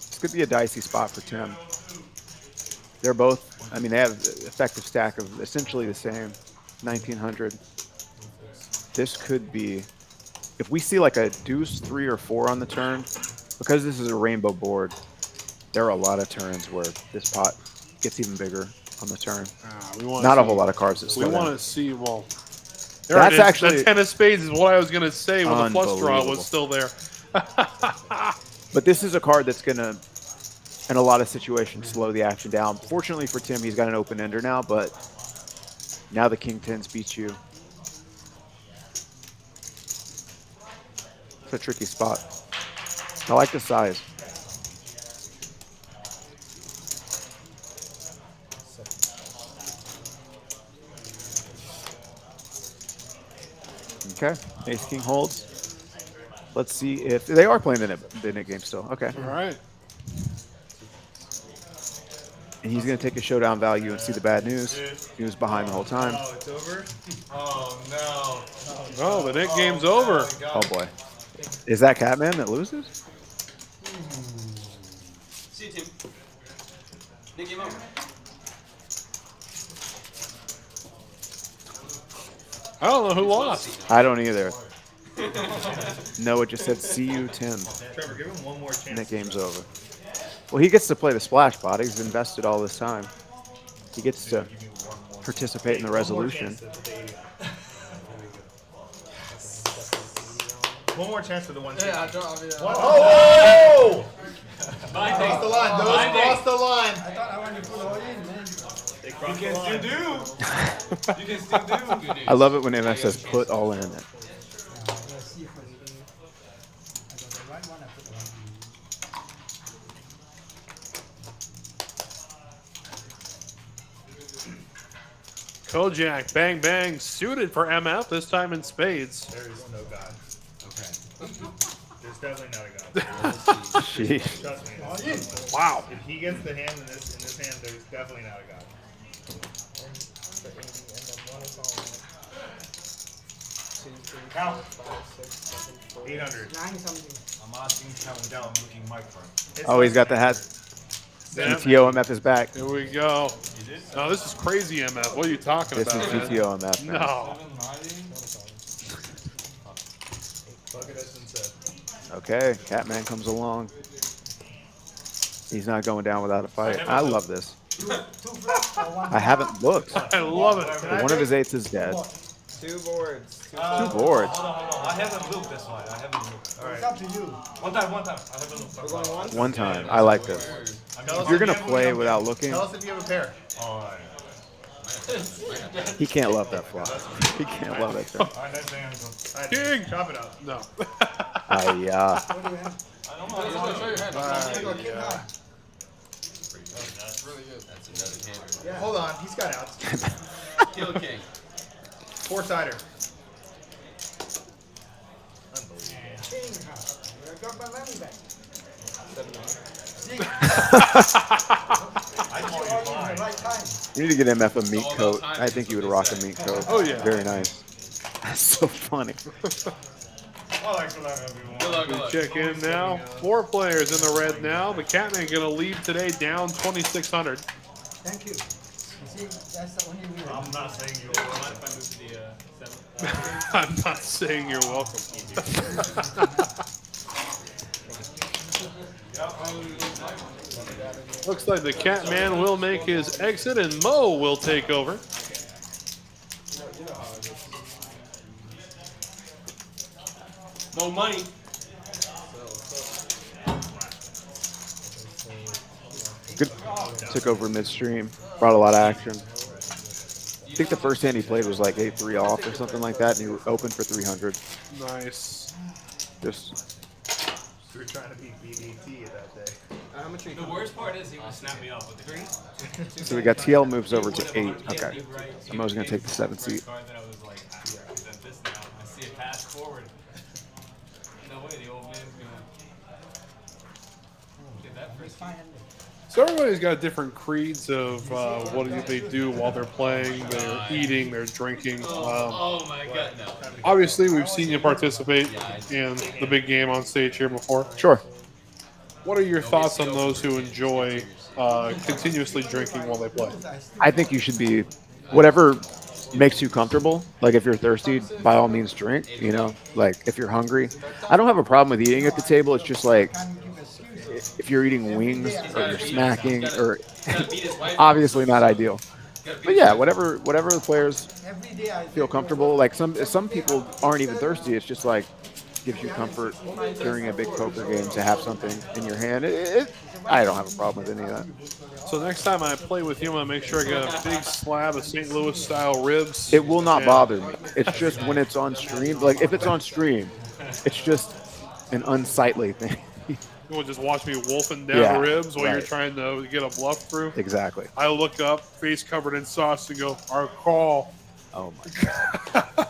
This could be a dicey spot for Tim. They're both, I mean, they have an effective stack of essentially the same, 1900. This could be, if we see like a deuce, 3 or 4 on the turn, because this is a rainbow board, there are a lot of turns where this pot gets even bigger on the turn. Not a whole lot of cards that slow We down. want to see, well, that's actually the 10 of spades is what I was going to say when the flush draw unbelievable. was still there. But this is a card that's going to, in a lot of situations, slow the action down. Fortunately for Tim, he's got an open ender now, but now the king 10s beats you. It's a tricky spot. I like the size. Okay, ace king holds. Let's see if they are playing the net game still. Okay. All right. And he's going to take a showdown value and see the bad news. He was behind the whole time. Oh, it's over? Oh, no. Oh, the net game's over. Oh, boy. Is that Catman that loses? See you, Tim. Nick, game over. I don't know who lost. I don't either. No, it just said, see you, Tim. Trevor, give him one more chance. And that game's over. Well, he gets to play the splash pot. He's invested all this time. He gets to participate in the resolution. One more chance for the 1 2. Yeah, I don't. Oh! Cross the line. Those cross the line. I thought I wanted to put all in, man. They You crossed the can line. still do. You can still do. I love it when MF says put all in it. Let's see if I got the right one. I put the right Kojak, bang, bang, suited for MF, this time in spades. There is no God. Okay. There's definitely not a God. Jeez. Trust me. Wow. If he gets the hand in this hand, there's definitely not a God. Count. 800. 9 something. I'm asking, counting down, looking mic front. Oh, he's got the hat. GTO MF is back. Here we go. No, this is crazy, MF. What are you talking This about? is man? GTO MF. man. No. Look at us and said. Okay, Catman comes along. He's not going down without a fight. I love this. I haven't looked. I love it. One of his 8s is dead. 2 boards. 2 boards. Hold on. I haven't looked this one. I haven't looked. All It's right. up to you. One time. I haven't looked. We're going once? One time. I like this. If you're going to play without looking, Tell us if you have a pair. All right. he can't love that flop. He can't love that turn. All right, next hand. All right, King. chop it up. No. What do you have? I don't know. Show your hand. I got king high. That's really good. That's another hand. Hold on, he's got outs. Kill king. 4-sider. King high. I got my money back. I call you All in fine. the right time. You need to get MF a meat coat. I think you would rock a meat coat. Oh, yeah. Very nice. That's so funny. Well, thanks for that, everyone. Good luck, good luck. Check in now. 4 players in the red now. The Catman going to lead today down 2,600. Thank you. You see, that's the only way. I'm not saying you're Mind welcome. if I move to the 7th? I'm not saying you're welcome. Looks like the Catman will make his exit and Mo will take over. More money. Good. Took over midstream. Brought a lot of action. I think the first hand he played was like 8-3 off or something like that, and he opened for 300. Nice. Just We were trying to beat BDT that day. How much are you The worst part is he would snap me off with the green. so we got TL moves over to 8. Okay. So Mo's gonna take the 7th seat. I was like, I present this now. I see it pass forward. No way, the old man's gonna get that first fight. So everybody's got different creeds of what they do while they're playing. They're eating, they're drinking. Oh my god, no. Obviously, we've seen you participate in the big game on stage here before. Sure. What are your thoughts on those who enjoy continuously drinking while they play? I think you should be whatever makes you comfortable. Like if you're thirsty, by all means drink, you know, like if you're hungry. I don't have a problem with eating at the table. It's just like if you're eating wings or you're smacking or obviously not ideal. But yeah, whatever the players feel comfortable. Like some people aren't even thirsty. It's just like gives you comfort during a big poker game to have something in your hand. I don't have a problem with any of that. So next time I play with you, I'm going to make sure I get a big slab of St. Louis style ribs. It will not bother me. It's just when it's on stream. Like if it's on stream, it's just an unsightly thing. You will just watch me wolfing down ribs while you're right. trying to get a bluff through. Exactly. I look up, face covered in sauce, and go, "Our call." Oh my god.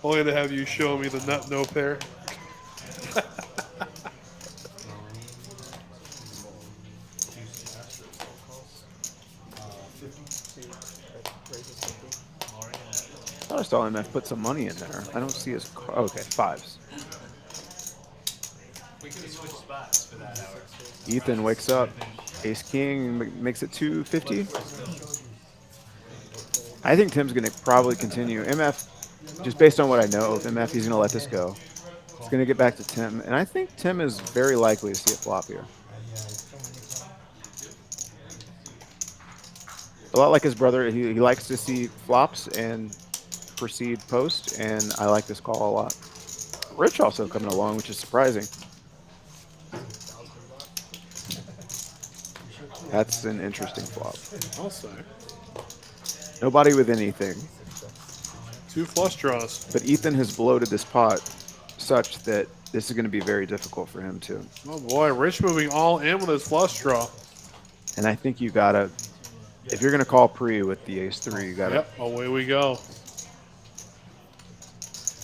Only to have you show me the nut no pair. I saw MF put some money in there. I don't see his car. Okay, 5s. We could have switched spots for that hour. Ethan wakes up. Ace King makes it 250. I think Tim's going to probably continue. MF, just based on what I know of MF, he's going to let this go. He's going to get back to Tim. And I think Tim is very likely to see a flop here. A lot like his brother, he likes to see flops and proceed post, and I like this call a lot. Rich also coming along, which is surprising. That's an interesting flop. I'll say. Nobody with anything. 2 flush draws. But Ethan has bloated this pot such that this is going to be very difficult for him too. Oh boy, Rich moving all in with his flush draw. And I think you got to, if you're going to call pre with the ace-3, you got to. Yep, away we go.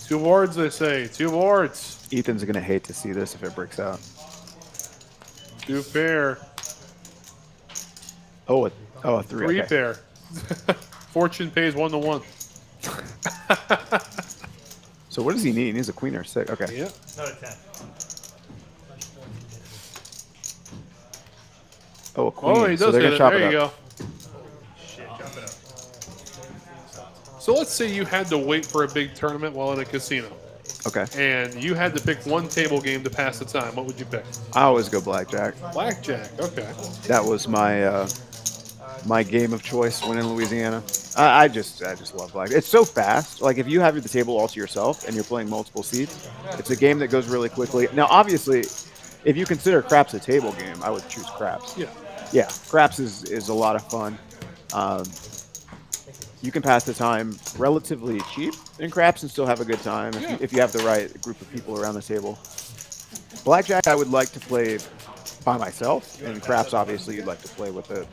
2 boards, they say. 2 boards. Ethan's going to hate to see this if it breaks out. 2 pair. Oh, a 3. 3 Okay. pair. Fortune pays 1 to 1. So what does he need? He needs a queen or 6. Okay. Yeah. Not a 10. Oh, a queen. Oh, he so does they're hit gonna it. chop There it you up. go. Shit, jumping up. So let's say you had to wait for a big tournament while at a casino. Okay. And you had to pick one table game to pass the time. What would you pick? I always go blackjack. Blackjack. Okay. That was my my game of choice when in Louisiana. I just love blackjack. It's so fast. Like if you have the table all to yourself and you're playing multiple seats, it's a game that goes really quickly. Now, obviously, if you consider craps a table game, I would choose craps. Yeah. Yeah, craps is a lot of fun. You can pass the time relatively cheap in craps and still have a good time if you have the right group of people around the table. Blackjack, I would like to play by myself, and craps, obviously, you'd like to play with a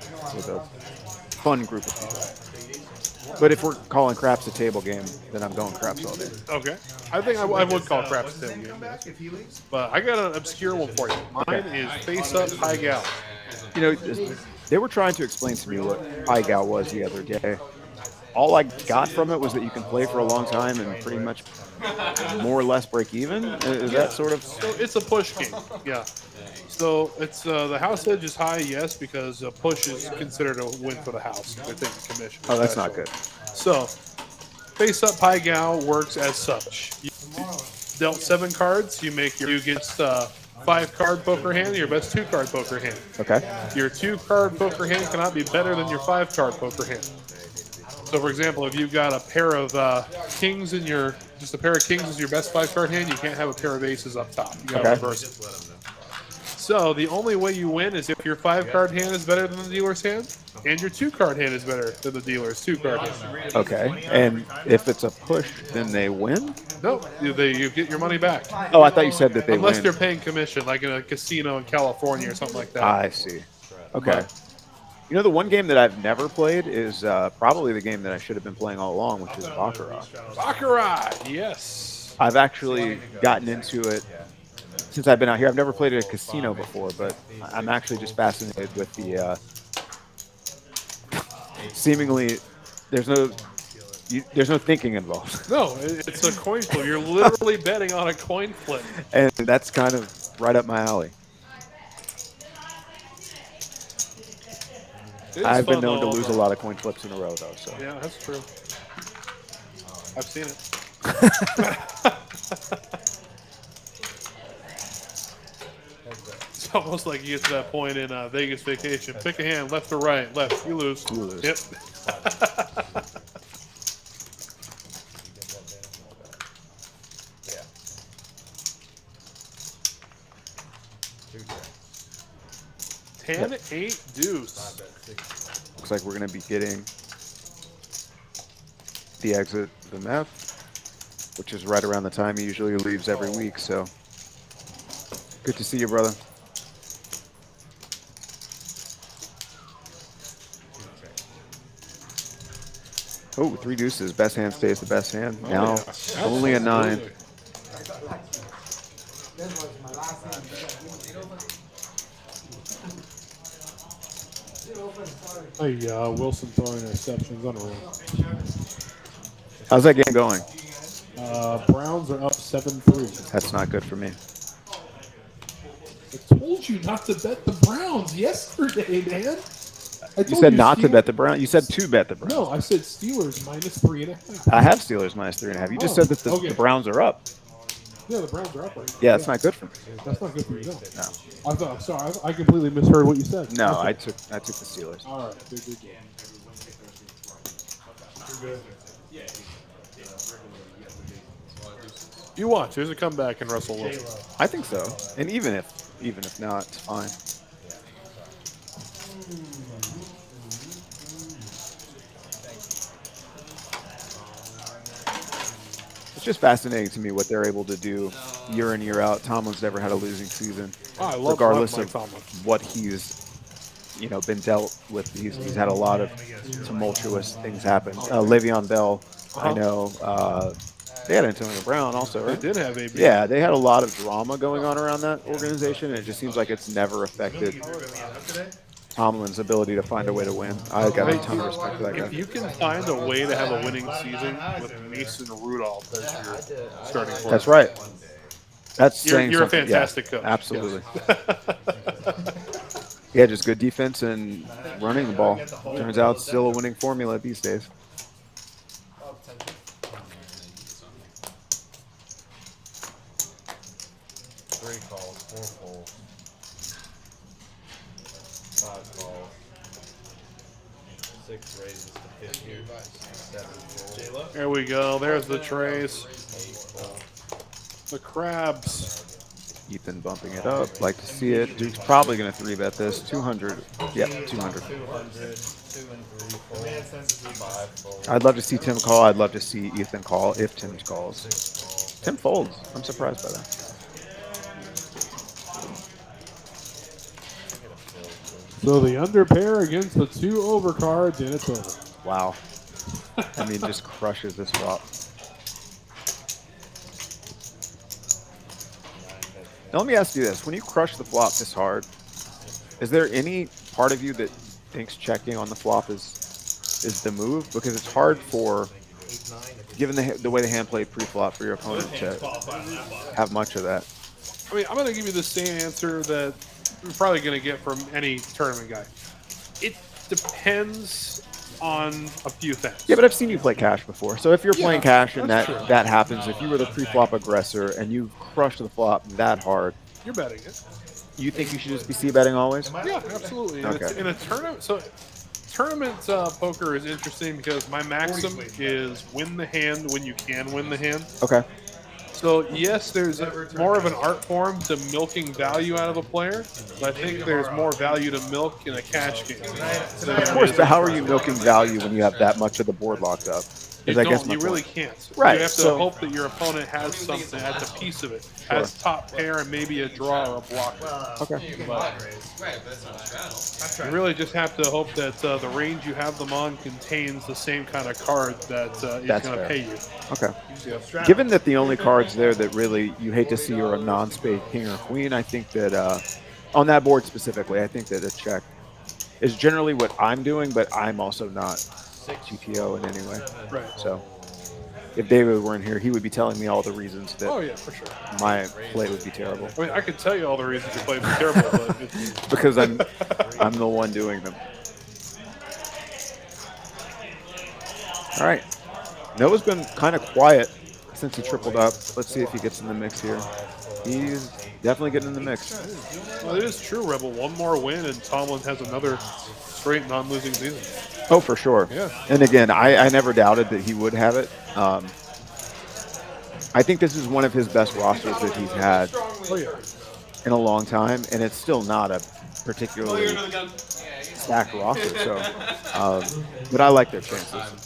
fun group of people. But if we're calling craps a table game, then I'm going craps all day. Okay. I think I would call craps a table game. But I got an obscure one for you. Mine is face up, high gal. You know, they were trying to explain to me what high gal was the other day. All I got from it was that you can play for a long time and pretty much more or less break even. Is that sort of? So it's a push game. Yeah. So it's the house edge is high, yes, because a push is considered a win for the house. They're taking commission. Oh, that's not good. So face up high gal works as such. You dealt 7 cards. You get 5-card poker hand, your best 2-card poker hand. Okay. Your 2-card poker hand cannot be better than your 5-card poker hand. So, for example, if you've got a pair of kings in just a pair of kings is your best 5-card hand, you can't have a pair of aces up top. You gotta reverse it. So the only way you win is if your 5-card hand is better than the dealer's hand, And your 2-card hand is better than the dealer's 2-card hand. Okay. And if it's a push, then they win? No, you get your money back. Oh, I thought you said that they Unless win. they're paying commission, like in a casino in California or something like that. I see. Okay. You know, the one game that I've never played is probably the game that I should have been playing all along, which is Baccarat. Baccarat, yes. I've actually gotten into it since I've been out here. I've never played at a casino before, but I'm actually just fascinated with the seemingly there's no thinking involved. No, it's a coin flip. You're literally betting on a coin flip. And that's kind of right up my alley. I've been known to lose a lot of coin flips in a row, though. So yeah, that's true. I've seen it. It's almost like you get to that point in Vegas Vacation. Pick a hand, left or right. Left, you lose. You lose. Yep. 10-8 deuce. Looks like we're going to be getting the exit the meth, which is right around the time he usually leaves every week. So good to see you, brother. Oh, 3 deuces. Best hand stays the best hand. Now only a 9. Hey, Wilson throwing interceptions, unreal. How's that game going? Browns are up 7-3. That's not good for me. I told you not to bet the Browns yesterday, man. You said not to bet the Browns. You said to bet the Browns. No, I said Steelers -3.5. I have Steelers -3.5. You just said that the Browns are up. Yeah, the Browns are up right now. Yeah, that's not good for me. That's not good for you, no. No. I thought. Sorry, I completely misheard what you said. No, Okay. I took the Steelers. All right, good. You watch. There's a comeback in Russell Wilson. I think so. And even if not, it's fine. It's just fascinating to me what they're able to do year in, year out. Tomlin's never had a losing season, regardless of what he's been dealt with. He's had a lot of tumultuous things happen. Le'Veon Bell, I know. They had Antonio Brown also, right? They did have AB. Yeah, they had a lot of drama going on around that organization, and it just seems like it's never affected Tomlin's ability to find a way to win. I got a ton of respect for that guy. If you can find a way to have a winning season with Mason Rudolph as your starting quarterback. That's right. That's saying you're a something. fantastic Yeah, coach. absolutely. Yeah, just good defense and running the ball. Turns out it's still a winning formula these days. Three calls, 4 folds, 5 calls, 6 raises to 50, 7 folds. There we go. There's the trays. The crabs. Ethan bumping it up. Like to see it. Duke's probably going to 3-bet this. 200. Yep, 200. 200, 2 and 3 folds, 5 folds. I'd love to see Tim call. I'd love to see Ethan call if Tim calls. Tim folds. I'm surprised by that. So the under pair against the 2 overcards, and it's over. Wow. I mean, just crushes this flop. Now let me ask you this. When you crush the flop this hard, is there any part of you that thinks checking on the flop is the move? Because it's hard for, given the way the hand played pre-flop, for your opponent to have much of that. I mean, I'm going to give you the same answer that you're probably going to get from any tournament guy. It depends on a few things. Yeah, but I've seen you play cash before. So if you're playing cash and that happens, if you were the pre-flop aggressor and you crush the flop that hard, you're betting it. You think you should just be c-betting always? Yeah, absolutely. Okay. In a tournament, so tournament poker is interesting because my maxim is win the hand when you can win the hand. Okay. So yes, there's more of an art form to milking value out of a player, but I think there's more value to milk in a cash game. Of course, but how are you milking value when you have that much of the board locked up? You I guess don't. You my really point. can't. Right. You have to so, hope that your opponent has something, has a piece of it, has top pair and maybe a draw or a blocker. Okay. You can blind raise. Right, but it's not a straddle. You really just have to hope that the range you have them on contains the same kind of card that is going to pay you. Okay. Yeah. Given that the only cards there that really you hate to see are a non-spade king or queen, I think that on that board specifically, I think that a check is generally what I'm doing, but I'm also not GTO in any way. Right. So if David weren't here, he would be telling me all the reasons that Oh yeah, for sure. my play would be terrible. I mean, I could tell you all the reasons your play would be terrible, but because I'm the one doing them. All right. Noah's been kind of quiet since he tripled up. Let's see if he gets in the mix here. He's definitely getting in the mix. Well, it is true, Rebel. One more win, and Tomlin has another straight non-losing season. Oh, for sure. Yeah. And again, I never doubted that he would have it. I think this is one of his best rosters that he's had in a long time, and it's still not a particularly stacked roster. So, but I like their chances.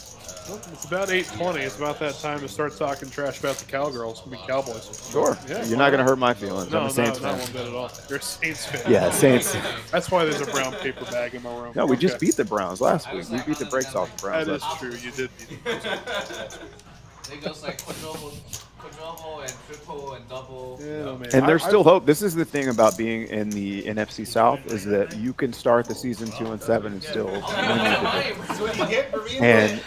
Well, it's about 8:20. It's about that time to start talking trash about the Cowgirls. It's gonna be Cowboys. Sure. Yeah, You're not going to hurt my feelings. No, I'm a Saints not fan. one bit at all. You're a Saints fan. Yeah, Saints. That's why there's a brown paper bag in my room. No, we just beat the Browns last week. We beat the brakes off the Browns. That is true. You did beat them. It goes like quadruple and triple and double. Yeah, no, man. And there's still hope. This is the thing about being in the NFC South is that you can start the season 2-7 and still win the division. And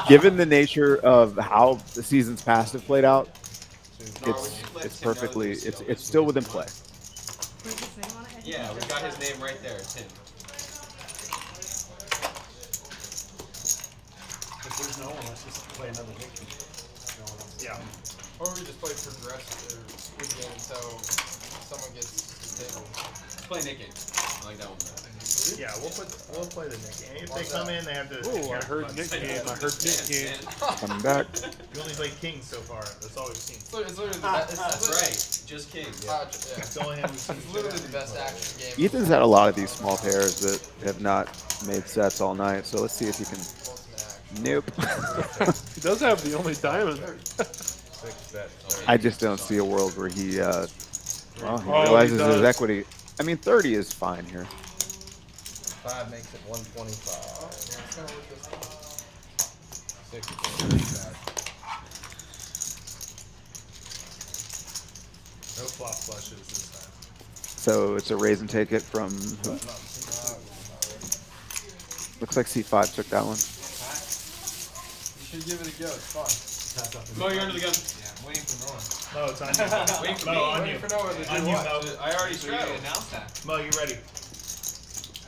given the nature of how the seasons past have played out, it's perfectly it's still within play. Yeah, we got his name right there, Tim. If there's no one, let's just play another game. Yeah. Or we just play progressive or squid game until someone gets stable. Play naked. I like that one better. Yeah, we'll play the Nick game. If they come in, they have to. Ooh, I heard Nick game. I heard Nick game. Coming back. You only played kings so far. That's all we've seen. It's literally the That's best. right. Just king. Yeah. That's the only hand we've seen. It's literally the best action game. Ethan's had a lot of these small pairs that have not made sets all night, so let's see if he can. Nope. He does have the only diamond. I just don't see a world where he realizes his equity. I mean, 30 is fine here. 5 makes it 125. 6 No flop flushes this time. So it's a raise and take it from who? Looks like C5 took that one. You should give it a go. It's fun. Mo, you're under the gun. Yeah, I'm waiting for Noah. Mo, it's on you. Waiting for Mo, me. on Waiting you. for Noah to do On you, what? Mo. I already Sure, you straddled. announced that. Mo, you ready?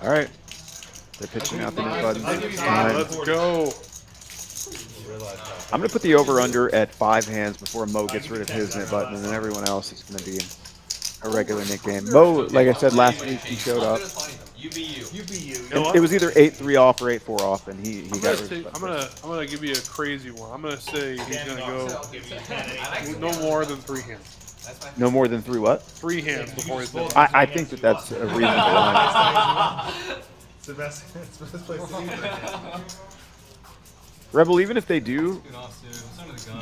All right. They're pitching out the new buttons. I'll give you All five. right. Let's go. I'm going to put the over-under at 5 hands before Mo gets rid of his knit button, and then everyone else is going to be a regular knit game. Mo, like I said last week, he showed up. You be you. You be you. It was either 8-3 off or 8-4 off, and he I'm got rid of gonna, it. I'm gonna give you a crazy one. I'm gonna say he's gonna go I'll give you 10 no more than 3 hands. No more than 3 what? 3 hands before he's done. I think that that's a reasonable line. It's the best place to be. Rebel, even if they do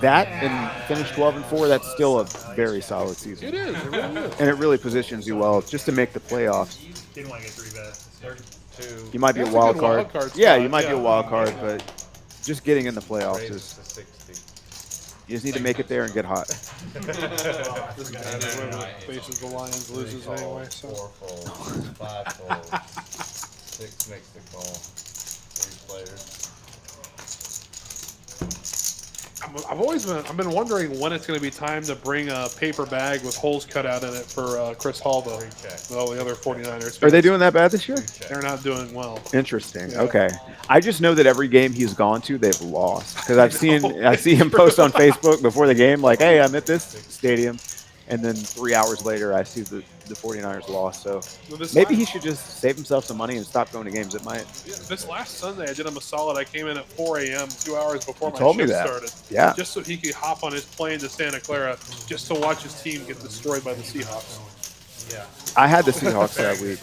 that and finish 12-4, that's still a very solid season. It is. It really is. And it really positions you well just to make the playoffs. Didn't want to get 3 bet. 32. You might be a That's a wild good card. wild card Yeah, spot, you might be yeah. a wild card, but just getting in the playoffs Raise is to 60. you just need to make it there and get hot. Doesn't matter whoever faces the Lions loses 3 anyway. calls, So 4 folds, 5 folds, 6 makes the call, 3 players. I've been wondering when it's going to be time to bring a paper bag with holes cut out in it for Chris Hall, though. With all the other 49ers. Are they doing that bad this year? They're not doing well. Interesting. Yeah. Okay. I just know that every game he's gone to, they've lost. Because I see him post on Facebook before the game, like, "Hey, I'm at this stadium," And then 3 hours later, I see the 49ers lost. So Well, this maybe last- he should just save himself some money and stop going to games. It might. Yeah, this last Sunday, I did him a solid. I came in at 4 a.m., 2 hours before You my told me shift that. started. Yeah. Just so he could hop on his plane to Santa Clara just to watch his team get destroyed by the Seahawks. Yeah. I had the Seahawks that week.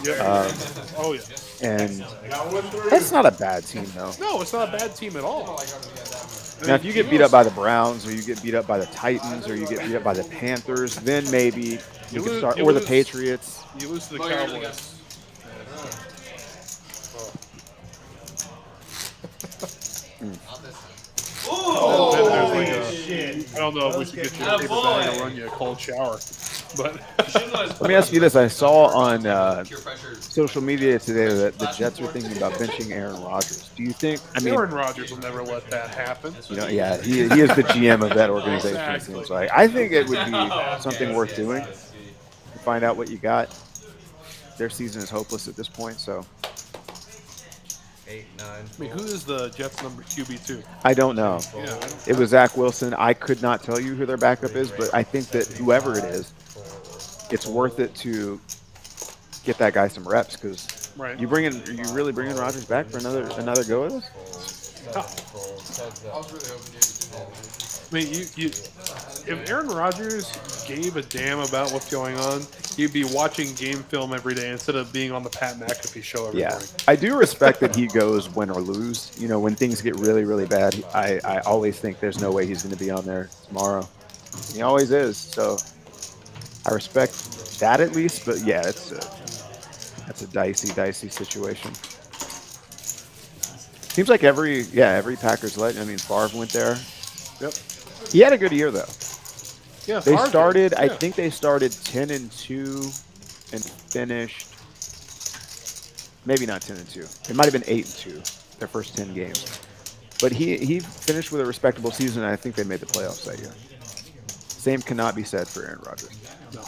Oh, yeah. And that's not a bad team, though. No, it's not a bad team at all. Now, if you get beat up by the Browns, or you get beat up by the Titans, or you get beat up by the Panthers, then maybe you can start, or the Patriots. You lose to the Cowboys. I don't know if we should get you a paper bag or run you a cold shower. But let me ask you this. I saw on social media today that the Jets are thinking about benching Aaron Rodgers. Do you think, Aaron Rodgers will never let that happen. You know, yeah, he is the GM of that organization, it seems like. I think it would be something worth doing to find out what you got. Their season is hopeless at this point, so. 8, 9. I mean, who is the Jets' number QB2? I don't know. Yeah. It was Zach Wilson. I could not tell you who their backup is, but I think that whoever it is, it's worth it to get that guy some reps because are you really bringing Rodgers back for another go at this? I was really hoping you could do that. I mean, if Aaron Rodgers gave a damn about what's going on, he'd be watching game film every day instead of being on the Pat McAfee show every morning. I do respect that he goes win or lose. You know, when things get really, really bad, I always think there's no way he's going to be on there tomorrow. He always is. So I respect that at least. But yeah, that's a dicey situation. Seems like every Packers legend. I mean, Favre went there. Yep. He had a good year though. Yeah, they Favre started. did. I Yeah. think they started 10-2 and finished. Maybe not 10-2. It might have been 8-2. Their first 10 games. But he finished with a respectable season. And I think they made the playoffs that year. Same cannot be said for Aaron Rodgers. No.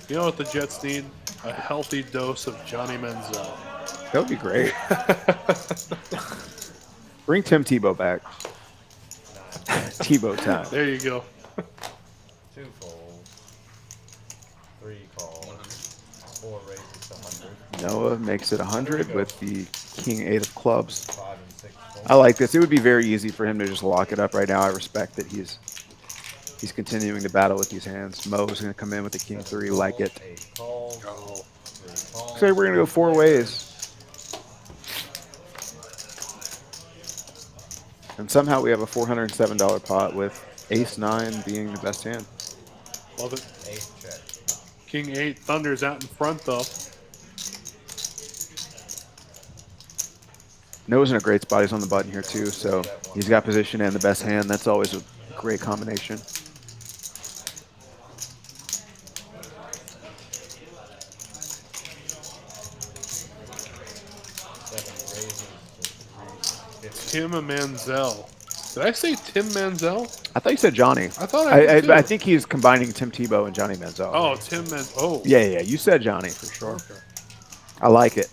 You know what the Jets need? A healthy dose of Johnny Manziel. That would be great. Bring Tim Tebow back. Tebow time. There you go. 2 folds. 3 calls. 4 raises to 100. Noah makes it 100 with the King 8 of clubs. 5 and 6 folds. I like this. It would be very easy for him to just lock it up right now. I respect that he's continuing to battle with these hands. Mo's going to come in with the King 3, like it. 8 calls. 3 calls. So we're going to go 4 ways. And somehow we have a $407 pot with Ace-9 being the best hand. Love it. 8 check. King 8. Thunder's out in front, though. Noah's in a great spot. He's on the button here, too. So he's got position and the best hand. That's always a great combination. Tim Manziel. Did I say Tim Manziel? I thought you said Johnny. I thought I did too. I think he's combining Tim Tebow and Johnny Manziel. Oh, Tim Manziel. Oh. Yeah. You said Johnny for sure. Okay. I like it.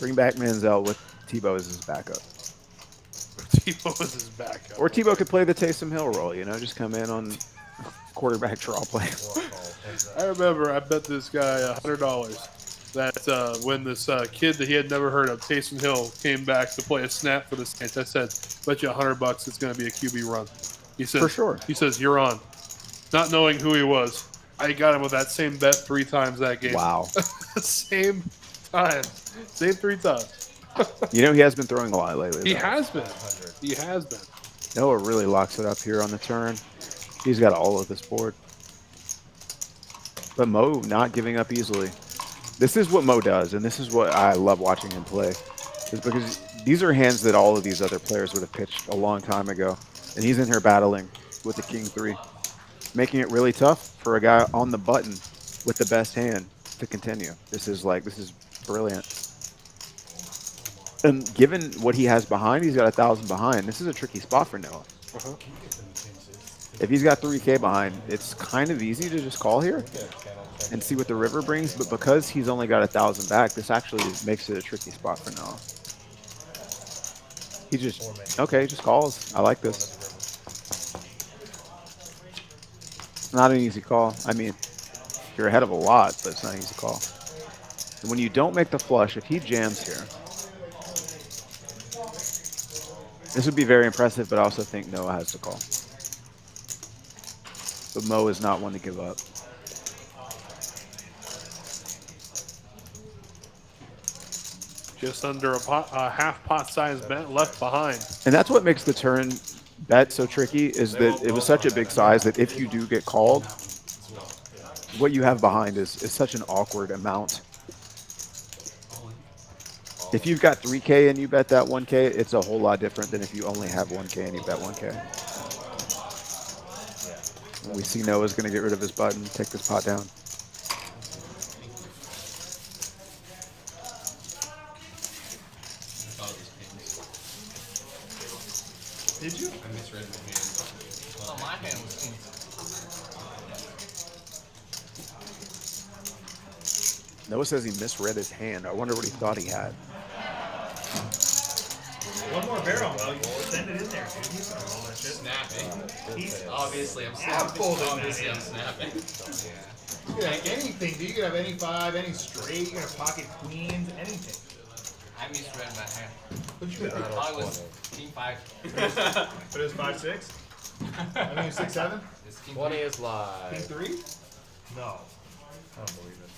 Bring back Manziel with Tebow as his backup. Tebow is his backup. Or Tebow could play the Taysom Hill role, you know, just come in on quarterback draw play. I remember I bet this guy $100 that when this kid that he had never heard of, Taysom Hill, came back to play a snap for the Saints, I said, bet you $100 it's going to be a QB run. He said, For sure. He says, you're on. Not knowing who he was. I got him with that same bet 3 times that game. Wow. Same time. Same 3 times. You know, he has been throwing a lot lately. He though. has been. He has been. Noah really locks it up here on the turn. He's got all of this board. But Mo not giving up easily. This is what Mo does, and this is what I love watching him play. Is because these are hands that all of these other players would have pitched a long time ago. And he's in here battling with the King 3. Making it really tough for a guy on the button with the best hand to continue. This is brilliant. And given what he has behind, he's got 1,000 behind. This is a tricky spot for Noah. If he's got 3K behind, it's kind of easy to just call here. and see what the river brings. But because he's only got 1,000 back, this actually makes it a tricky spot for Noah. He just, okay, just calls. I like this. Not an easy call. I mean, you're ahead of a lot, but it's not an easy call. And when you don't make the flush, if he jams here, this would be very impressive, but I also think Noah has to call. But Mo is not one to give up. Just under a half pot size bet left behind. And that's what makes the turn bet so tricky, is that it was such a big size that if you do get called, what you have behind is such an awkward amount. If you've got 3K and you bet that 1K, it's a whole lot different than if you only have 1K and you bet 1K. And we see Noah's going to get rid of his button, take this pot down. Did you? I misread my hand. Oh, my hand was kings. Noah says he misread his hand. I wonder what he thought he had. One more barrel, though. You send it in there, dude. He's gonna roll that shit. Snapping. He's Obviously, I'm Yeah, snapping. folding that Obviously, in. I'm snapping. You could have anything, dude. You could have any 5, any straight. You could have pocket queens, anything. I misread my hand. What'd you bet? I was king 5. But it was 5, 6? I mean, 6, 7? It's king 20 3. is live. King 3? No. I don't believe it.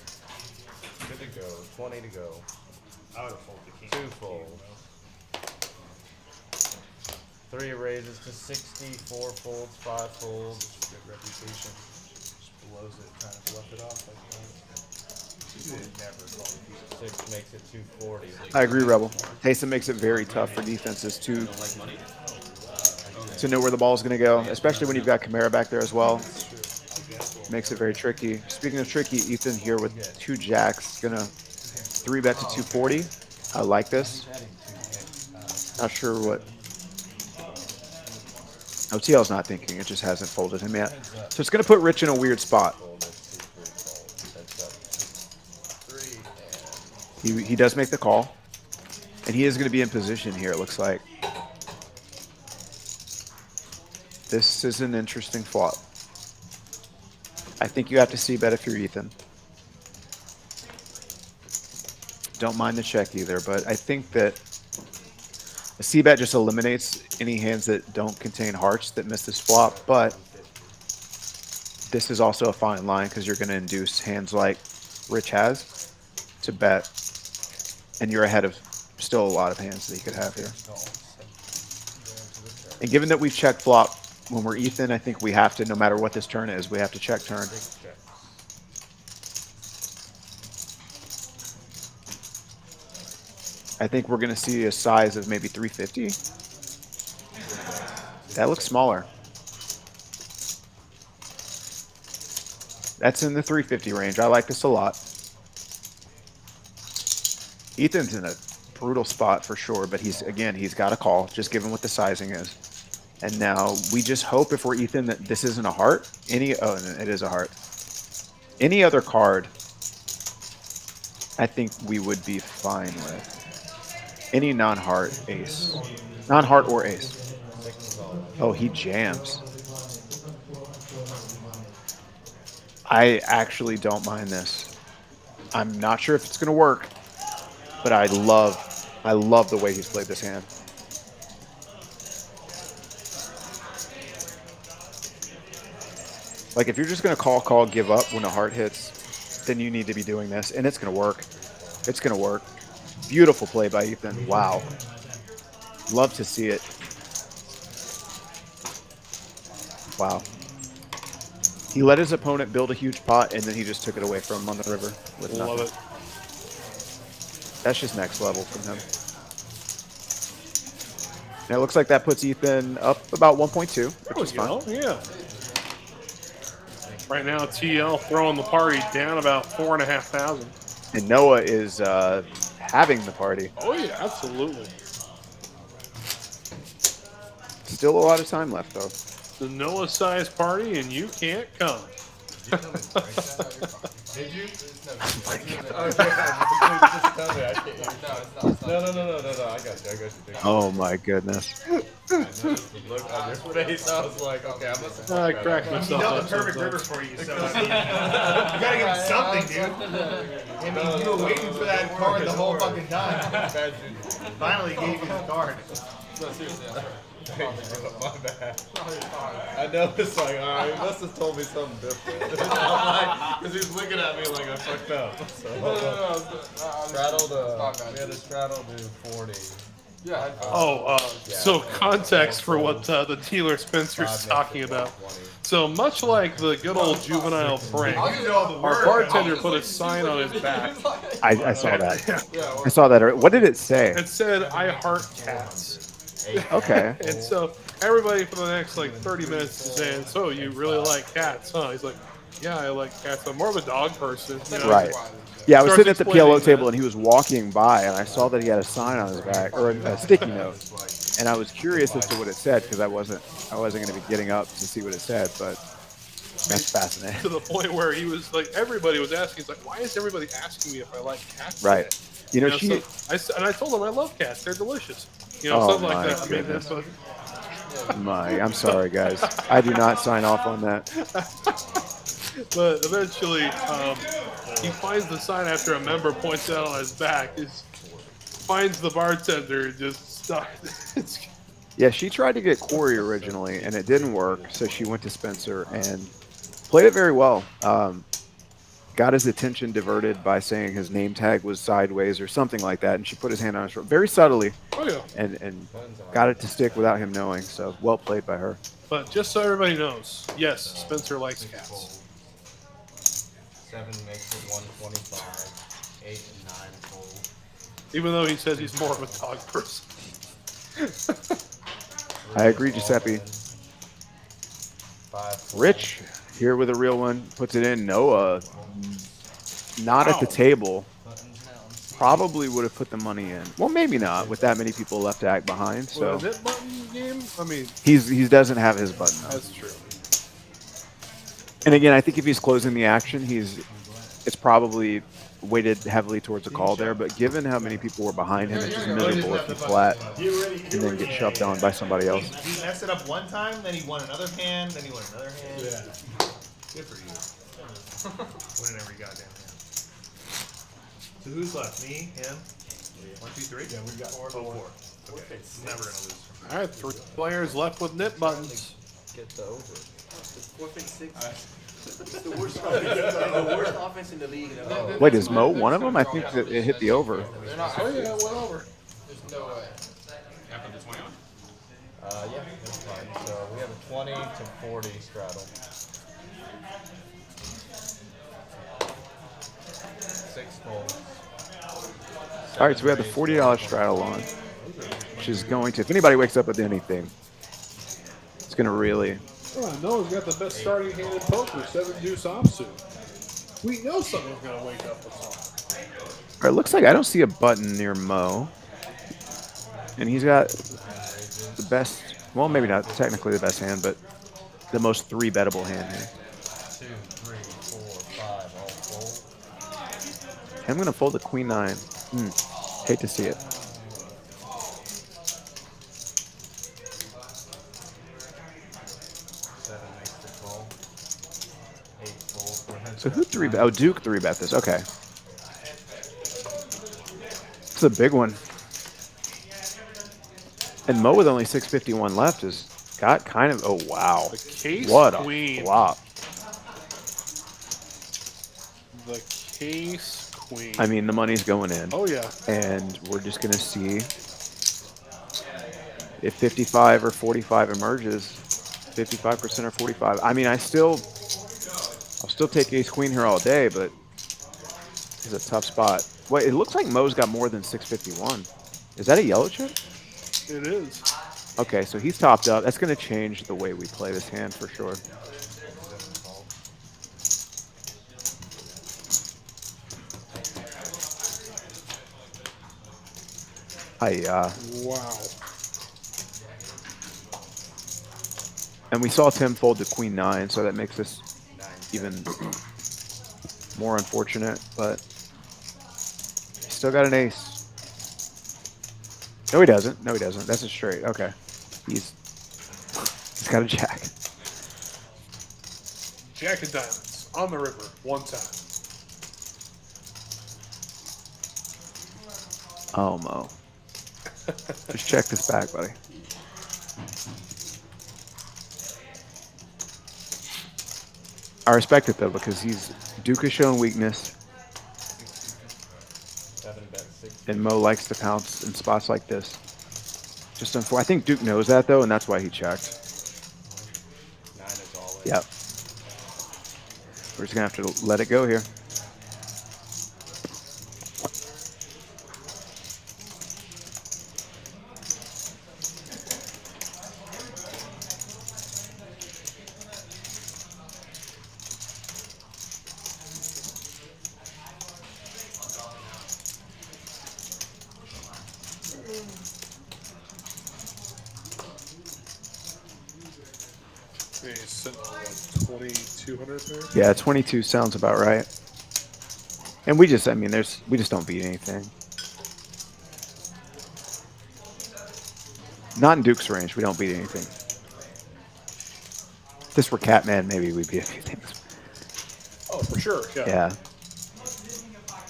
Good to go. 20 to go. I would have folded the king. 2 fold. 3 raises to 60, 4 folds, 5 folds. Good reputation. Just blows it, trying to bluff it off like that. You never call it. 6 makes it 240. I agree, Rebel. Taysom makes it very tough for defenses to know where the ball is going to go, especially when you've got Kamara back there as well. Makes it very tricky. Speaking of tricky, Ethan here with 2 jacks, gonna 3-bet to 240. I like this. Not sure what OTL's not thinking. It just hasn't folded him yet. So it's gonna put Rich in a weird spot. He does make the call, and he is gonna be in position here. It looks like this is an interesting flop. I think you have to see bet if you're Ethan. Don't mind the check either, but I think that a c-bet just eliminates any hands that don't contain hearts that miss this flop, but this is also a fine line because you're going to induce hands like Rich has to bet, and you're ahead of still a lot of hands that you could have here. And given that we've checked flop, when we're Ethan, I think we have to, no matter what this turn is, we have to check turn. I think we're going to see a size of maybe 350. That looks smaller. That's in the 350 range. I like this a lot. Ethan's in a brutal spot for sure, but he's got a call, just given what the sizing is. And now we just hope, if we're Ethan, that this isn't a heart. Oh, it is a heart. Any other card, I think we would be fine with. Any non-heart ace. Non-heart or ace. Oh, he jams. I actually don't mind this. I'm not sure if it's going to work, but I love the way he's played this hand. Like, if you're just going to call, give up when a heart hits, then you need to be doing this, and it's going to work. It's going to work. Beautiful play by Ethan. Wow. Love to see it. Wow. He let his opponent build a huge pot, and then he just took it away from him on the river with nothing. Love it. That's just next level from him. Now it looks like that puts Ethan up about 1.2, which is fine. Yeah. Right now, TL throwing the party down about 4,500. And Noah is having the party. Oh yeah, absolutely. Still a lot of time left, though. The Noah size party, and you can't come. Did you? No, I got you. Oh my goodness. Look on your face, I was like, okay, I must have I cracked He myself built up the perfect river sometimes. for you, so I mean, you gotta give him something, dude. I mean, you were waiting for that card the whole fucking time. Finally gave you the card. No, seriously, I'm sorry. My bad. I know it's like, alright, he must have told me something different. Because he's looking at me like I fucked up. So, straddle we had a straddle do 40. Yeah. So context for what the dealer Spencer's talking about. So much like the good old juvenile prank, our bartender put a sign on his back. I saw that. I saw that. What did it say? It said, "I heart cats." Okay. And so everybody for the next like 30 minutes is saying, "So you really like cats, huh?" He's like, "Yeah, I like cats. I'm more of a dog person." You know? Right. Yeah, I was sitting at the Starts PLO explaining table and he was walking by and I saw that he had a sign on his back or a sticky note, and I was curious as to what it said because I wasn't going to be getting up to see what it said, but that's fascinating. To the point where he was like, everybody was asking, he's like, "Why is everybody asking me if I like cats?" Right. Today? You know, so I told him I love cats. They're delicious. You know, Oh, something like my that. I mean, goodness. that's I'm sorry, guys. I do not sign off on that. But eventually, he finds the sign after a member points it out on his back. Finds the bartender and just starts. Yeah, she tried to get Corey originally, and it didn't work, so she went to Spencer and played it very well. Got his attention diverted by saying his name tag was sideways or something like that, and she put his hand on his shoulder very subtly, and got it to stick without him knowing. So well played by her. But just so everybody knows, yes, Spencer likes cats. 7 makes it 125. 8 and 9 fold. Even though he says he's more of a dog person. I agree, Giuseppe. Rich, here with a real one, puts it in. Noah, not at the table. Probably would have put the money in. Well, maybe not, with that many people left to act behind. So Well, is it button game? I mean, he doesn't have his button up. that's true. And again, I think if he's closing the action, it's probably weighted heavily towards a call there. But given how many people were behind him, it's just miserable if he flat and then get shoved on by somebody else. He messed it up one time, then he won another hand, then he won another hand. Yeah. Good for you. Winning every goddamn hand. So who's left? Me, him? 1, 2, 3? Yeah, we got 4. Okay, it's never gonna lose. All right, 3 players left with nip buttons. Get the over. It's 4-6. It's the worst offense in the league. Wait, is Mo one of them? I think that it hit the over. They're not. Oh yeah, it went over. There's no way. Yeah, put the 20 on. Yeah, that's fine. So we have a 20 to 40 straddle. 6 folds. All right, so we have the $40 straddle on, which is going to, if anybody wakes up with anything, it's going to really. Oh, Noah's got the best starting hand in poker, 7 deuce offsuit. We know someone's going to wake up with something. All right, looks like I don't see a button near Mo. And he's got the best, well, maybe not technically the best hand, but the most 3-bettable hand here. 2, 3, 4, 5, all fold. I'm going to fold the queen 9. Hate to see it. So who 3-bet? Oh, Duke 3-bet this. Okay. It's a big one. And Mo with only 651 left has got kind of, oh wow. The case what queen. a flop. The case queen. I mean, the money's going in. Oh yeah. And we're just going to see if 55 or 45 emerges. 55% or 45. I mean, I'll still take ace queen here all day, but it's a tough spot. Wait, it looks like Mo's got more than 651. Is that a yellow chip? It is. Okay, so he's topped up. That's going to change the way we play this hand for sure. Wow. And we saw Tim fold to queen 9, so that makes this even more unfortunate, but still got an ace. No, he doesn't. No, he doesn't. That's a straight. Okay. He's got a jack. Jack of diamonds on the river, one time. Oh, Mo. Just check this back, buddy. I respect it, though, because Duke has shown weakness. And Mo likes to pounce in spots like this. Just unfortunate. I think Duke knows that, though, and that's why he checked. Yep. We're just going to have to let it go here. He's sitting on what, 2,200 there? Yeah, 22 sounds about right. And we just, I mean, we just don't beat anything. Not in Duke's range, we don't beat anything. If this were Catman, maybe we'd beat a few things. Oh, for sure, yeah. Yeah,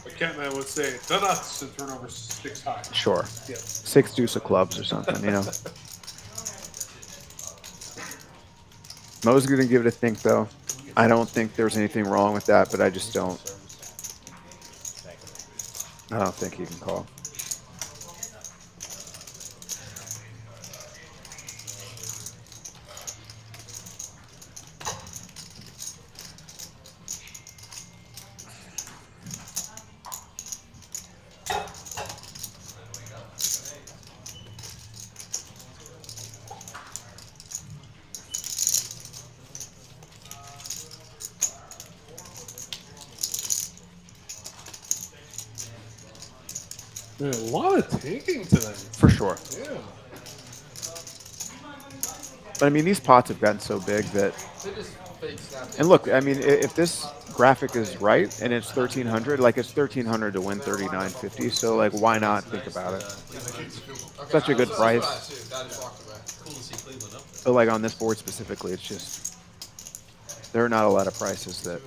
But Catman would say, the nuts and turnover 6 high. sure. Yeah. 6 deuce of clubs or something, you know. Mo's going to give it a think, though. I don't think there's anything wrong with that, but I just don't. I don't think he can call. Man, a lot of tanking tonight. For sure. Yeah. But I mean, these pots have gotten so big that. They just fake snap. And look, I mean, if this graphic is right and it's 1,300, like it's 1,300 to win 39.50. So like, why not think about it? Such a good price. But like on this board specifically, it's just there are not a lot of prices that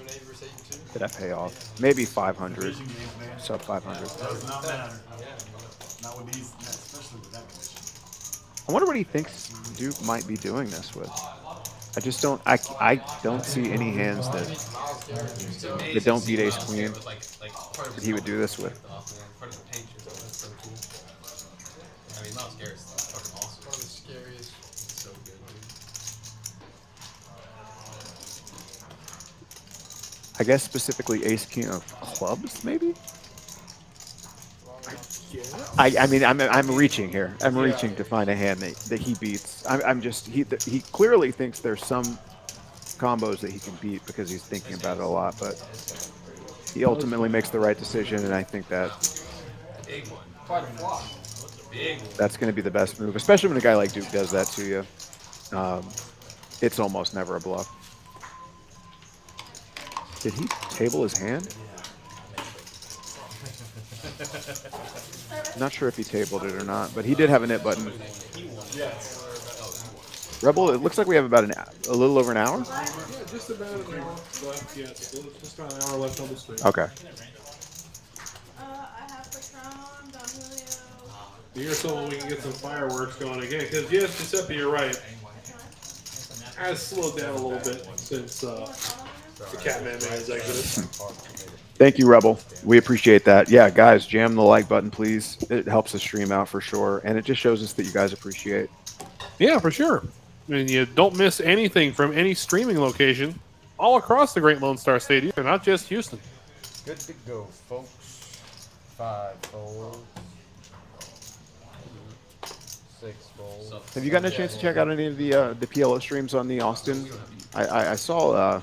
I pay off. Maybe 500, sub 500. Does not matter. Not with these, especially with that condition. I wonder what he thinks Duke might be doing this with. I just don't. I don't see any hands that don't beat ace queen that he would do this with. I mean, Miles Garrett's fucking awesome. One of the scariest. It's so good, dude. I guess specifically ace king of clubs, maybe. I mean, I'm reaching here. I'm reaching to find a hand that he beats. I'm just he clearly thinks there's some combos that he can beat because he's thinking about it a lot, but he ultimately makes the right decision, and I think that Big one. Quite a flop. Big one. that's going to be the best move, especially when a guy like Duke does that to you. It's almost never a bluff. Did he table his hand? Not sure if he tabled it or not, but he did have a knit button. Rebel, it looks like we have about a little over an hour. Yeah, just about an hour left. Yes, just about an hour left on the stream. Okay. I have Patron, Don Julio. Here's someone we can get some fireworks going again. Because yes, Giuseppe, you're right. Has slowed down a little bit since the Catman man has exited. Thank you, Rebel. We appreciate that. Yeah, guys, jam the like button, please. It helps the stream out for sure, and it just shows us that you guys appreciate. Yeah, for sure. And you don't miss anything from any streaming location all across the Great Lone Star Stadium, and not just Houston. Good to go, folks. 5 folds. 6 folds. Have you gotten a chance to check out any of the PLO streams on the Austin? I saw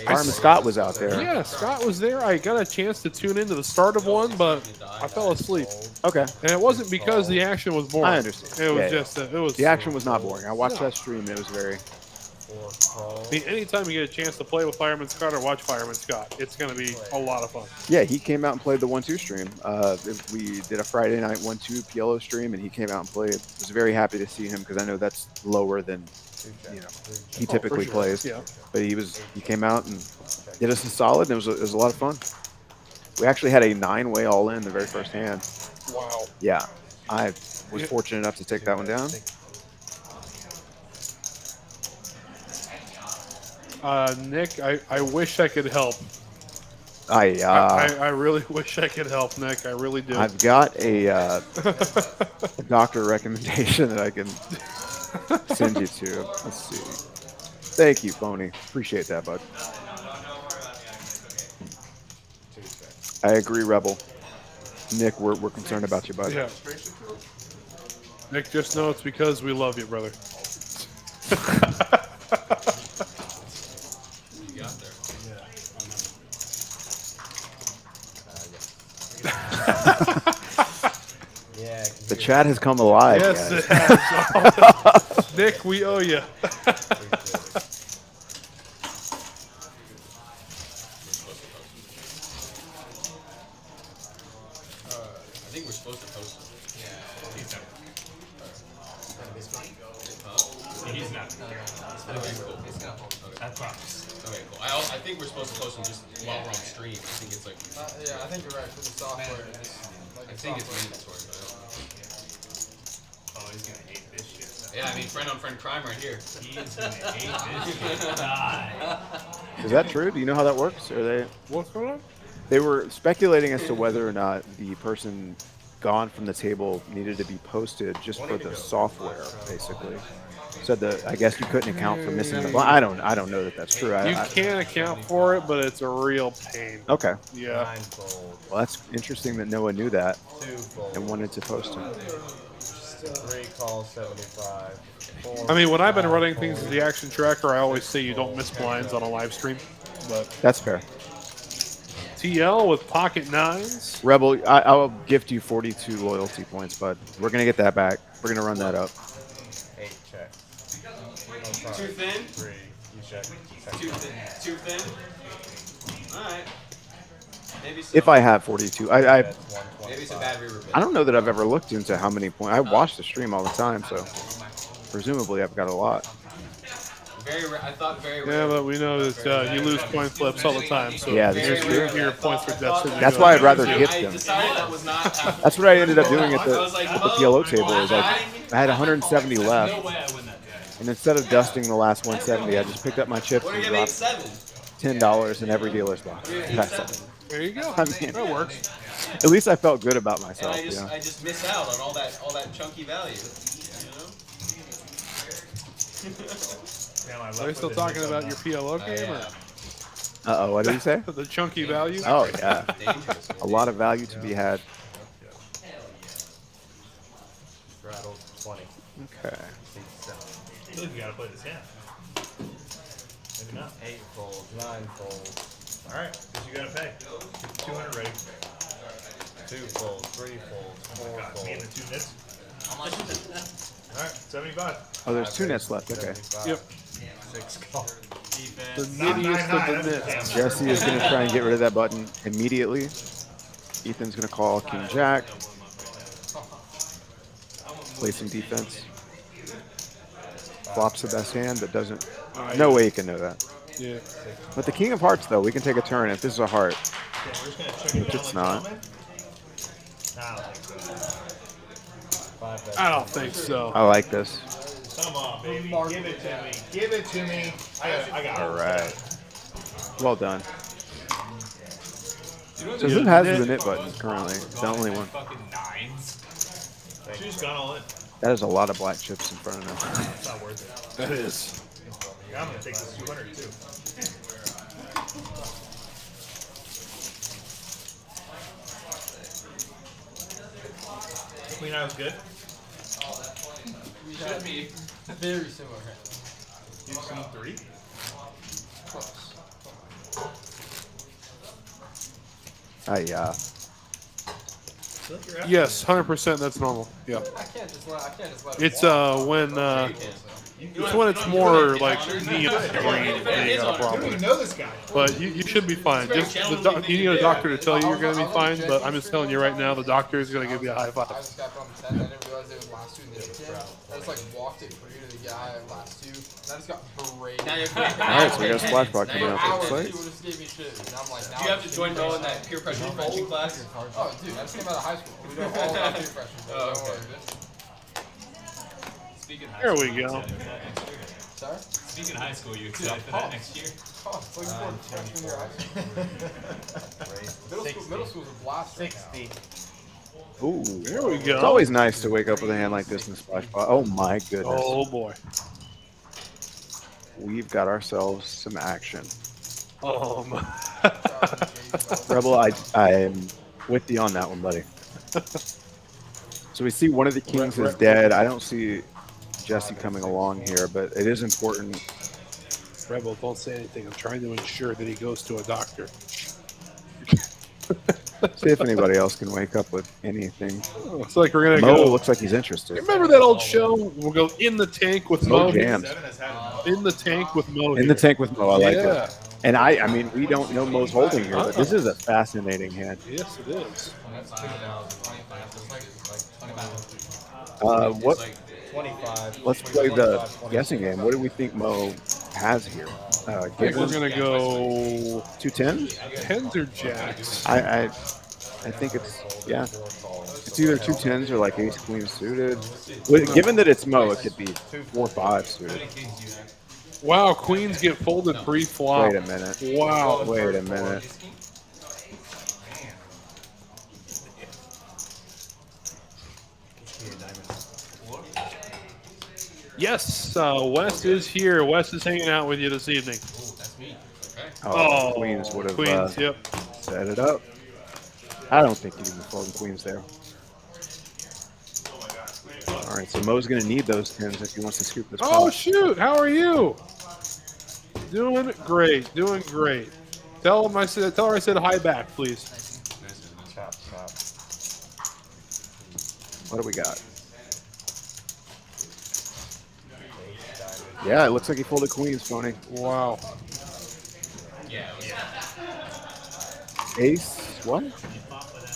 Carmen Scott was out there. Yeah, Scott was there. I got a chance to tune into the start of one, but I fell asleep. Okay. And it wasn't because the action was boring. I understand. It was Yeah, just it was the action was not boring. I watched that stream. It was very. I mean, anytime you get a chance to play with Fireman Scott or watch Fireman Scott, it's going to be a lot of fun. Yeah, he came out and played the 1-2 stream. We did a Friday night 1-2 PLO stream, and he came out and played. Was very happy to see him because I know that's lower than he typically sure. plays. Yeah. But he came out and did us a solid, and it was a lot of fun. We actually had a 9-way all in the very first hand. Wow. Yeah, I was fortunate enough to take that one down. Nick, I wish I could help. I really wish I could help, Nick. I really do. I've got a doctor recommendation that I can send you to. Let's see. Thank you, Phony. Appreciate that, bud. I agree, Rebel. Nick, we're concerned about you, bud. Yeah. Nick, just know it's because we love you, brother. The chat has come alive. Yes, guys. it has. Nick, we owe you. I think we're supposed to post it. Yeah. He's not. He's not. Okay, cool. I promise. Okay, cool. I think we're supposed to post them just while we're on stream. I think it's like. Yeah, I think you're right for the software. I think it's mandatory, but I don't know. Oh, he's gonna hate this shit. Yeah, I mean, friend on friend crime right here. He's gonna hate this shit. Die. Is that true? Do you know how that works? Are they? What's going on? They were speculating as to whether or not the person gone from the table needed to be posted just for the software, basically. Said that I guess you couldn't account for missing the blind. I don't know that that's true. You can account for it, but it's a real pain. Okay. Yeah. Well, that's interesting that Noah knew that and wanted to post him. 3 calls, 75. I mean, when I've been running things as the action tracker, I always say you don't miss blinds on a live stream. But That's fair. TL with pocket nines. Rebel, I'll gift you 42 loyalty points, bud. We're gonna get that back. We're gonna run that up. 8 check. Too thin? 3. You check. Too thin. Too thin? Alright. Maybe so. If I have 42, Maybe it's a bad river. I don't know that I've ever looked into how many points. I watch the stream all the time, so presumably I've got a lot. Very rare. I thought very Yeah, rare. but we know that you lose coin flips all the time. So Yeah, this is true. your points for destiny. That's why I'd rather gift I them. decided that was not. That's what I ended up doing at the PLO table. Is like I had 170 left, and instead of dusting the last 170, I just picked up my chips What and are you dropped $7? $10 in every dealer's box. There you go. I mean, that works. At least I felt good about And myself. I just, You know? I just miss out on all that chunky value. Are we still talking about your PLO game? Uh-oh, what did you say? The chunky value? Oh, yeah. A lot of value to be had. Rattled 20. Okay. I feel like you gotta play this hand. Maybe not. 8 folds, 9 folds. Alright, guess you gotta pay. 200 ready. 2 folds, 3 folds, 4 folds. Me and the 2 nits. Alright, 75. Oh, there's 2 nets left. Okay. Yep. 6 calls. The nittiest of the nits. Jesse is going to try and get rid of that button immediately. Ethan's going to call King Jack. Play some defense. Flops the best hand, but doesn't. No way you can know that. Yeah. But the King of Hearts, though, we can take a turn if this is a heart. Okay, we're just gonna check it Which out it's like not. Catman. Nah, I don't think so. I don't think so. I like this. Come on, baby. Give it to me. Give it to me. I got it. All right. Well done. You know So who has the knit button currently? The only one. Fucking nines. She's gone all in. That is a lot of black chips in front of them. It's not worth it. That is. Yeah, I'm gonna take this 200 too. Queen Eye was good. We should be very similar. You see 3? Yes, 100%. That's normal. Yeah. I can't just let It's walk. when it's more like neon green that you got a problem. You know this guy. But you should be fine. Just you need a doctor to tell you you're going to be fine. But I'm just telling you right now, the doctor is going to give you a high five. I just got on the 10. I didn't realize it was last two in the weekend. I just like walked it free to the guy last two. And I just got berated. Now you're Alright, so we got a splash block coming up. Hours, Looks like. people just gave me shit. And I'm like, Do you have to join Mo in that peer pressure prevention class? Oh, dude, I just came out of high school. We know all about peer pressure. Oh, okay. Speaking of There we go. Sorry? Speaking of high school, you excited for that next year? Oh, it's like freshman year high school. Middle school's a blast right now. Ooh, There we go. It's always nice to wake up with a hand like this in the splash pot. Oh my goodness. Oh boy. We've got ourselves some action. Rebel, I am with you on that one, buddy. So we see one of the kings is dead. I don't see Jesse coming along here, but it is important. Rebel, don't say anything. I'm trying to ensure that he goes to a doctor. See if anybody else can wake up with anything. Looks like we're gonna Mo go. looks like he's interested. Remember that old show? We'll go in the tank with Mo Mo. jams. In the tank with Mo. In the tank with Mo, I like Yeah. it. And I mean, we don't know Mo's holding here, but this is a fascinating hand. Yes, it is. What? 25. Let's play the guessing game. What do we think Mo has here? I think we're gonna go 2 10s? 10s or jacks. I think it's it's either 2 10s or like ace queen suited. Given that it's Mo, it could be 4 5 suited. Wow, queens get folded pre-flop. Wait a minute. Wow. Wait a minute. Yes, Wes is here. Wes is hanging out with you this evening. That's me. Okay. Oh, queens would have Queens, yep. set it up. I don't think you can be folding queens there. All right, so Mo's going to need those 10s if he wants to scoop this Oh, pot. shoot. How are you? Doing great. Doing great. Tell her I said hi back, please. What do we got? Yeah, it looks like he folded queens, Phony. Wow. Yeah. Ace, what?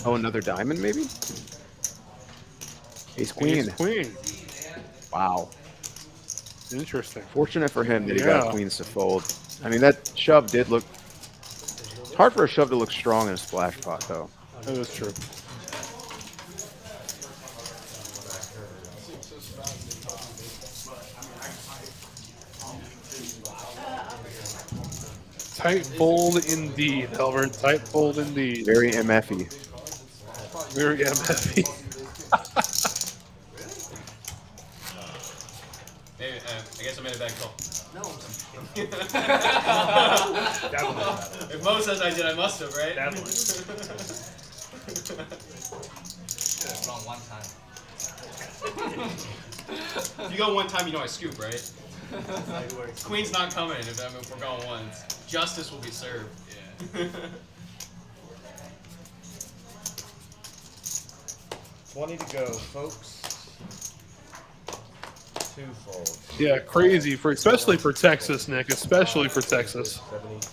Oh, another diamond, maybe? Ace queen. Ace queen. Wow. Interesting. Fortunate for him that he got queens to fold. I mean, that shove did look... It's hard for a shove to look strong in a splash pot, though. That is true. Tight fold indeed, Albert. Tight fold indeed. Very MF-y. Very MF-y. Maybe, I guess I made a bad call. No. If Mo says I did, I must have, right? Definitely. It's wrong one time. If you go one time, you know I scoop, right? Queen's not coming if we're going once. Justice will be served. Yeah. 20 to go, folks. 2 folds. Yeah, crazy for especially for Texas, Nick. Especially for Texas. 75.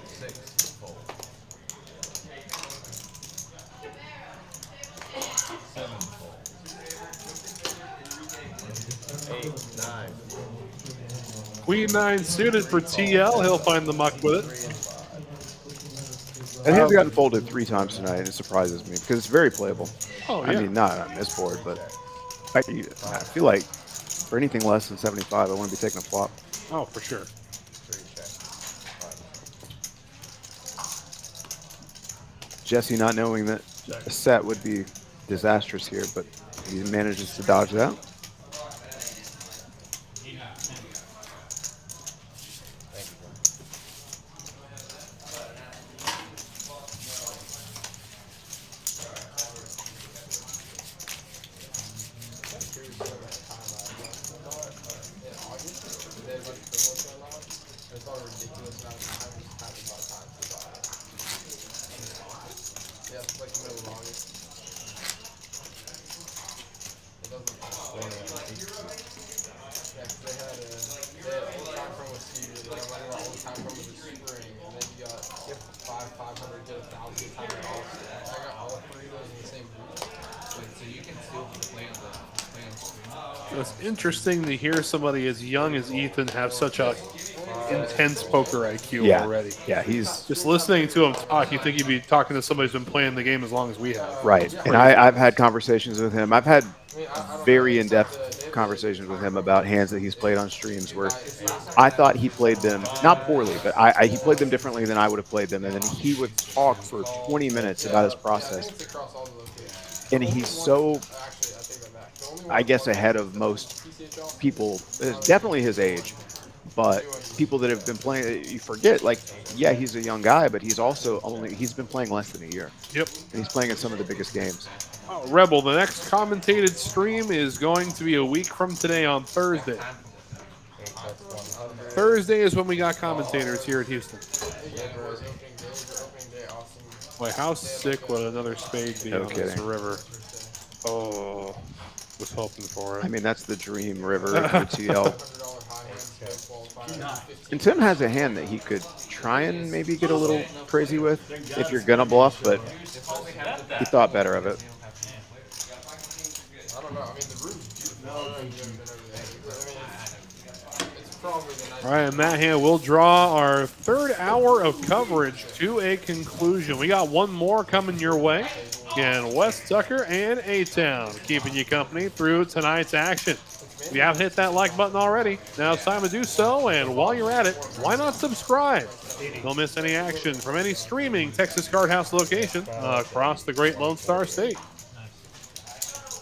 6 fold. 7 fold. 8, 9. Queen 9 suited for TL. He'll find the muck with it. That hand's gotten folded 3 times tonight, and it surprises me because it's very playable. Oh, yeah. I mean, not on this board, but I feel like for anything less than 75, I want to be taking a flop. Oh, for sure. 3 check. Jesse not knowing that a set would be disastrous here, but he manages to dodge that. Yeah, 'cause they had old time frame was seeded, and then like old time frame was the spring, and then you got skip 500, get 1,000 time at all. I got all three of those in the same group. So you can still play on the It's interesting to hear somebody as young as Ethan have such a intense poker IQ already. Yeah, he's just listening to him talk. You think he'd be talking to somebody who's been playing the game as long as we have. right. And I've had conversations with him. I've had very in-depth conversations with him about hands that he's played on streams where I thought he played them not poorly, but he played them differently than I would have played them. And then he would talk for 20 minutes about his process. And he's so, I guess, ahead of most people, definitely his age. But people that have been playing, you forget, like, yeah, he's a young guy, but he's also he's been playing less than a year. Yep. And he's playing in some of the biggest games. Oh, Rebel, the next commentated stream is going to be a week from today on Thursday. Thursday is when we got commentators here at Houston. Wait, how sick would another spade be on this river? Oh, was hoping for it. I mean, that's the dream river for TL. And Tim has a hand that he could try and maybe get a little crazy with if you're going to bluff, but he thought better of it. I don't know. I mean, the room's beautiful. All right, and that hand will draw our third hour of coverage to a conclusion. We got one more coming your way. Again, Wes Tucker and A-Town keeping you company through tonight's action. If you haven't hit that like button already, now it's time to do so. And while you're at it, why not subscribe? Don't miss any action from any streaming Texas Card House location across the great Lone Star State.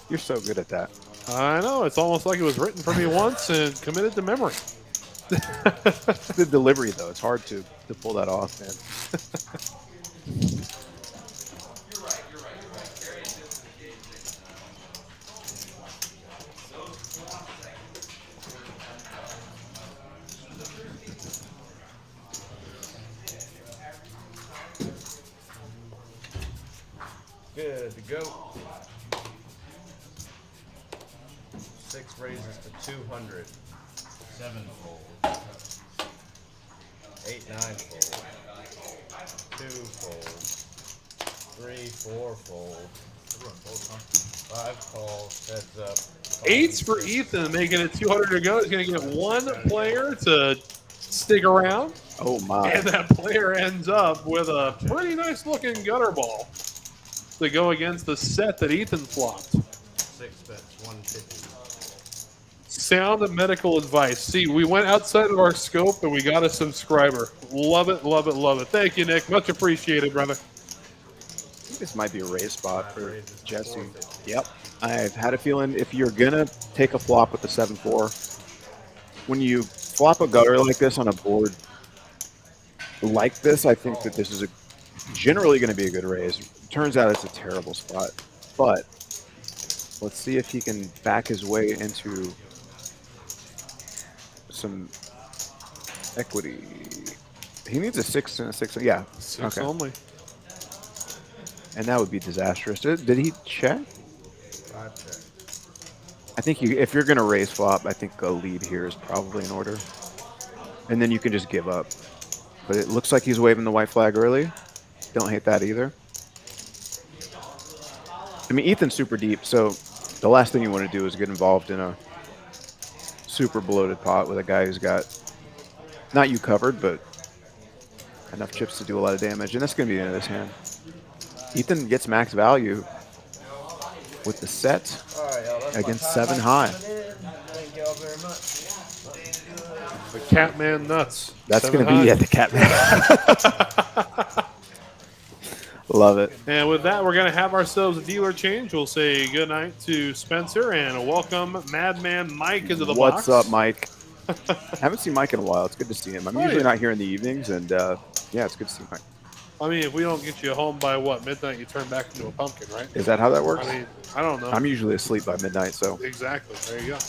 You're so good at that. I know. It's almost like it was written for me once and committed to memory. The delivery, though, it's hard to pull that off, man. Good to go. 6 raises to 200. 7 fold. 8, 9 fold. 2 fold. 3, 4 fold. 5 calls. Heads up. 8s for Ethan, making it 200 to go. He's going to get one player to stick around. Oh, my. And that player ends up with a pretty nice looking gutter ball to go against the set that Ethan flopped. 6 bets, 150. Sound medical advice. See, we went outside of our scope and we got a subscriber. Love it, love it, love it. Thank you, Nick. Much appreciated, brother. I think this might be a raise spot for Jesse. Yep. I've had a feeling if you're going to take a flop with the 7-4, when you flop a gutter like this on a board like this, I think that this is generally going to be a good raise. Turns out it's a terrible spot. But let's see if he can back his way into some equity. He needs a 6 and a 6. Yeah. 6 only. And that would be disastrous. Did he check? 5 check. I think if you're going to raise flop, I think a lead here is probably in order. And then you can just give up. But it looks like he's waving the white flag early. Don't hate that either. I mean, Ethan's super deep, so the last thing you want to do is get involved in a super bloated pot with a guy who's got, not you covered, but enough chips to do a lot of damage. And that's going to be the end of this hand. Ethan gets max value with the set against 7 high. Thank y'all very much. The Catman nuts. That's going to be the Catman. Love it. And with that, we're going to have ourselves a dealer change. We'll say good night to Spencer and welcome Madman Mike into the box. What's up, Mike? Haven't seen Mike in a while. It's good to see him. I'm usually not here in the evenings, and yeah, it's good to see Mike. I mean, if we don't get you home by, what, midnight, you turn back into a pumpkin, right? Is that how that works? I mean, I don't know. I'm usually asleep by midnight, so. Exactly. There you go.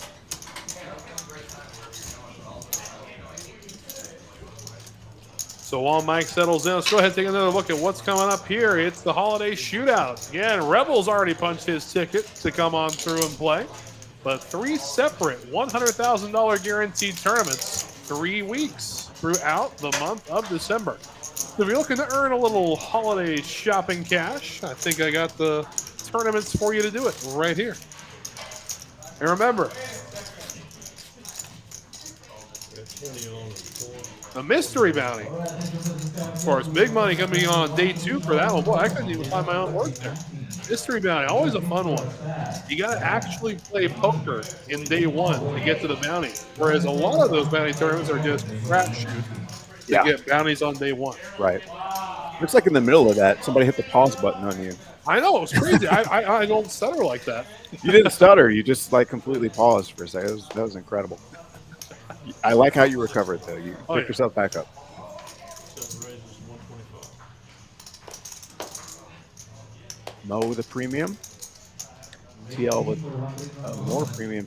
So while Mike settles in, let's go ahead and take another look at what's coming up here. It's the holiday shootout. Again, Rebel's already punched his ticket to come on through and play. But 3 separate $100,000 guaranteed tournaments, 3 weeks throughout the month of December. So if you're looking to earn a little holiday shopping cash, I think I got the tournaments for you to do it right here. And remember, the mystery bounty. Of course, big money coming on day 2 for that one. Boy, I couldn't even find my own words there. Mystery bounty, always a fun one. You got to actually play poker in day 1 to get to the bounty. Whereas a lot of those bounty tournaments are just crapshoot to get bounties on day 1. Right. Looks like in the middle of that, somebody hit the pause button on you. I know, it was crazy. I don't stutter like that. You didn't stutter. You just like completely paused for a second. That was incredible. I like how you recovered, though. You picked yourself back up. Mo the premium. TL with more premium.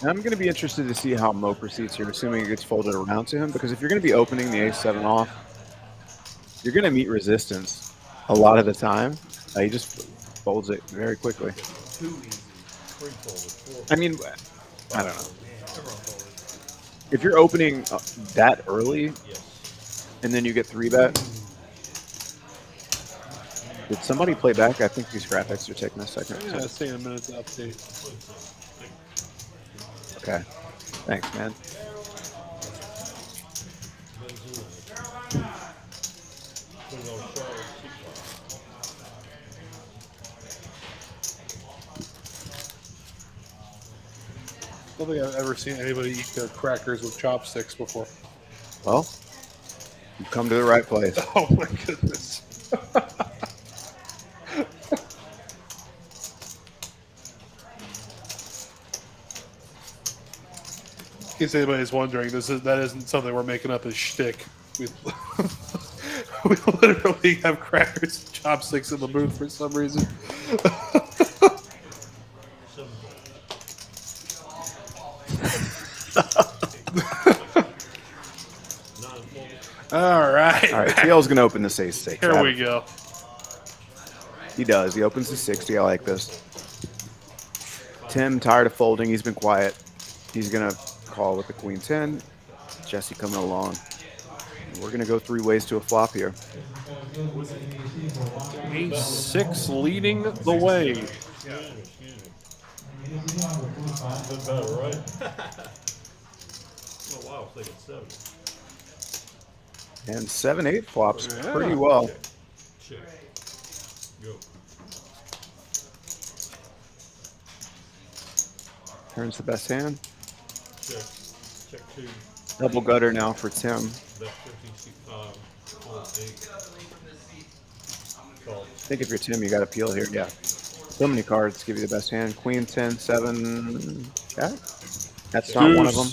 And I'm going to be interested to see how Mo proceeds here, assuming it gets folded around to him. Because if you're going to be opening the ace-7 off, you're going to meet resistance a lot of the time. He just folds it very quickly. I mean, I don't know. If you're opening that early, and then you get 3-bet. Did somebody play back? I think these graphics are taking a second. Yeah, it's taking a minute to update. Okay. Thanks, man. I don't think I've ever seen anybody eat their crackers with chopsticks before. Well, you've come to the right place. Oh my goodness. In case anybody's wondering, that isn't something we're making up as shtick. We literally have crackers and chopsticks in the booth for some reason. All right. All right. TL's going to open this ace-6. Here we go. He does. He opens the 60. I like this. Tim, tired of folding. He's been quiet. He's going to call with the queen-10. Jesse coming along. We're going to go 3 ways to a flop here. Ace-6 leading the way. And 7-8 flops pretty well. Turns the best hand. Double gutter now for Tim. I think if you're Tim, you got to peel here. Yeah. So many cards give you the best hand. Queen, 10, 7, Jack. That's not one of them.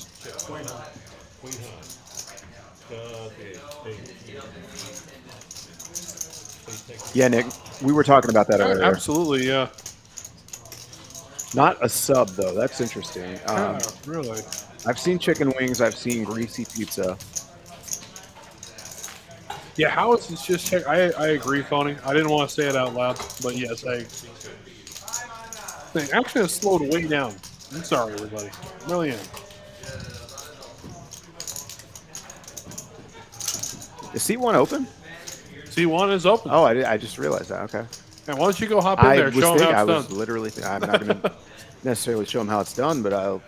Yeah, Nick, we were talking about that earlier. Absolutely, yeah. Not a sub, though. That's interesting. Really? I've seen chicken wings. I've seen greasy pizza. Yeah, how is this just check? I agree, Phony. I didn't want to say it out loud, but yes, I actually have slowed way down. I'm sorry, everybody. I really am. Is C1 open? C1 is open. Oh, I just realized that. Okay. And why don't you go hop in there and show them how it's done? I was literally thinking, I'm not going to necessarily show them how it's done, but I'll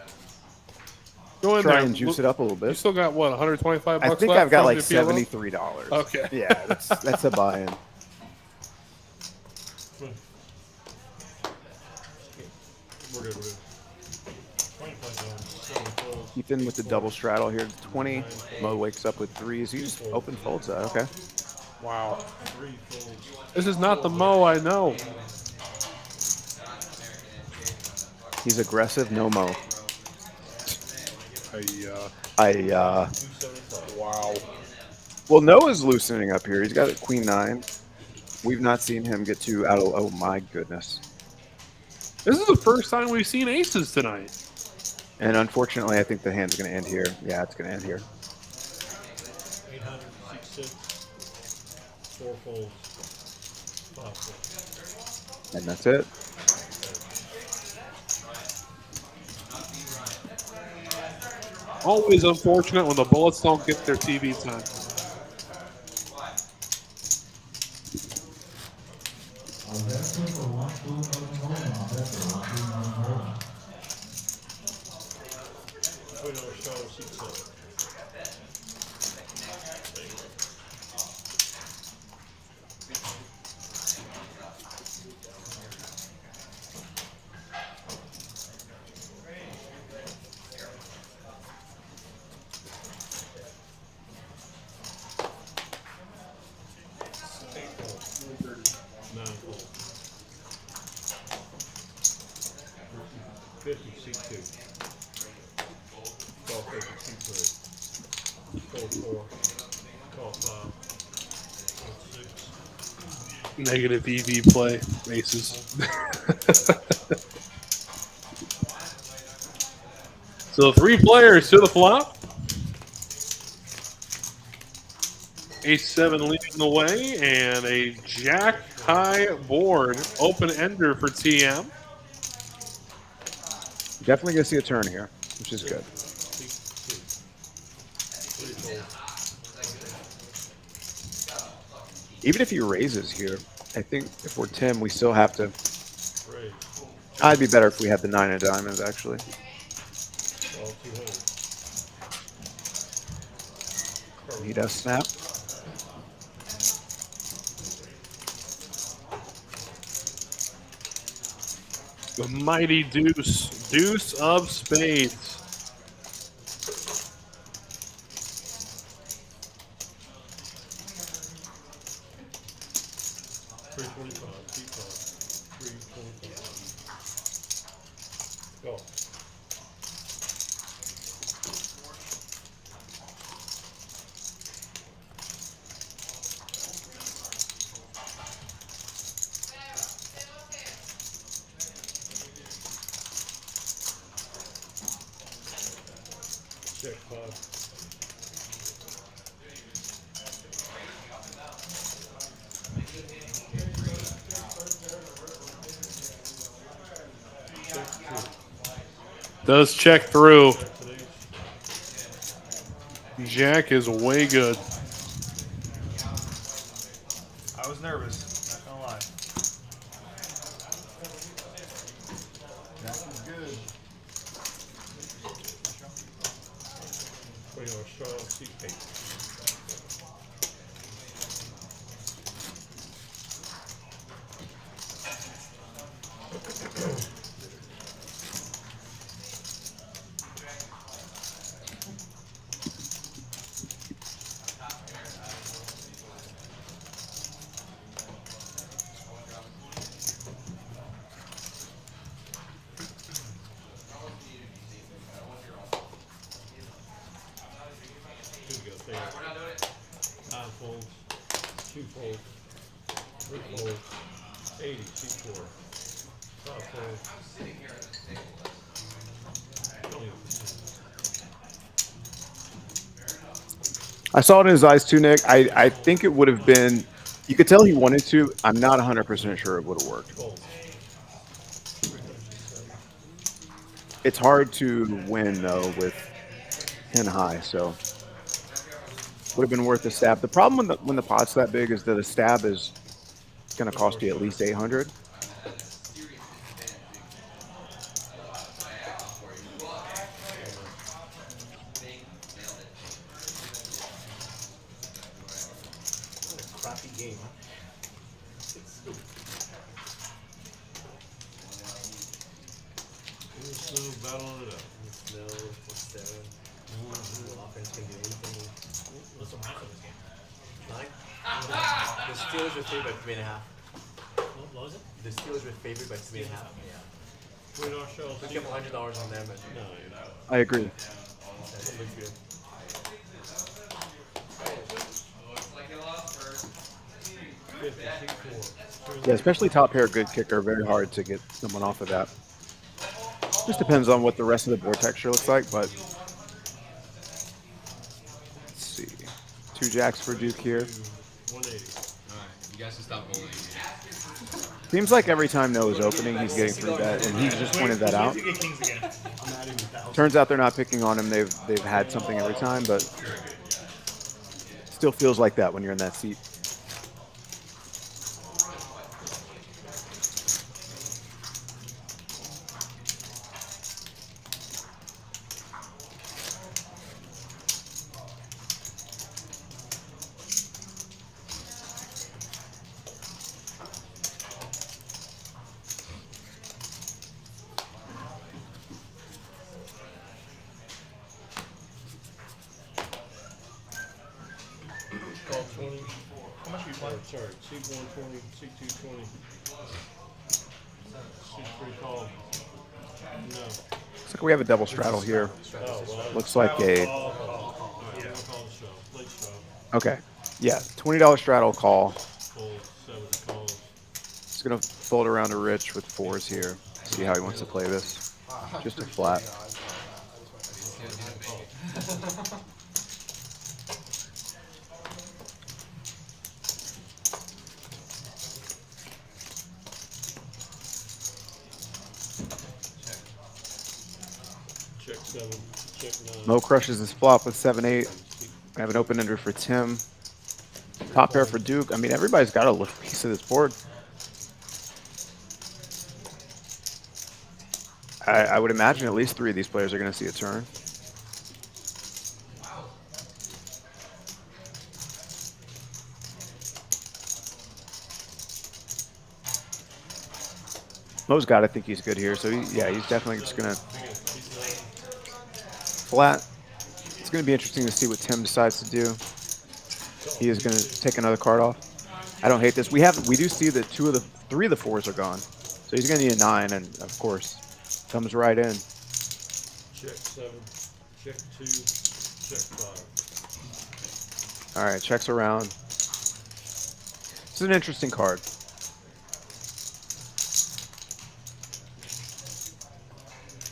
go in try there and juice it up a little bit. You still got, what, 125 bucks I think left I've got like from the $73. Okay. Yeah, that's a buy-in. Ethan with the double straddle here. 20. Mo wakes up with 3s. He just open folds that. Okay. Wow. This is not the Mo I know. He's aggressive. No Mo. Wow. Well, Noah's loosening up here. He's got a queen 9. We've not seen him get too out of. Oh my goodness. This is the first time we've seen aces tonight. And unfortunately, I think the hand's going to end here. Yeah, it's going to end here. 800, 6-6, 4 folds. And that's it. Always unfortunate when the bullets don't get their TV time. Negative EV play, aces. So 3 players to the flop. Ace-7 leading the way, and a jack-high board open-ender for TM. Definitely going to see a turn here, which is good. Even if he raises here, I think if we're Tim, we still have to. I'd be better if we had the 9 of diamonds, actually. He does snap. The mighty deuce, deuce of spades. Go. Check 5. Does check through. Jack is way good. I was nervous, not gonna lie. Jack is good. Putting on a strong seat paper. I saw it in his eyes too, Nick. I think it would have been, you could tell he wanted to. I'm not 100% sure it would have worked. It's hard to win, though, with 10 high, so would have been worth a stab. The problem when the pot's that big is that a stab is going to cost you at least 800. Crappy game. So battling it up. No, what's 7? Offense can do anything. What's the match of this game? 9? The Steelers were favored by 3.5. What was it? The Steelers were favored by 3.5. Yeah. Wait, our show. We kept $100 on them. No, I agree. That looks good. Yeah, especially top pair good kicker, very hard to get someone off of that. Just depends on what the rest of the board texture looks like, but let's see. 2 jacks for Duke here. 180. You guys should stop bullying me. Seems like every time Noah's opening, he's getting 3-bet, and he just pointed that out. Turns out they're not picking on him. They've had something every time, but still feels like that when you're in that seat. Call 20. How much are you playing? Sorry, seat 120, seat 220. Seat 3 call. No. Looks like we have a double straddle here. Looks like a... Okay. Yeah, $20 straddle call. Just going to fold around to Rich with 4s here. See how he wants to play this. Just a flat. Check 7, check 9. Mo crushes his flop with 7-8. I have an open ender for Tim. Top pair for Duke. I mean, everybody's got a little piece of this board. I would imagine at least 3 of these players are going to see a turn. Mo's got to think he's good here, so yeah, he's definitely just going to flat. It's going to be interesting to see what Tim decides to do. He is going to take another card off. I don't hate this. We do see that 3 of the 4s are gone, so he's going to need a 9, and of course, comes right in. Check 7, check 2, check 5. All right, checks around. This is an interesting card.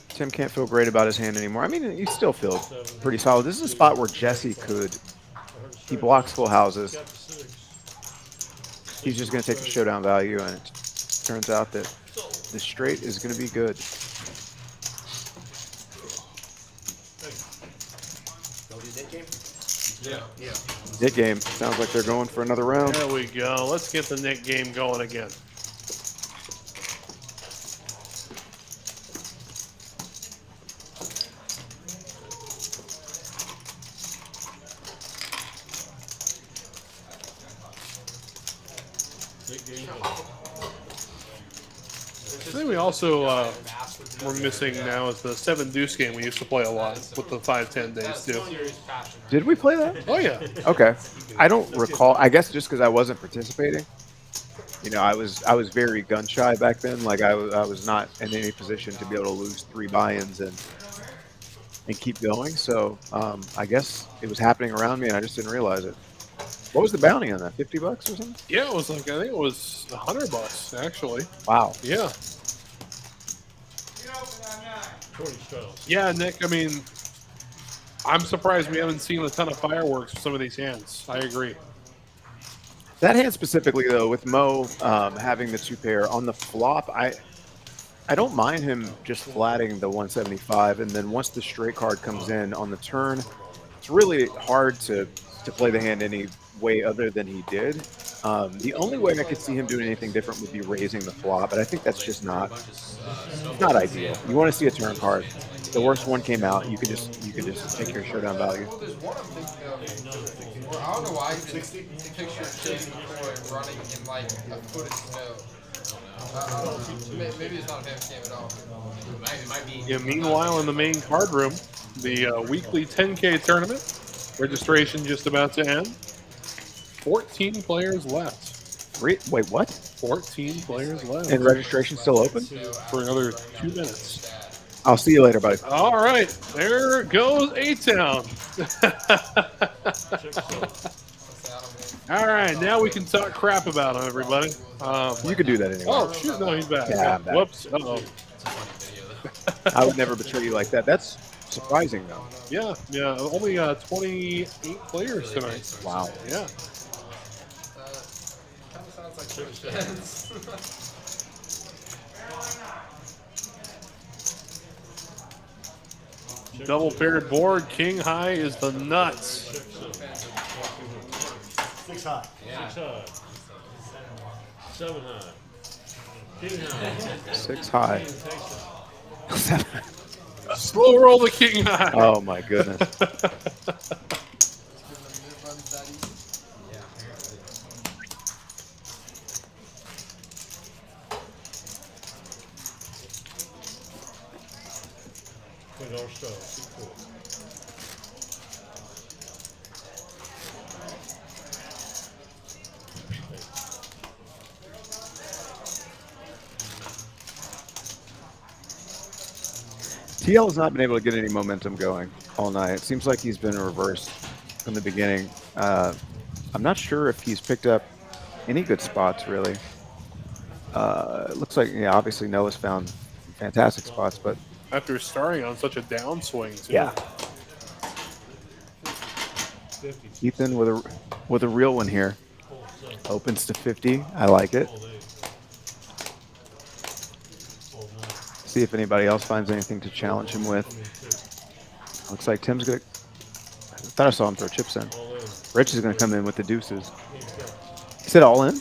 Tim can't feel great about his hand anymore. I mean, he still feels pretty solid. This is a spot where Jesse could. He blocks full houses. He's just going to take the showdown value, and it turns out that the straight is going to be good. Yeah. Nick game. Sounds like they're going for another round. There we go. Let's get the Nick game going again. I think we also we're missing now is the 7 deuce game we used to play a lot with the 5-10 days too. Did we play that? Oh yeah. Okay. I don't recall. I guess just because I wasn't participating. You know, I was very gun shy back then. Like I was not in any position to be able to lose 3 buy-ins and keep going. So I guess it was happening around me and I just didn't realize it. What was the bounty on that? $50 or something? Yeah, it was like I think it was $100 actually. Wow. Yeah. Yeah, Nick. I mean, I'm surprised we haven't seen a ton of fireworks for some of these hands. I agree. That hand specifically, though, with Mo having the 2 pair on the flop, I don't mind him just flatting the 175, and then once the straight card comes in on the turn, it's really hard to play the hand any way other than he did. The only way I could see him doing anything different would be raising the flop, but I think that's just not ideal. You want to see a turn card. The worst one came out. You can just take your showdown value. Well, there's one I'm thinking of. I don't know why I can picture chasing Troy running in like a foot of snow. Maybe it's not a fan game at all. It might be. Yeah. Meanwhile, in the main card room, the weekly 10K tournament registration just about to end. 14 players left. Wait, what? 14 players left. And registration still open? For another 2 minutes. I'll see you later, buddy. All right, there goes A-Town. All right, now we can talk crap about him, everybody. You could do that anyway. Oh, shoot, no, he's back. Yeah, I'm back. Whoops, uh-oh. I would never betray you like that. That's surprising, though. Yeah, only 28 players tonight. Wow. Yeah. Sounds like chip sheds. Double paired board. King high is the nuts. 6 high. Yeah. 6 high. 7 high. King high. 6 high. Slow roll the king high. Oh my goodness. $20 style. 6-4. TL has not been able to get any momentum going all night. It seems like he's been reversed from the beginning. I'm not sure if he's picked up any good spots, really. It looks like, yeah, obviously Noah's found fantastic spots, but after starting on such a downswing, too. yeah. Ethan with a real one here. Opens to 50. I like it. See if anybody else finds anything to challenge him with. Looks like Tim's good. I thought I saw him throw chips in. Rich is going to come in with the deuces. He said all in?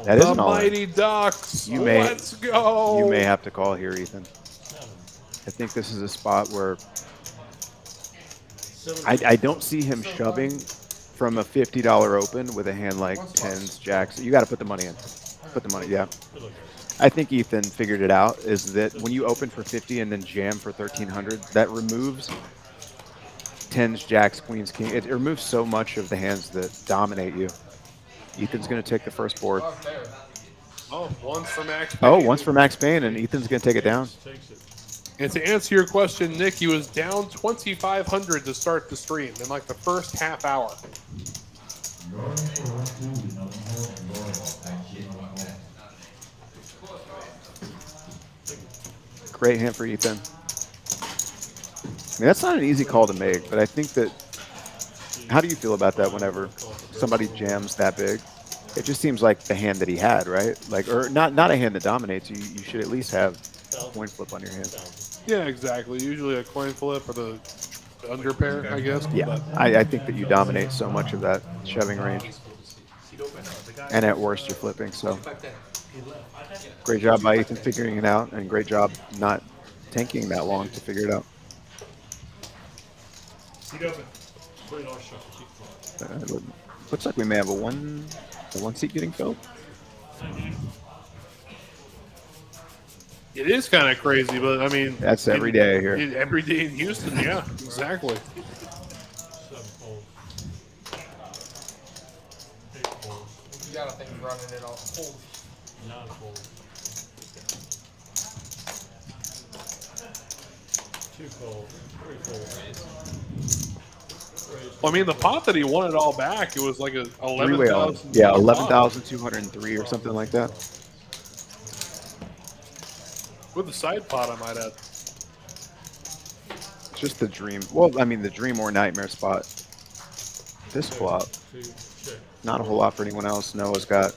That is the an all in. Mighty Ducks. Let's go. You may have to call here, Ethan. I think this is a spot where I don't see him shoving from a $50 open with a hand like 10s, jacks. You got to put the money in. Put the money, yeah. I think Ethan figured it out, is that when you open for 50 and then jam for 1,300, that removes 10s, jacks, queens, king. It removes so much of the hands that dominate you. Ethan's going to take the first board. Oh, once for Max Payne. Oh, once for Max Payne, and Ethan's going to take it down. And to answer your question, Nick, he was down 2,500 to start the stream in like the first half hour. Great hand for Ethan. I mean, that's not an easy call to make, but I think that, how do you feel about that whenever somebody jams that big? It just seems like the hand that he had, right? Like, or not a hand that dominates you. You should at least have a coin flip on your hand. Yeah, exactly. Usually a coin flip or the under pair, I guess. Yeah, but I think that you dominate so much of that shoving range. And at worst, you're flipping, so. Great job by Ethan figuring it out, and great job not tanking that long to figure it out. Seat open. $20 shot. Looks like we may have a one seat getting filled. it is kind of crazy, but I mean, That's every day here. Every day in Houston, yeah, exactly. You got a thing running it all. Holy. Non-fold. 2 fold. 3 fold. Well, I mean, the pot that he won it all back, it was like a 11,000. Yeah, 11,203 or something like that. With the side pot, I might add. Just the dream. Well, I mean, the dream or nightmare spot. This flop. Not a whole lot for anyone else. Noah's got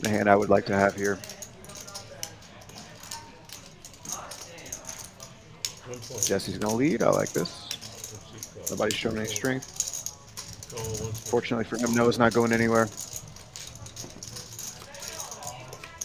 the hand I would like to have here. Jesse's going to lead. I like this. Nobody's showing any strength. Fortunately for him, Noah's not going anywhere.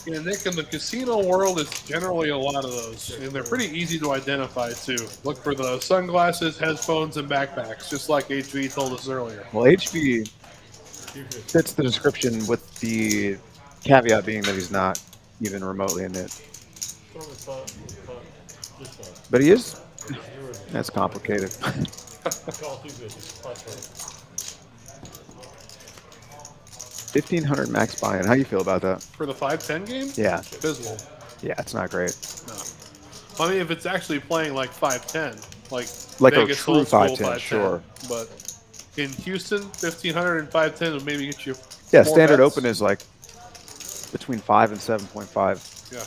Yeah, Nick, in the casino world, it's generally a lot of those, and they're pretty easy to identify, too. Look for the sunglasses, headphones, and backpacks, just like HV told us earlier. Well, HV fits the description with the caveat being that he's not even remotely in it. But he is. That's complicated. 1,500 max buy-in. How do you feel about that? For the 5-10 game? Yeah. Abysmal. Yeah, it's not great. No. I mean, if it's actually playing like 5-10, like a Vegas true old school 5-10, sure. But in Houston, 1,500 and 5-10 would maybe get you. Yeah, 4 standard bets. open is like between 5 and 7.5. Yeah.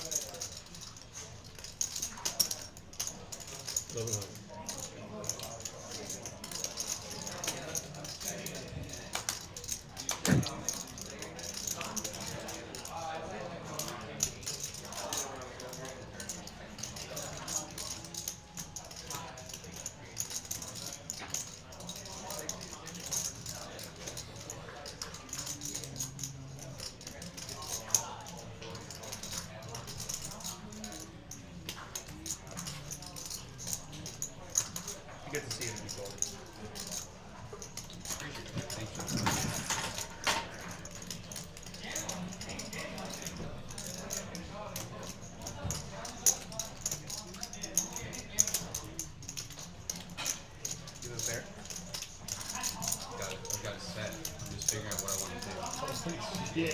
Yeah.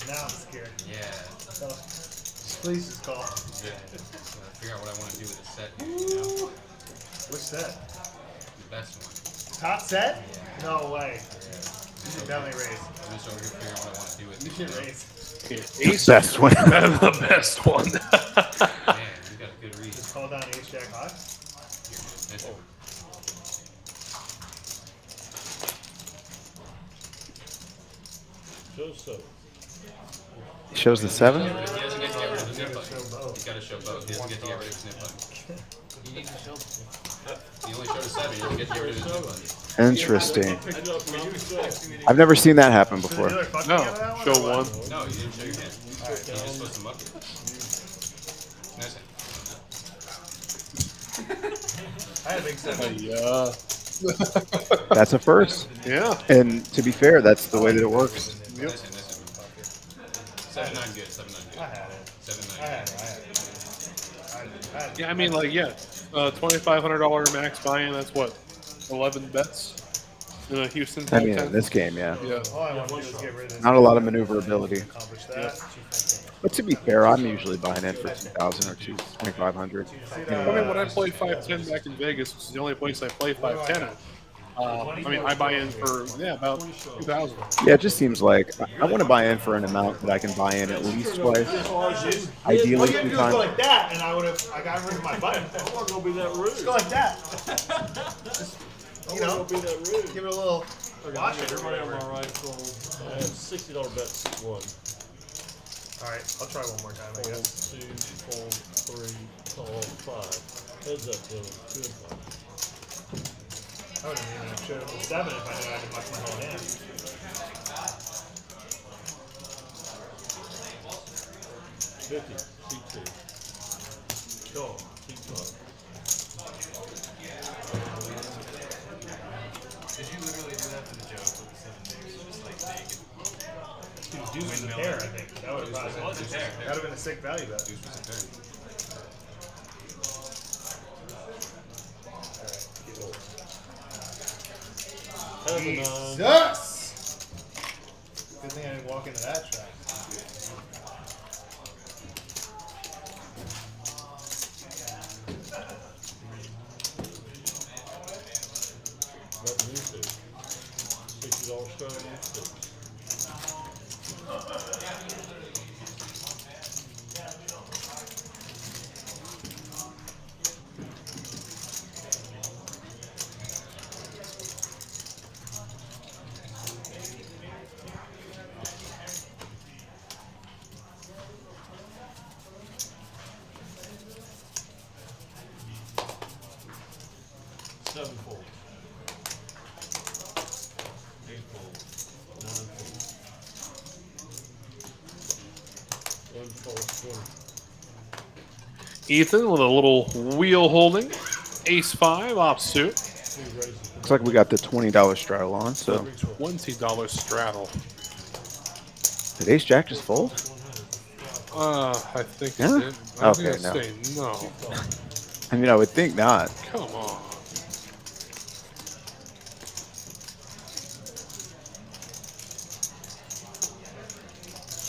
Now I'm scared. Yeah. Please just call. Yeah. Gotta figure out what I want to do with the set here, you know? Which set? The best one. Top set? Yeah. No way. You should definitely raise. I'm just over here figuring out what I want to do with it. You should raise. Ace, best one. The best one. Man, you got a good read. Just call down ace jack high. Here, just miss it. Shows the 7. He doesn't get to get rid of the snip button. He's got to show both. He doesn't get to get rid of the snip button. You need to show. He only showed a 7. He doesn't get to get rid of the snip button. Interesting. I've never seen that happen before. No, show 1. No, you didn't show your hand. Alright, you just supposed to muck it. Nice hand. I had a big 7. Yeah. That's a first. Yeah. And to be fair, that's the way that it works. Yep. Nice hand, nice hand. 7-9 good, 7-9 good. I had it. 7-9 I had it. Yeah, I mean, like, yeah, $2,500 max buy-in. That's what, 11 bets in a Houston top I mean, 10? in this game, yeah. Yeah. All I want to do is get rid of this. Not a lot of maneuverability. Accomplish that. But to be fair, I'm usually buying in for 2,000 or 2,500. I mean, when I played 510 back in Vegas, which is the only place I play 510 at, I mean, I buy in for, yeah, about 2,000. Yeah, it just seems like I want to buy in for an amount that I can buy in at least twice. Ideally, All you have to 2 do is times. go like that, and I got rid of my button. I'm not gonna be that rude. Just go like that. Just, I'm you not know, gonna be that rude. give it a little Okay, wash it or everybody on whatever. my right, so I have $60 bets won. Alright, I'll try one more time, I 4, guess. 2, 4, 3, call 5. Heads up, Billy. 2 and 5. I wouldn't even have showed up with 7 if I knew I had to muck my whole hand. 50. C2. Go. Keep going. Did you literally do that for the joke with the 7 days? Just like naked? Dude, deuce was a pair, I think. That would have probably been was a pair. That would have been a sick value bet. Deuce was a pair. Jesus! Good thing I didn't walk into that track. What do you do? $60 starting at 6. Seven fold. 8 fold. 9 fold. 1 fold. 20. Ethan with a little wheel holding. Ace 5 offsuit. 2 raises. Looks like we got the $20 straddle on. So $20 straddle. did Ace Jack just fold? I think Yeah? it did. I Okay, think no. I'd say no. I mean, I would think not. Come on.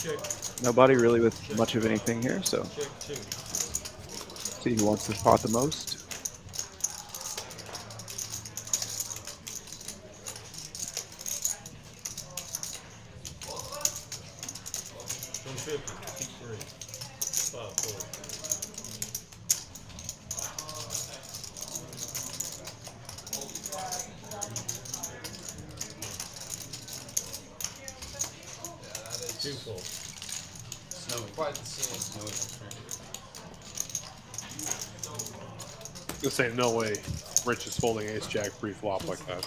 Check. Nobody really with much of anything here, so Check 2. see who wants this pot the most. 150. Keep 3. 5 fold. Two fold. Snowy. Quite the scene. Snowy for sure. This ain't no way Rich is folding Ace Jack pre-flop like that.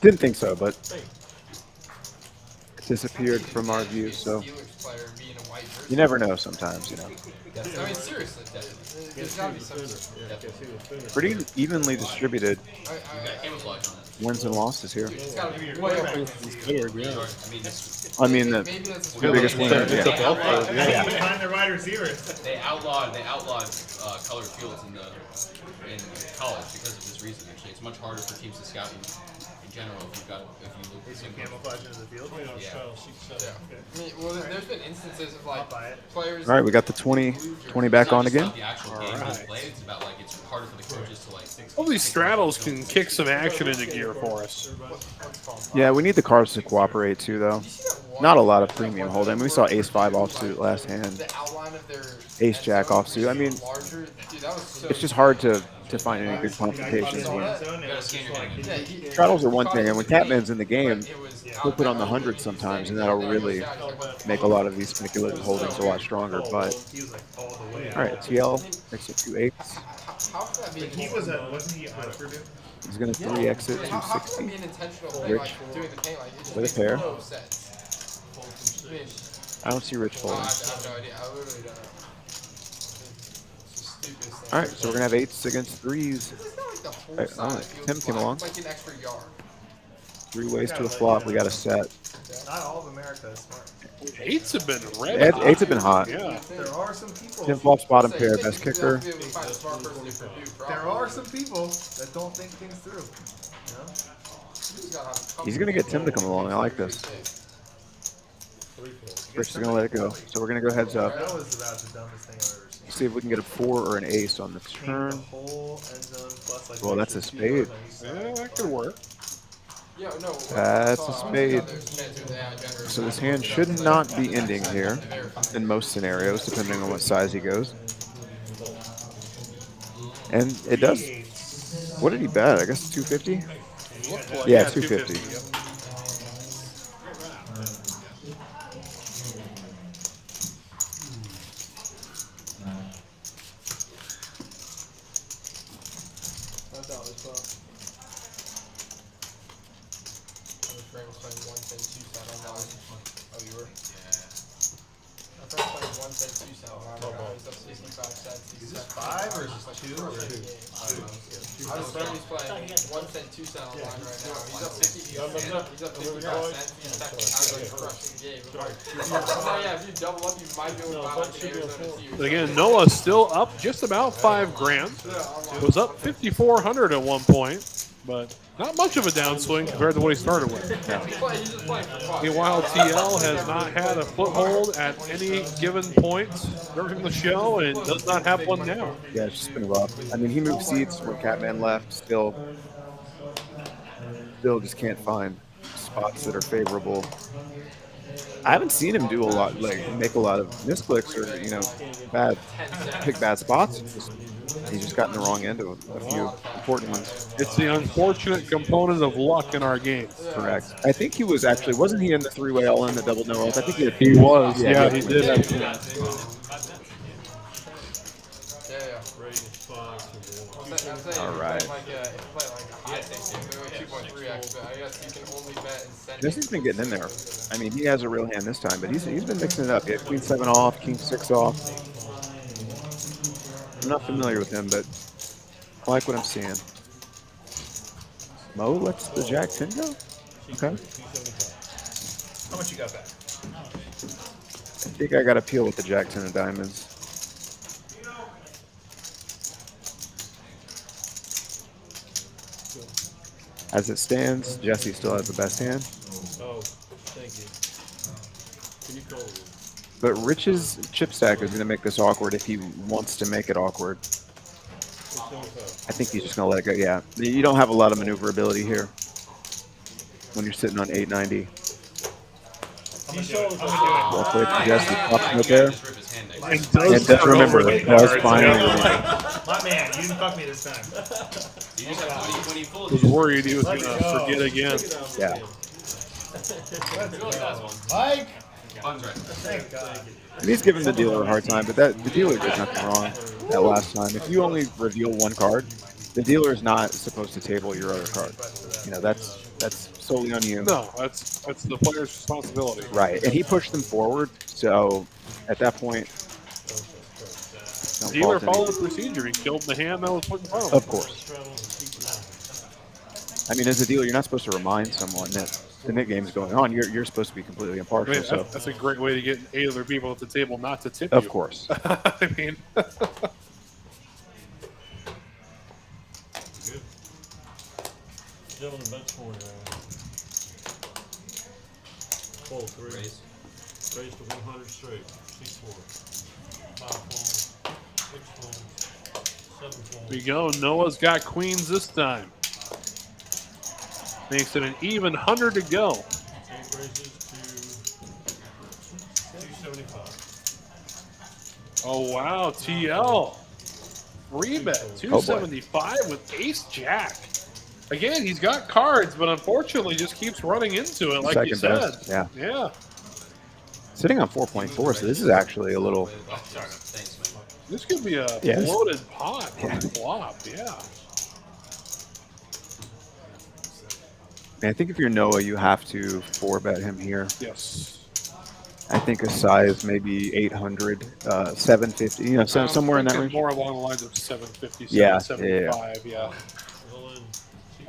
Didn't think so, but it disappeared from our view, so you never know sometimes, you know. I mean, seriously, definitely. There's gotta be something. Pretty evenly distributed wins and losses here. It's gotta be way better. I mean, the biggest winner. Behind Yeah. the wide receivers. They outlawed colored fields in college because of this reason. Actually, it's much harder for teams to scout in in general, if you look at some camouflage into the field. Yeah. I mean, well, there's been instances of like players. All right, we got the 20 back on again. The actual game being played, it's about like it's harder for the coaches to like. All these straddles can kick some action into gear for us. Yeah, we need the cards to cooperate too, though. Not a lot of premium holding. I mean, we saw Ace-5 offsuit last hand. Ace-Jack offsuit. I mean, it's just hard to find any good complications when straddles are one thing, and when Catman's in the game, he'll put on the 100 sometimes, and that'll really make a lot of these manipulative holdings a lot stronger. But all right, TL makes it 2 8s. He was wasn't he on Purdue? He's gonna 3 exit 260. Rich with a pair. I don't see Rich folding. All right, so we're gonna have 8s against 3s. Right, oh, Tim came along. 3 ways to a flop. We got a set. Not all of America is smart. 8s have been red. 8s have been hot. Yeah. There are some people. Tim flops bottom pair, best kicker. There are some people that don't think things through. You know? He's gonna get Tim to come along. I like this. Rich is gonna let it go. So we're gonna go heads up. That was about the dumbest thing I've ever seen. See if we can get a 4 or an ace on the turn. Well, that's a spade. Yeah, that could work. That's a spade. So this hand should not be ending here in most scenarios, depending on what size he goes. And it does. What did he bet? I guess 250? Yeah, 250. Is this 5 or is this 2 or 2? I was he's playing 1 cent, 2 cent online right now. He's up 50. He's up 55 cents. He's technically crushing the game. So yeah, if you double up, you might be able to buy like an Arizona series. But again, Noah's still up just about $5 grand. It was up 5,400 at one point, but not much of a downswing compared to what he started with. Meanwhile, TL has not had a foothold at any given point during the show and does not have one now. Yeah, it's just been rough. I mean, he moved seats when Catman left. Still just can't find spots that are favorable. I haven't seen him do a lot, like make a lot of misclicks or pick bad spots. He's just gotten the wrong end of a few important ones. It's the unfortunate component of luck in our game. Correct. I think he was actually, wasn't he in the 3-way all-in that doubled no-rolls? I think he was. Yeah, he did. All right. Jesse's been getting in there. I mean, he has a real hand this time, but he's been mixing it up. He had Queen 7 off, King 6 off. I'm not familiar with him, but I like what I'm seeing. Mo lets the Jack 10 go? Okay. How much you got back? I think I got a peel with the Jack 10 of diamonds. As it stands, Jesse still has the best hand. Oh, thank you. Can you call it? But Rich's chip stack is going to make this awkward if he wants to make it awkward. I think he's just going to let it go. Yeah, you don't have a lot of maneuverability here when you're sitting on 890. Well played for Jesse. Pops no there. And does remember, does finally remember. My man, you didn't fuck me this time. Was worried he was going to forget again. Yeah. Mike! And he's giving the dealer a hard time, but the dealer did nothing wrong that last time. If you only reveal one card, the dealer is not supposed to table your other card. You know, that's solely on you. No, that's the player's responsibility. Right, and he pushed them forward, so at that point, the dealer followed the procedure. He killed the hand that was put in front of him. Of course. I mean, as a dealer, you're not supposed to remind someone that the net game is going on. You're supposed to be completely impartial. I mean, so that's a great way to get 8 other people at the table not to tip of you. Course. I mean. Gentlemen, that's for Fold 3. Raise. Raise to 100 straight. 6-4. 5 fold. 6 fold. 7 fold. There we go. Noah's got queens this time. Makes it an even 100 to go. 8 raises to 275. Oh, wow. TL. 3-bet. 275 with ace jack. Again, he's got cards, but unfortunately just keeps running into it, like you said. Best. Yeah. Yeah. Sitting on 4.4, so this is actually a little. This could be a bloated pot on the flop. Yeah. I think if you're Noah, you have to 4-bet him here. Yes. I think a size maybe 800, 750, you know, somewhere in that range. More along the lines of 750, Yeah, 775, yeah.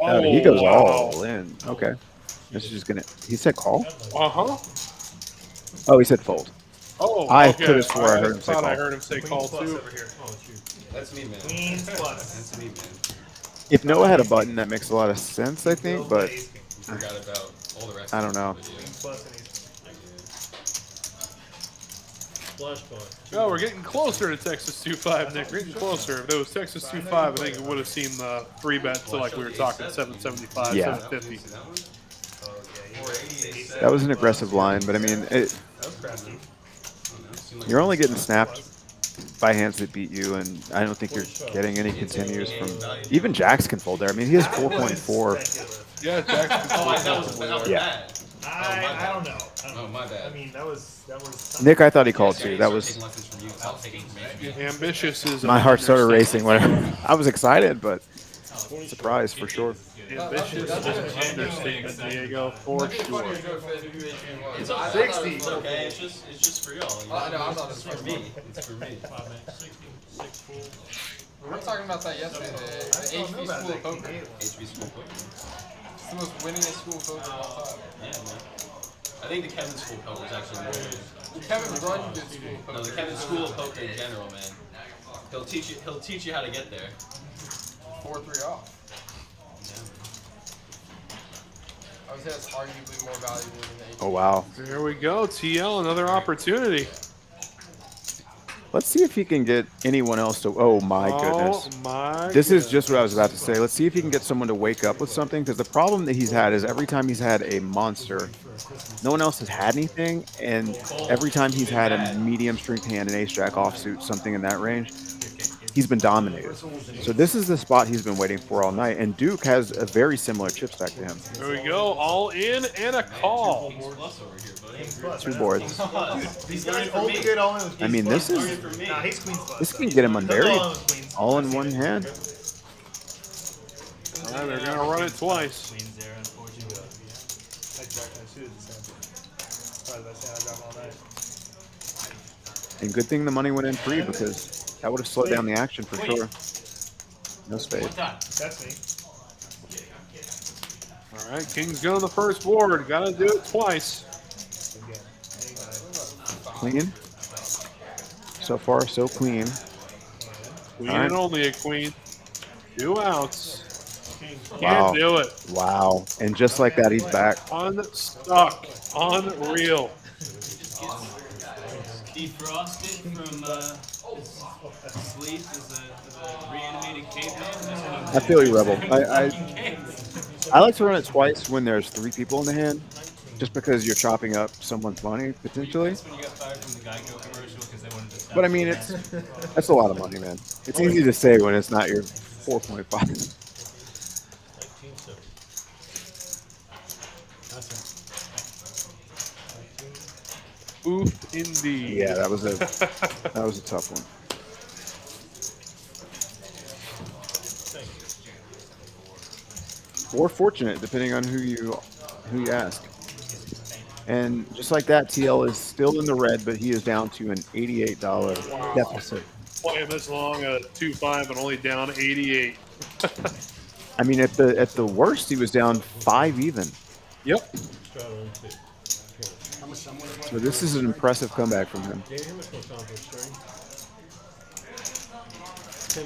Oh, he goes all in. Okay. This is just gonna. He said call. Uh-huh. Oh, he said fold. Oh, I okay. could have swore I heard him say thought call. I heard him say call too. That's me, man. Queens plus. That's me, man. If Noah had a button, that makes a lot of sense, I think, but Forgot about all the rest. I don't know. Flash pot. Oh, we're getting closer to Texas 2-5, Nick. We're getting closer. If it was Texas 2-5, I think it would have seen the 3-bet to like we were talking 775, Yeah. 750. That was an aggressive line, but I mean, you're only getting snapped by hands that beat you, and I don't think you're getting any continues from. Even Jacks can fold there. I mean, he has 4.4. Yeah, Jacks can fold. That was Yeah. I don't know. Oh, my bad. I mean, that was. Nick, I thought he called too. That was. Ambitious is My heart started racing when I was excited, but surprised for sure. Ambitious is an understatement, Diego, for sure. It's 60. It's okay. It's just for y'all. No, I'm not. It's for me. It's for me. 6 fold. We were talking about that yesterday. The HB School of Poker. HB School of Poker. It's the most winningest school of poker of all time. Yeah, man. I think the Kevin School of Poker is actually more. Kevin run good school of poker. No, the Kevin School of Poker in general, man. He'll teach you how to get there. 4-3 off. I would say that's arguably more valuable than the HB. Oh wow. There we go, TL, another opportunity. Let's see if he can get anyone else to. Oh my goodness. Oh my. This is just what I was about to say. Let's see if he can get someone to wake up with something, because the problem that he's had is every time he's had a monster, no one else has had anything, and every time he's had a medium strength hand, an ace jack offsuit, something in that range, he's been dominated. So this is the spot he's been waiting for all night, and Duke has a very similar chip stack to him. There we go, all in and a call. 2 boards. These guys only get all in with I mean, this is Nah, he's queens plus. this can get him unburied, all in one hand. All right, they're gonna run it twice. Queens there, unfortunately. I jacked my suited the same. Probably the best hand I got all night. And good thing the money went in free, because that would have slowed down the action for sure. No spade. That's me. All right, King's going the first board. Gotta do it twice. Clean. So far, so clean. Queen All right. and only a queen. 2 outs. Wow. Can't do it. Wow. And just like that, he's back. Unstuck. Unreal. Defrosted from sleep as a reanimated caveman. I feel you, Rebel. I like to run it twice when there's 3 people in the hand, just because you're chopping up someone's money, potentially. But I mean, that's a lot of money, man. It's easy to say when it's not your 4.5. Oof, indeed. Yeah, that was a tough one. Or fortunate, depending on who you ask. And just like that, TL is still in the red, but he is down to an $88 deficit. Playing this long at 2-5 and only down 88. I mean, at the worst, he was down 5 even. Yep. So this is an impressive comeback from him. 10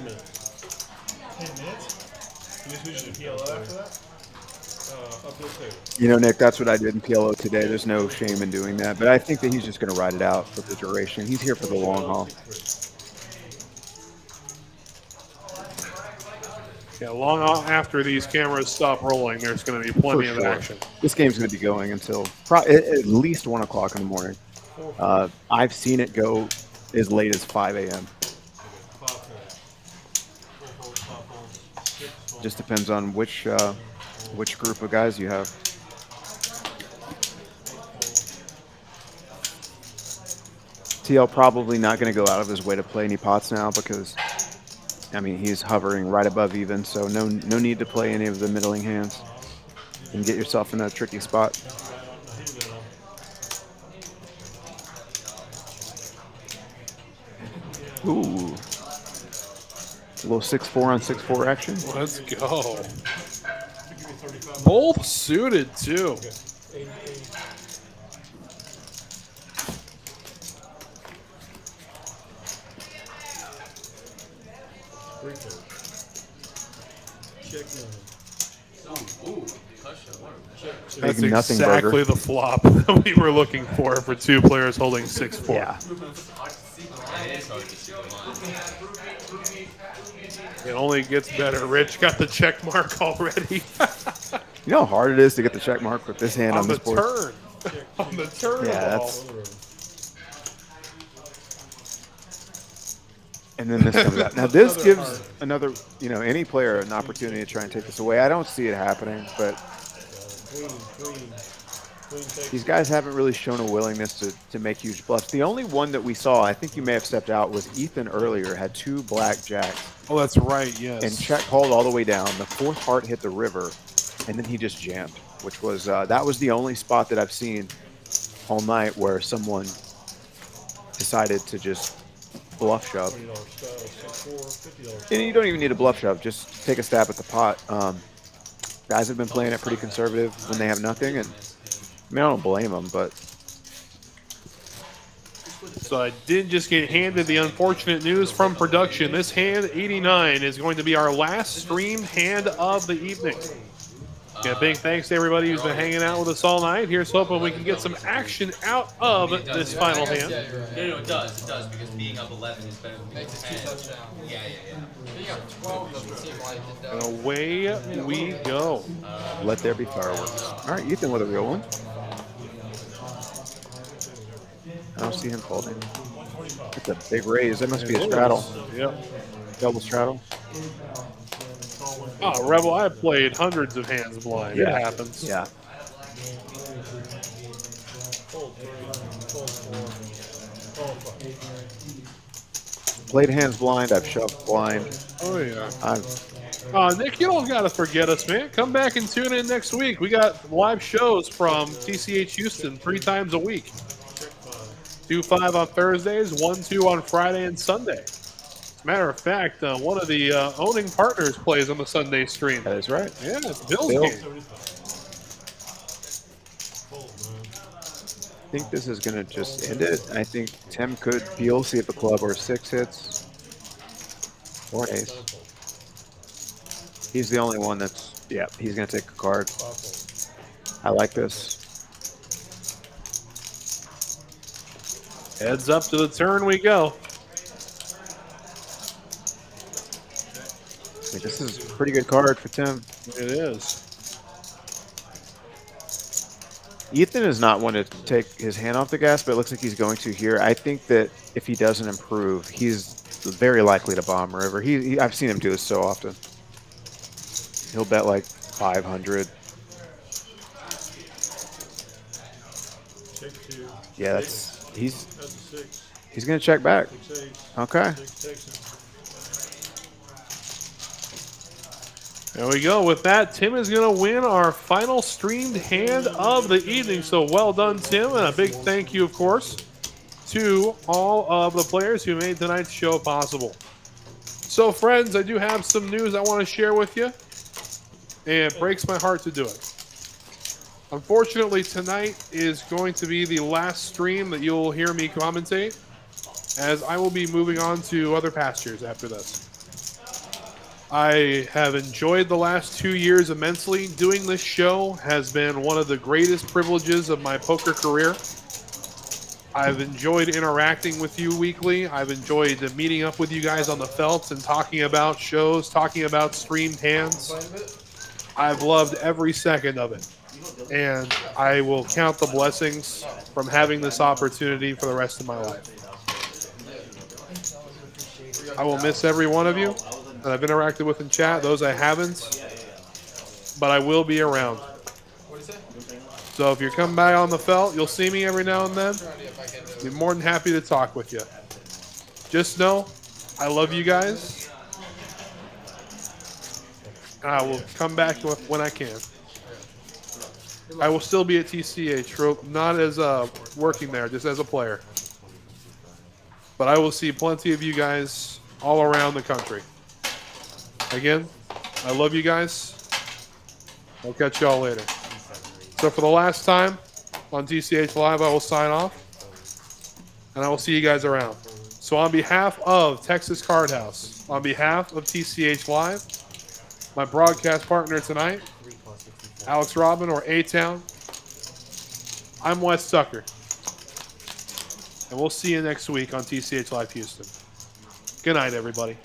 minutes. 10 minutes? You just lose your PLO after that? Up to 2. You know, Nick, that's what I did in PLO today. There's no shame in doing that, but I think that he's just going to ride it out for the duration. He's here for the long haul. Yeah, long after these cameras stop rolling, there's going to be plenty of action. This game's going to be going until at least 1 o'clock in the morning. I've seen it go as late as 5 a.m. Just depends on which group of guys you have. TL probably not going to go out of his way to play any pots now because, I mean, he's hovering right above even, so no need to play any of the middling hands and get yourself in a tricky spot. Ooh. A little 6-4 on 6-4 action. Let's go. Both suited, too. That's exactly the flop that we were looking for 2 players holding 6-4. Yeah. It only gets better. Rich got the check mark already. You know how hard it is to get the check mark with this hand on this board? Turn. On the turn. Yeah, and then this comes out. Now this gives another, you know, any player an opportunity to try and take this away. I don't see it happening, but these guys haven't really shown a willingness to make huge bluffs. The only one that we saw, I think you may have stepped out, was Ethan earlier, had 2 black jacks. Oh, that's right, yes. And check called all the way down. The 4th heart hit the river, and then he just jammed, which was, that was the only spot that I've seen all night where someone decided to just bluff shove. And you don't even need a bluff shove, just take a stab at the pot. Guys have been playing it pretty conservative when they have nothing, and I mean, I don't blame them, but. So I did just get handed the unfortunate news from production. This hand, 89, is going to be our last streamed hand of the evening. Yeah, big thanks to everybody who's been hanging out with us all night. Here's hoping we can get some action out of this final hand. No, it does. It does, because being up 11 is better than being 10. Yeah. And away we go. Let there be fireworks. All right, Ethan with a real one. I don't see him folding. That's a big raise. That must be a straddle. Yep. Double straddle. Oh, Rebel, I played hundreds of hands blind. Yeah. It happens. Yeah. Played hands blind. I've shoved blind. Oh, yeah. Nick, you don't got to forget us, man. Come back and tune in next week. We got live shows from TCH Houston 3 times a week. 2-5 on Thursdays, 1-2 on Friday and Sunday. As a matter of fact, one of the owning partners plays on the Sunday stream. That is right. Yeah, it's Bill's Bill. game. I think this is going to just end it. I think Tim could peel, see if a club or 6 hits. Or ace. He's the only one that's, yeah, he's going to take a card. I like this. Heads up to the turn we go. This is a pretty good card for Tim. It is. Ethan is not one to take his hand off the gas, but it looks like he's going to here. I think that if he doesn't improve, he's very likely to bomb river. I've seen him do this so often. He'll bet like 500. Yeah, he's going to check back. Okay. There we go. With that, Tim is going to win our final streamed hand of the evening. So well done, Tim. And a big thank you, of course, to all of the players who made tonight's show possible. So, friends, I do have some news I want to share with you. And it breaks my heart to do it. Unfortunately, tonight is going to be the last stream that you'll hear me commentate, as I will be moving on to other pastures after this. I have enjoyed the last 2 years immensely. Doing this show has been one of the greatest privileges of my poker career. I've enjoyed interacting with you weekly. I've enjoyed meeting up with you guys on the felts and talking about shows, talking about streamed hands. I've loved every second of it. And I will count the blessings from having this opportunity for the rest of my life. I will miss every one of you that I've interacted with in chat, those I haven't, but I will be around. So if you're coming by on the felt, you'll see me every now and then. I'll be more than happy to talk with you. Just know, I love you guys. And I will come back when I can. I will still be at TCH, not as working there, just as a player. But I will see plenty of you guys all around the country. Again, I love you guys. I'll catch y'all later. So for the last time on TCHLive, I will sign off. And I will see you guys around. So on behalf of Texas Card House, on behalf of TCHLive, my broadcast partner tonight, Alex Robin or A-Town, I'm Wes Tucker. And we'll see you next week on TCHLive Houston. Good night, everybody.